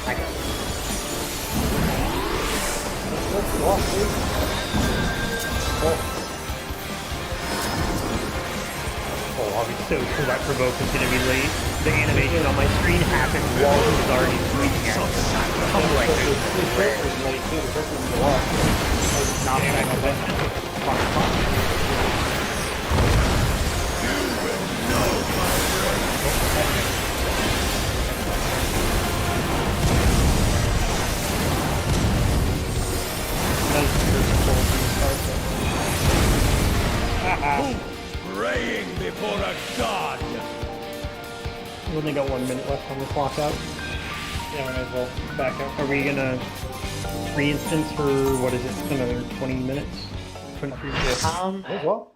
I got it. Let's walk, please. Oh, I'll be so cool that provoke is gonna be late. The animation on my screen happened while he was already tweeting at me. I'm like, not Praying before a god. We only got 1 minute left on this lockout. Yeah, we might as well back up. Are we gonna re-instance for, what is it, another 20 minutes? 23 minutes? As well.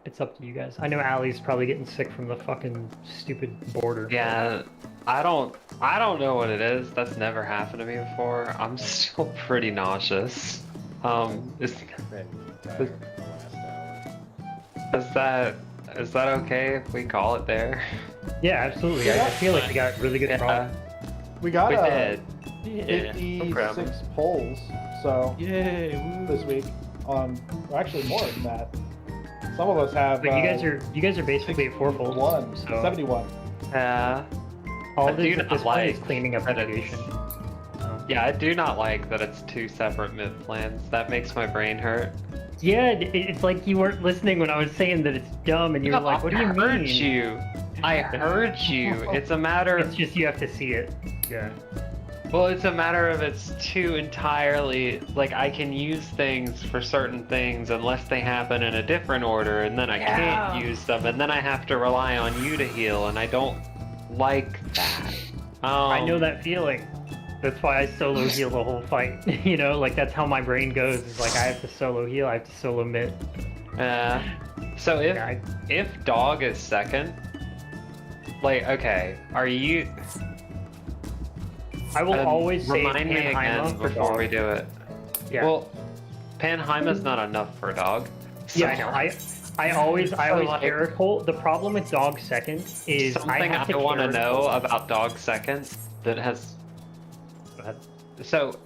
It's up to you guys. I know Allie's probably getting sick from the fucking stupid border. Yeah, I don't know what it is. That's never happened to me before. I'm still pretty nauseous. Is that okay if we call it there? Yeah, absolutely. I feel like we got really good product. We got We did. 56 polls, so Yay! this week on actually more than that. Some of us have. But you guys are basically at 4-fold. 1, So 71. Yeah. all I it do is at not this point is like cleaning up that navigation. Yeah, I do not like that it's 2 separate mid plans. That makes my brain hurt. Yeah, it's like you weren't listening when I was saying that it's dumb, and you were like, "What do you mean?" I heard you. I heard you. It's a matter. It's just you have to see it. Yeah. Well, it's a matter of it's 2 entirely. Like I can use things for certain things unless they happen in a different order, and then I can't use them, and then I have to rely on you to heal, and I don't like that. I know that feeling. That's why I solo heal the whole fight. You know, like that's how my brain goes. It's like I have to solo heal, I have to solo mid. So if Yeah, if dog is second, like okay, are you? I will always say remind me Panheima again for before dog. we do it. Yeah. Well, Panheima's not enough for dog. So Yeah, I know. I always So, like, caracol. The problem with dog second is something I have to want to know caracol. about dog second that has. So,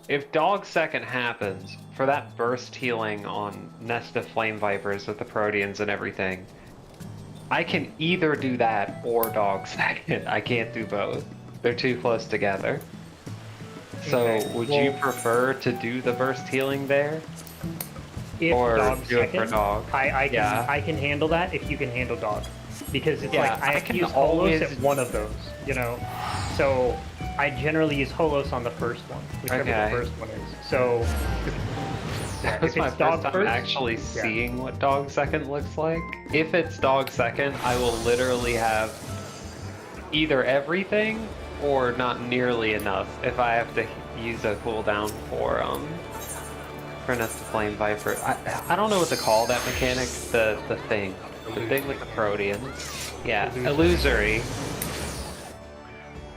if dog second happens for that burst healing on Nest of Flame Vipers with the Proteans and everything, I can either do that or dog second. I can't do both. They're too close together. So, Okay, would well- you prefer to do the burst healing there? If or dog do it for second, dog? I can handle that if you can handle dog, because it's Yeah, like I I have to can use always- Holos at one of those, you know. So I generally use Holos on the first one, whichever Okay. the first one is. So That was if my it's first dog time first, actually yeah. seeing what dog second looks like. If it's dog second, I will literally have either everything or not nearly enough if I have to use a cooldown for Nest of Flame Viper. I don't know what to call that mechanic. The thing with the Proteans. Yeah, illusory.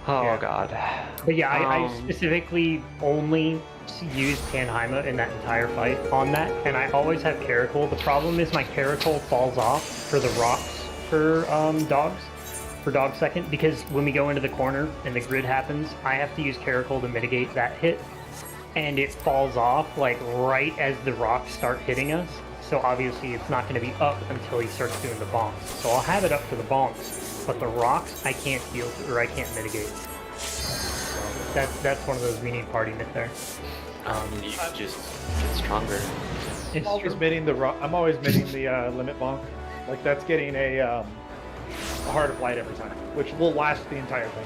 Oh Yeah. god. But yeah, I Um, specifically only use Panheima in that entire fight on that, and I always have Caracol. The problem is my Caracol falls off for the rocks for dogs, for dog second, because when we go into the corner and the grid happens, I have to use Caracol to mitigate that hit, and it falls off like right as the rocks start hitting us. So obviously it's not going to be up until he starts doing the bonks. So I'll have it up for the bonks, but the rocks I can't heal or I can't mitigate. So that's one of those we need party myth there. You can just get stronger. It's I'm always true. mitting I'm always mitting the limit bonk. Like that's getting a heart of light every time, which will last the entire thing.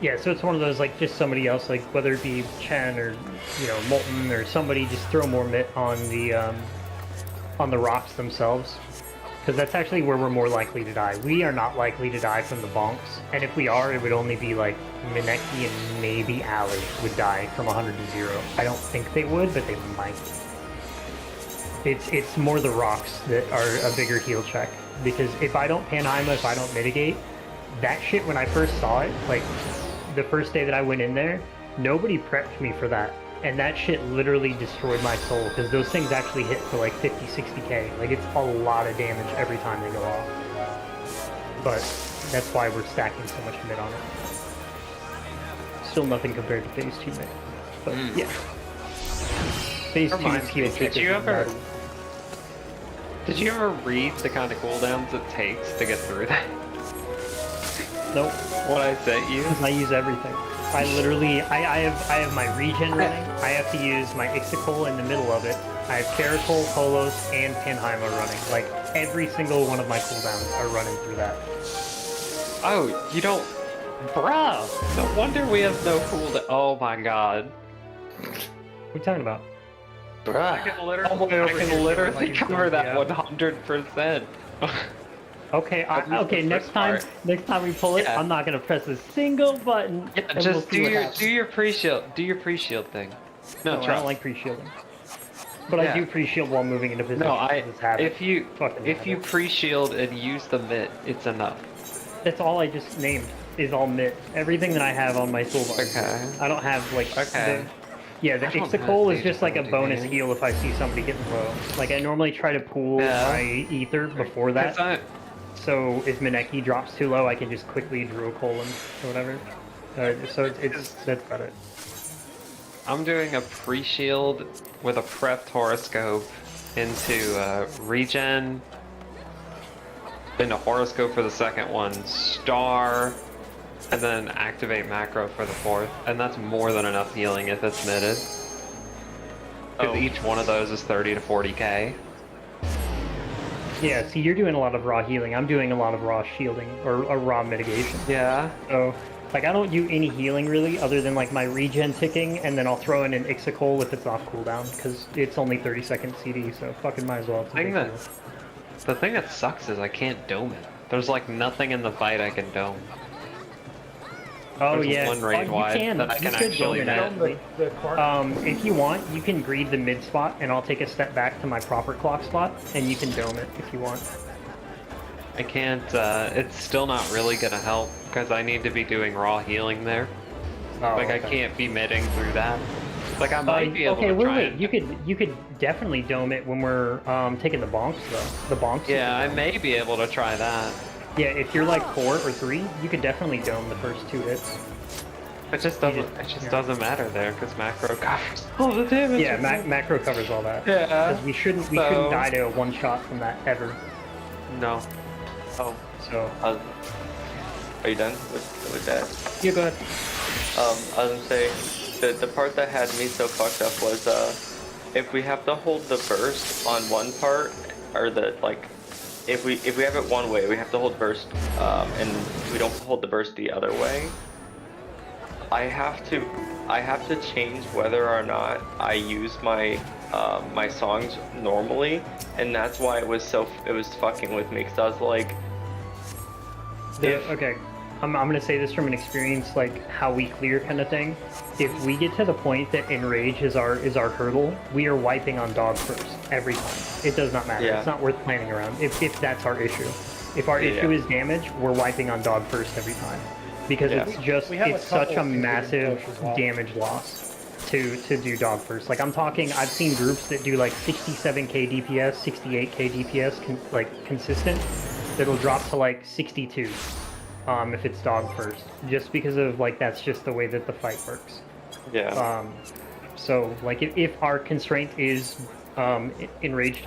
Yeah, so it's one of those, like, just somebody else, like, whether it be Chen or, you know, Molten or somebody, just throw more mit on the rocks themselves. Because that's actually where we're more likely to die. We are not likely to die from the bonks, and if we are, it would only be, like, Mineki and maybe Ali would die from 100 to 0. I don't think they would, but they might. It's more the rocks that are a bigger heal check. Because if I don't Panheima, if I don't mitigate, that shit, when I first saw it, like, the first day that I went in there, nobody prepped me for that. And that shit literally destroyed my soul, because those things actually hit for like 50, 60k. Like, it's a lot of damage every time they go off. But that's why we're stacking so much mid on it. Still nothing compared to phase 2 mid. But yeah. Phase 2's heal check Did you is ever... nutty. Did you ever read the kind of cooldowns it takes to get through that? Nope. What I sent you? I use everything. I literally, I have my regen running. I have to use my Ixicol in the middle of it. I have Caracol, Polos, and Panheima running. Like, every single one of my cooldowns are running through that. Oh, you don't... Bruh! No wonder we have no cooldown. Oh my god. What are you talking about? Bruh. I can literally cover that 100%. Okay, okay. Next time we pull it, Yeah. I'm not gonna press a single button. Yeah, and just we'll see what happens. do your pre-shield. Do your pre-shield thing. No, I try. don't like pre-shielding. But I Yeah. do pre-shield while moving into position. No, It's habit. if you Fucking habit. pre-shield and use the mitt, it's enough. That's all I just named is all mid. Everything that I have on my toolbar. Okay. I don't have like Okay. the I don't Ixicol have is just like a Sage bonus Ability. heal if I see somebody getting low. Like, I normally try to pool Yeah. my ether before that. 'Cause So if Mineki drops too low, I can just quickly Druid Colon or whatever. So it's that's about it. I'm doing a pre-shield with a prepped horoscope into regen, into horoscope for the second one, star, and then activate macro for the fourth. And that's more than enough healing if it's mitted. Because each one of those is 30 to 40k. Yeah, see, you're doing a lot of raw healing. I'm doing a lot of raw shielding or raw mitigation. Yeah. So, like, I don't do any healing really, other than like my regen ticking, and then I'll throw in an Ixicol if it's off cooldown, because it's only 30-second CD, so fucking might as well. It's a big deal. The thing that sucks is I can't dome it. There's like nothing in the fight I can dome. Oh There's yeah, one raid you wide can. that I You can could actually dome it, net. actually. The corner. If you want, you can greed the mid spot, and I'll take a step back to my proper clock spot, and you can dome it if you want. I can't, it's still not really gonna help, because I need to be doing raw healing there. Oh, Like, I okay. can't be mitting through that. Like, I might be able okay, to wait, try wait. and... You could definitely dome it when we're taking the bonks though. The bonks. Yeah, I may be able to try that. Yeah, if you're like 4 or 3, you could definitely dome the first 2 hits. It just doesn't matter there, because macro covers all the damage. Yeah, macro covers all that. Yeah. Because we shouldn't die to a one shot from that ever. No. Oh, So are you done with that? yeah, go ahead. I was gonna say, the part that had me so fucked up was, if we have to hold the burst on one part, or if we have it one way, we have to hold burst, and we don't hold the burst the other way. I have to change whether or not I use my my songs normally, and that's why it was fucking with me, because I was like, Okay, I'm gonna say this from an experience, like how we clear kind of thing. If we get to the point that enrage is our hurdle, we are wiping on dog first every time. It does not matter. Yeah. It's not worth planning around. If that's our issue, if our issue is damage, we're wiping on dog first every time, because it's such a massive damage loss to do dog first. Like, I'm talking, I've seen groups that do like 67k DPS, 68k DPS, consistent, that'll drop to like 62 if it's dog first, just because of like that's just the way that the fight works. Yeah. So like if our constraint is in rage time.